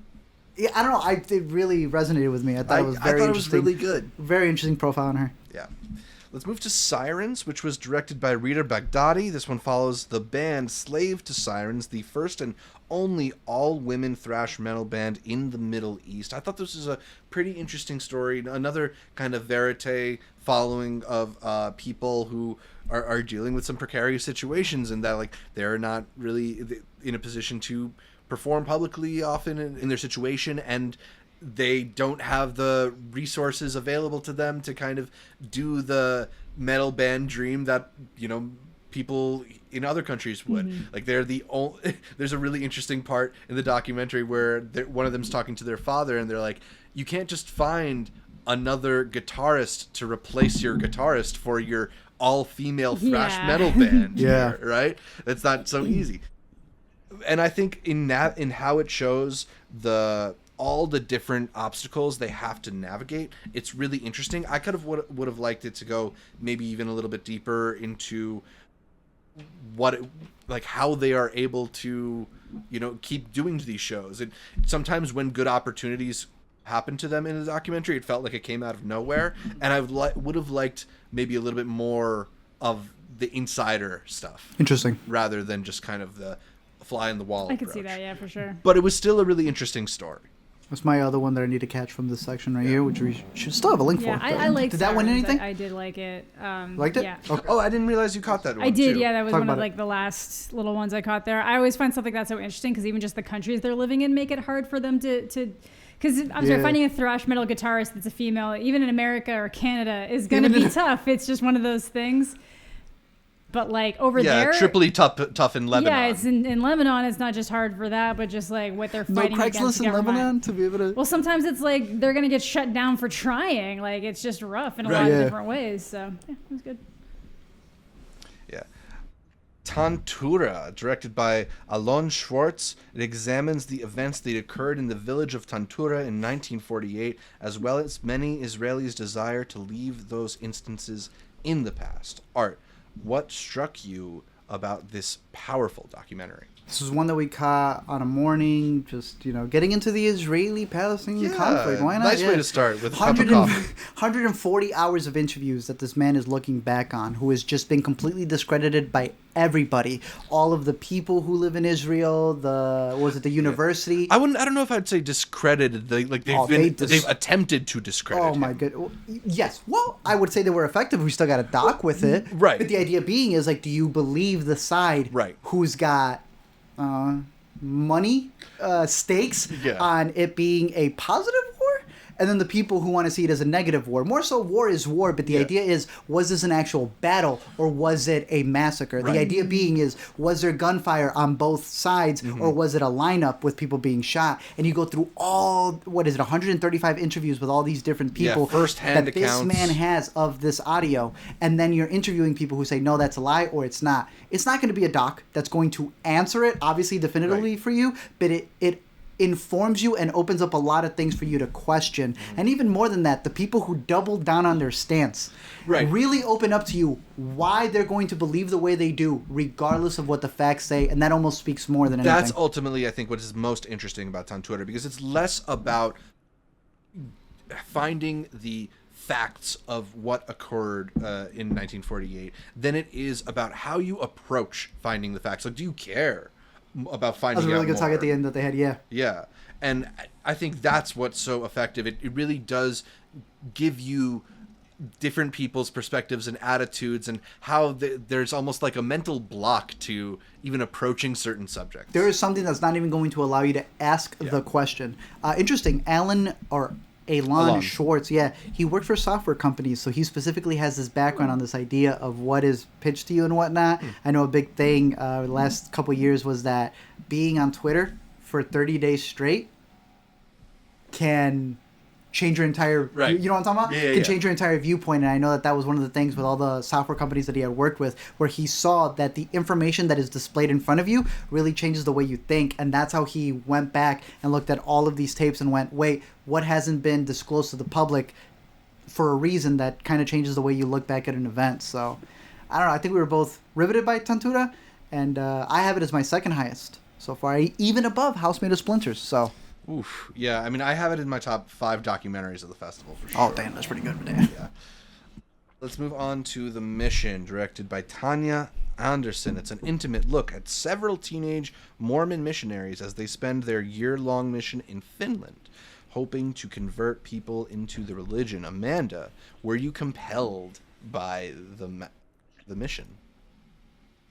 Yeah, I don't know. It really resonated with me. I thought it was very interesting. It was really good. Very interesting profile on her. Yeah. Let's move to Sirens, which was directed by Rita Baghdadi. This one follows the band Slave to Sirens, the first and only all-women thrash metal band in the Middle East. I thought this was a pretty interesting story. Another kind of verite following of people who are dealing with some precarious situations, and that, like, they're not really in a position to perform publicly often in their situation, and they don't have the resources available to them to kind of do the metal band dream that, people in other countries would. Like, they're the only... There's a really interesting part in the documentary where one of them's talking to their father, and they're like, you can't just find another guitarist to replace your guitarist for your all-female thrash metal band. Yeah. Here, right? That's not so easy. And I think in how it shows the all the different obstacles they have to navigate. It's really interesting. I would have liked it to go maybe even a little bit deeper into how they are able to, keep doing these shows. And sometimes when good opportunities happen to them in the documentary, it felt like it came out of nowhere. And I would have liked maybe a little bit more of the insider stuff. Interesting. Rather than just kind of the fly in the wall approach. I could see that, yeah, for sure. But it was still a really interesting story. That's my other one that I need to catch from this section right here, which we should still have a link for. I liked Did that win Sirens. anything? I did like it. Liked it? Yeah. Okay. Oh, I didn't realize you caught that one, I did, too. yeah. That was Talk one of about it. the last little ones I caught there. I always find stuff like that so interesting because even just the countries they're living in make it hard for them to because I'm sorry, finding a thrash metal guitarist that's a female, even in America or Canada, is going to be tough. It's just one of those things. But over there, triply tough in Lebanon. Yeah, it's in Lebanon. It's not just hard for that, but just what they're No fighting against. Craigslist in Lebanon to be able to. Well, sometimes it's they're gonna get shut down for trying. It's just rough in a lot of different ways. So yeah, it was good. Yeah. Tantura, directed by Alon Schwartz, it examines the events that occurred in the village of Tantura in 1948, as well as many Israelis' desire to leave those instances in the past. Art, what struck you about this powerful documentary? This is one that we caught on a morning, just, getting into the Israeli-Palestinian conflict. Why not? Nice way to start with a cup of coffee. 140 hours of interviews that this man is looking back on, who has just been completely discredited by everybody. All of the people who live in Israel, the university? I don't know if I'd say discredited. They've attempted to discredit him. My god. Yes. Well, I would say they were effective. We still got a doc with it. Right. But the idea being is, do you believe the side who's got money stakes on it being a positive war, and then the people who want to see it as a negative war? More so, war is war, but the idea is, was this an actual battle or was it a massacre? The idea being is, was there gunfire on both sides, or was it a lineup with people being shot? And you go through 135 interviews with all these different people first-hand that accounts. This man has of this audio, and then you're interviewing people who say, no, that's a lie, or it's not. It's not going to be a doc that's going to answer it, obviously, definitively for you, but it informs you and opens up a lot of things for you to question. And even more than that, the people who double down on their stance really open up to you why they're going to believe the way they do, regardless of what the facts say, and that almost speaks more than anything. That's ultimately, I think, what is most interesting about Tantura, because it's less about finding the facts of what occurred in 1948 than it is about how you approach finding the facts. Do you care about finding out more? That was a really good talk at the end that they had, Yeah. And I think that's what's so effective. It really does give you different people's perspectives and attitudes, and how there's almost like a mental block to even approaching certain subjects. There is something that's not even going to allow you to ask the question. Interesting. Alon Schwartz, he worked for software companies, so he specifically has this background on this idea of what is pitched to you and whatnot. I know a big thing the last couple of years was that being on Twitter for 30 days straight can change your entire you know what I'm talking about? Can change your entire viewpoint. And I know that was one of the things with all the software companies that he had worked with, where he saw that the information that is displayed in front of you really changes the way you think. And that's how he went back and looked at all of these tapes and went, wait, what hasn't been disclosed to the public for a reason that kind of changes the way you look back at an event. So I don't know, I think we were both riveted by Tantura, and I have it as my second highest so far, even above Housemaid of Splinters. So oof, yeah. I mean, I have it in my top 5 documentaries of the festival for sure. Oh, damn, that's pretty good. Yeah. Let's move on to The Mission, directed by Tanya Anderson. It's an intimate look at several teenage Mormon missionaries as they spend their year-long mission in Finland, hoping to convert people into the religion. Amanda, were you compelled by the mission?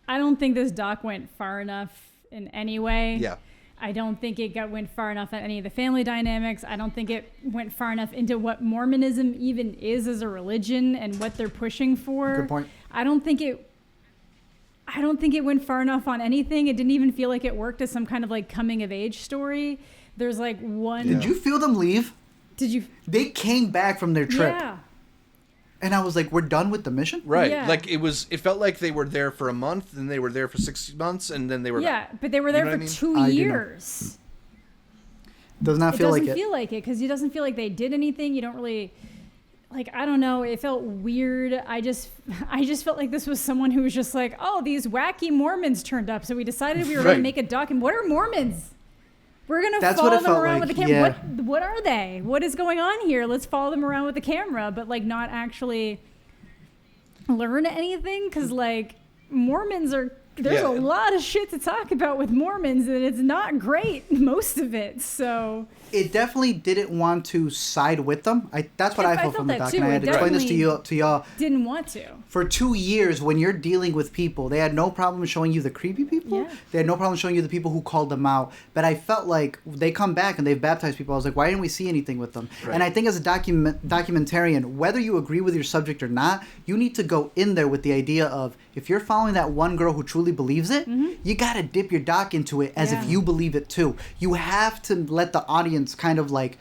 I don't think this doc went far enough in any way. Yeah. I don't think it went far enough at any of the family dynamics. I don't think it went far enough into what Mormonism even is as a religion and what they're pushing for. Good point. I don't think it went far enough on anything. It didn't even feel like it worked as some kind of coming of age story. There's one. Did you feel them leave? Did you? They came back from their trip. Yeah. And I was like, we're done with the mission? Right. Yeah. It felt like they were there for a month, and they were there for 6 months, and then they were back. But they were there for 2 years. Does not feel like it. It doesn't feel like it because it doesn't feel like they did anything. You don't really, like, I don't know. It felt weird. I just felt like this was someone who was just like, oh, these wacky Mormons turned up, so we decided we were going to make a doc. And what are Mormons? We're going to follow them around with the camera. Yeah. What are they? What is going on here? Let's follow them around with the camera, but like not actually learn anything because like Mormons are. There's a lot of shit to talk about with Mormons, and it's not great, most of it. So it definitely didn't want to side with them. That's what I felt from the doc. And I had to explain this to y'all. Didn't want to. For 2 years, when you're dealing with people, they had no problem showing you the creepy people. Yeah. They had no problem showing you the people who called them out. But I felt like they come back and they've baptized people. I was like, why didn't we see anything with them? Right. And I think as a documentarian, whether you agree with your subject or not, you need to go in there with the idea of, if you're following that one girl who truly believes it, you got to dip your doc into it as if you believe it too. You have to let the audience kind of like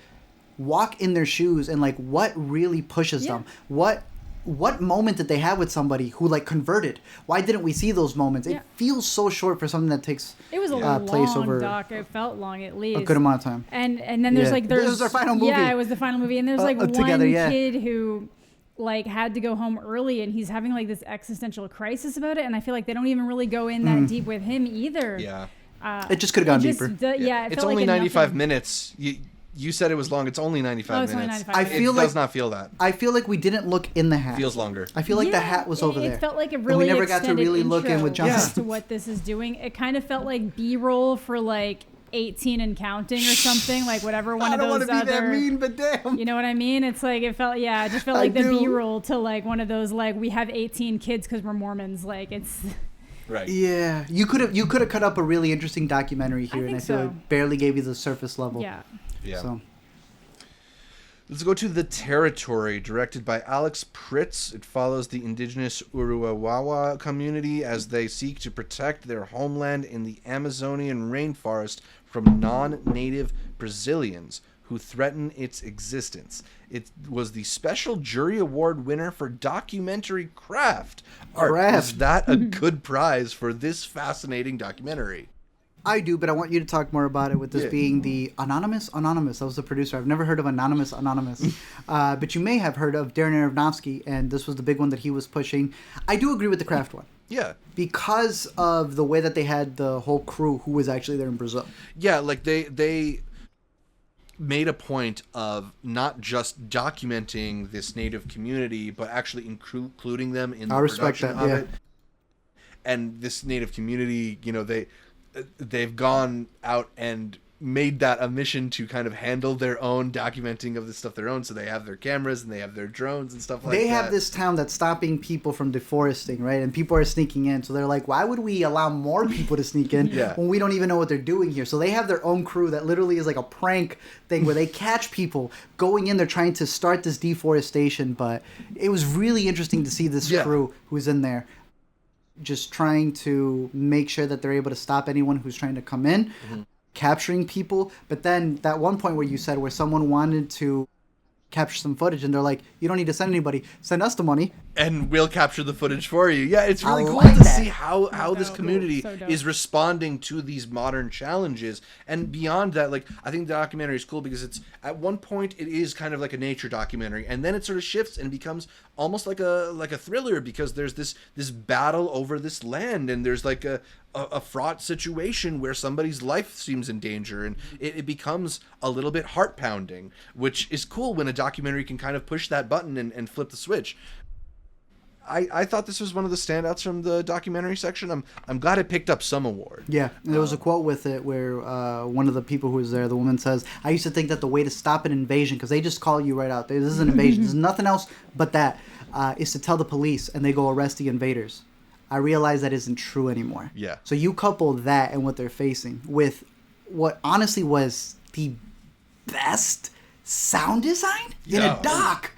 walk in their shoes and like what really pushes them. What moment did they have with somebody who like converted? Why didn't we see those moments? It feels so short for something that takes it was a long doc. It felt long at least. A good amount of time. And then there's like this was our final movie. Yeah, it was the final movie. And there's like one kid who like had to go home early and he's having like this existential crisis about it, and I feel like they don't even really go in that deep with him either. It just could have gone deeper. It it's only like 95 minutes. You said it was long. It's only 95 minutes. Only 95 it does not feel that. I feel like we didn't look in the hat. Feels longer. I feel like the hat was over there. It felt like a really we never got to really look in with Johnson. To what this is doing. It kind of felt like B-roll for like 18 and counting or something, like whatever one of those other. I don't want to be that mean, but damn. You know what I mean? It's like it just felt like the B-roll to like one of those like we have 18 kids because we're Mormons. Like it's. Right. Yeah, you could have cut up a really interesting documentary here, and I feel it barely gave you the surface level. Yeah. So. Let's go to The Territory, directed by Alex Pritz. It follows the indigenous Uruwawa community as they seek to protect their homeland in the Amazonian rainforest from non-native Brazilians who threaten its existence. It was the Special Jury Award winner for documentary craft. Is that a good prize for this fascinating documentary? I do, but I want you to talk more about it with this being the Anonymous. That was the producer. I've never heard of Anonymous. But you may have heard of Darren Aronofsky, and this was the big one that he was pushing. I do agree with the craft one. Yeah. Because of the way that they had the whole crew who was actually there in Brazil. Yeah, like they made a point of not just documenting this native community, but actually including them in the production of it. And this native community, you know, they've gone out and made that a mission to kind of handle their own documenting of the stuff their own. So they have their cameras and they have their drones and stuff like that. They have this town that's stopping people from deforesting, right? And people are sneaking in. So they're like, why would we allow more people to sneak in when we don't even know what they're doing here? So they have their own crew that literally is like a prank thing where they catch people going in. They're trying to start this deforestation. But it was really interesting to see this crew who's in there just trying to make sure that they're able to stop anyone who's trying to come in, capturing people. But then that one point where you said where someone wanted to capture some footage and they're like, you don't need to send anybody, send us the money and we'll capture the footage for you. Yeah, it's really cool to see how this community is responding to these modern challenges. And beyond that, like, I think the documentary is cool because it's at one point it is kind of like a nature documentary, and then it sort of shifts and becomes almost like a thriller because there's this battle over this land, and there's like a fraught situation where somebody's life seems in danger, and it becomes a little bit heart-pounding, which is cool when a documentary can kind of push that button and flip the switch. I thought this was one of the standouts from the documentary section. I'm glad it picked up some award. Yeah, there was a quote with it where one of the people who was there, the woman says, I used to think that the way to stop an invasion, because they just call you right out, this is an invasion, there's nothing else but that, is to tell the police and they go arrest the invaders. I realize that isn't true anymore. Yeah. So you couple that and what they're facing with what honestly was the best sound design in a doc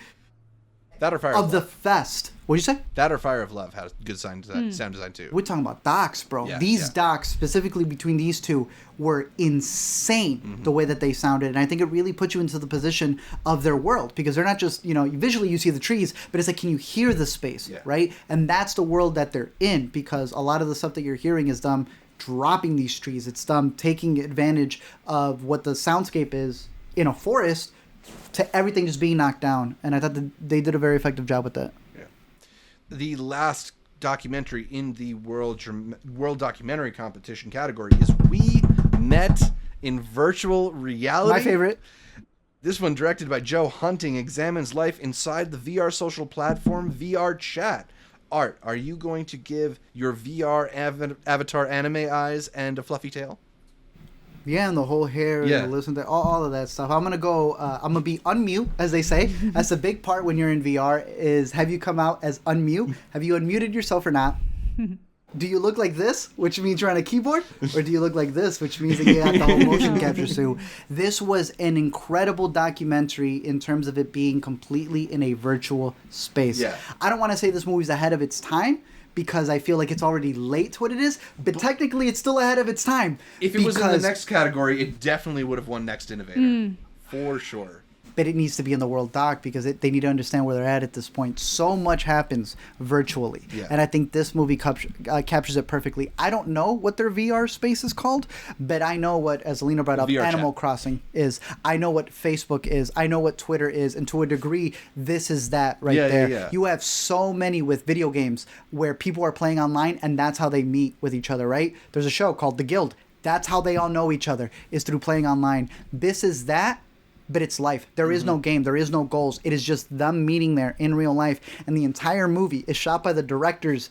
that or Fire of the fest. What'd you say? That or Fire of Love had good sound design too. We're talking about docs, bro. These docs, specifically between these two, were insane the way that they sounded. And I think it really put you into the position of their world because they're not just, visually you see the trees, but it's like, can you hear the space, right? And that's the world that they're in because a lot of the stuff that you're hearing is them dropping these trees. It's them taking advantage of what the soundscape is in a forest to everything just being knocked down. And I thought that they did a very effective job with that. Yeah. The last documentary in the world documentary competition category is We Met in Virtual Reality. My favorite. This one, directed by Joe Hunting, examines life inside the VR social platform VR Chat. Art, are you going to give your VR avatar anime eyes and a fluffy tail? Yeah, and the whole hair and the listen to all of that stuff. I'm gonna go. I'm gonna be unmute, as they say. That's a big part when you're in VR. Is have you come out as unmute? Have you unmuted yourself or not? Do you look like this, which means you're on a keyboard, or do you look like this, which means that you got the whole motion capture suit? This was an incredible documentary in terms of it being completely in a virtual space. Yeah. I don't want to say this movie's ahead of its time, because I feel like it's already late to what it is, but technically it's still ahead of its time. If it was in the next category, it definitely would have won Next Innovator. For sure. But it needs to be in the World Doc because they need to understand where they're at this point. So much happens virtually. Yeah. And I think this movie captures it perfectly. I don't know what their VR space is called, but I know what, as Alina brought up, VR Animal Chat. Crossing is. I know what Facebook is. I know what Twitter is. And to a degree, this is that right there. Yeah. You have so many with video games where people are playing online and that's how they meet with each other, right? There's a show called The Guild. That's how they all know each other, is through playing online. This is that. But it's life. There is no game. There is no goals. It is just them meeting there in real life. And the entire movie is shot by the director's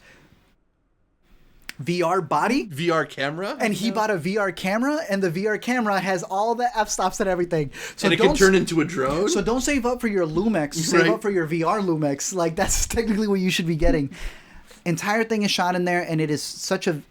VR body. VR camera? And he bought a VR camera, and the VR camera has all the f-stops and everything. So and it can turn into a drone? So don't save up for your Lumex. Save up for your VR Lumex. Like, that's technically what you should be getting. Entire thing is shot in there, and it is such an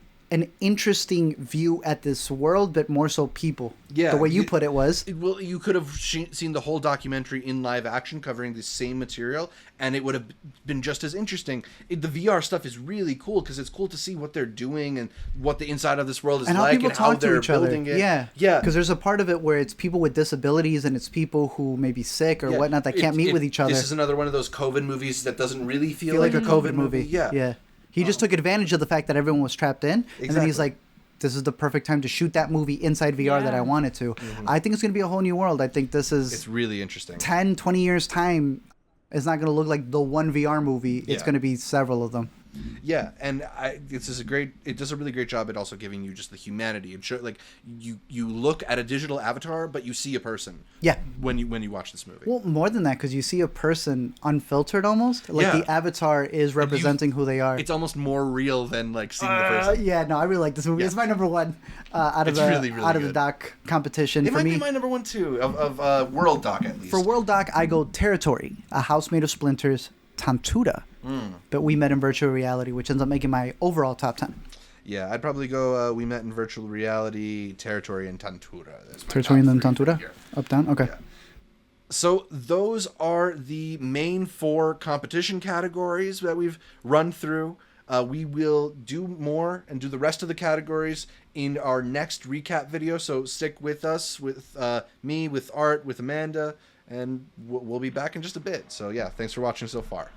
interesting view at this world, but more so people. Yeah, the way you put it was. Well, you could have seen the whole documentary in live action covering the same material, and it would have been just as interesting. The VR stuff is really cool because it's cool to see what they're doing and what the inside of this world is and how like people and how talk they're to each other. building it. Yeah. Yeah. Because there's a part of it where it's people with disabilities and it's people who may be sick or whatnot that can't meet with each other. This is another one of those COVID movies that doesn't really feel like a COVID movie. Yeah. Yeah. He just took advantage of the fact that everyone was trapped in, and then he's like, this is the perfect time to shoot that movie inside VR that I wanted to. I think it's going to be a whole new world. I think this is... It's really interesting. 10, 20 years' time, it's not going to look like the one VR movie. It's going to be several of them. Yeah, and it does a really great job at also giving you just the humanity. It show, like you look at a digital avatar, but you see a person. Yeah. When you watch this movie. Well, more than that, because you see a person unfiltered almost. Like the avatar is representing who they are. It's almost more real than like seeing the person. Yeah, no, I really like this movie. Yeah. It's my number one out of the doc competition. It for might me, be my number one too of World Doc at least. For World Doc, I go Territory, A House Made of Splinters, Tantura. But We Met in Virtual Reality, which ends up making my overall top 10. Yeah, I'd probably go We Met in Virtual Reality, Territory, and Tantura. Territory and then Tantura? Up, down? Okay. Yeah. So those are the main 4 competition categories that we've run through. We will do more and do the rest of the categories in our next recap video. So stick with us, with me, with Art, with Amanda, and we'll be back in just a bit. So yeah, thanks for watching so far.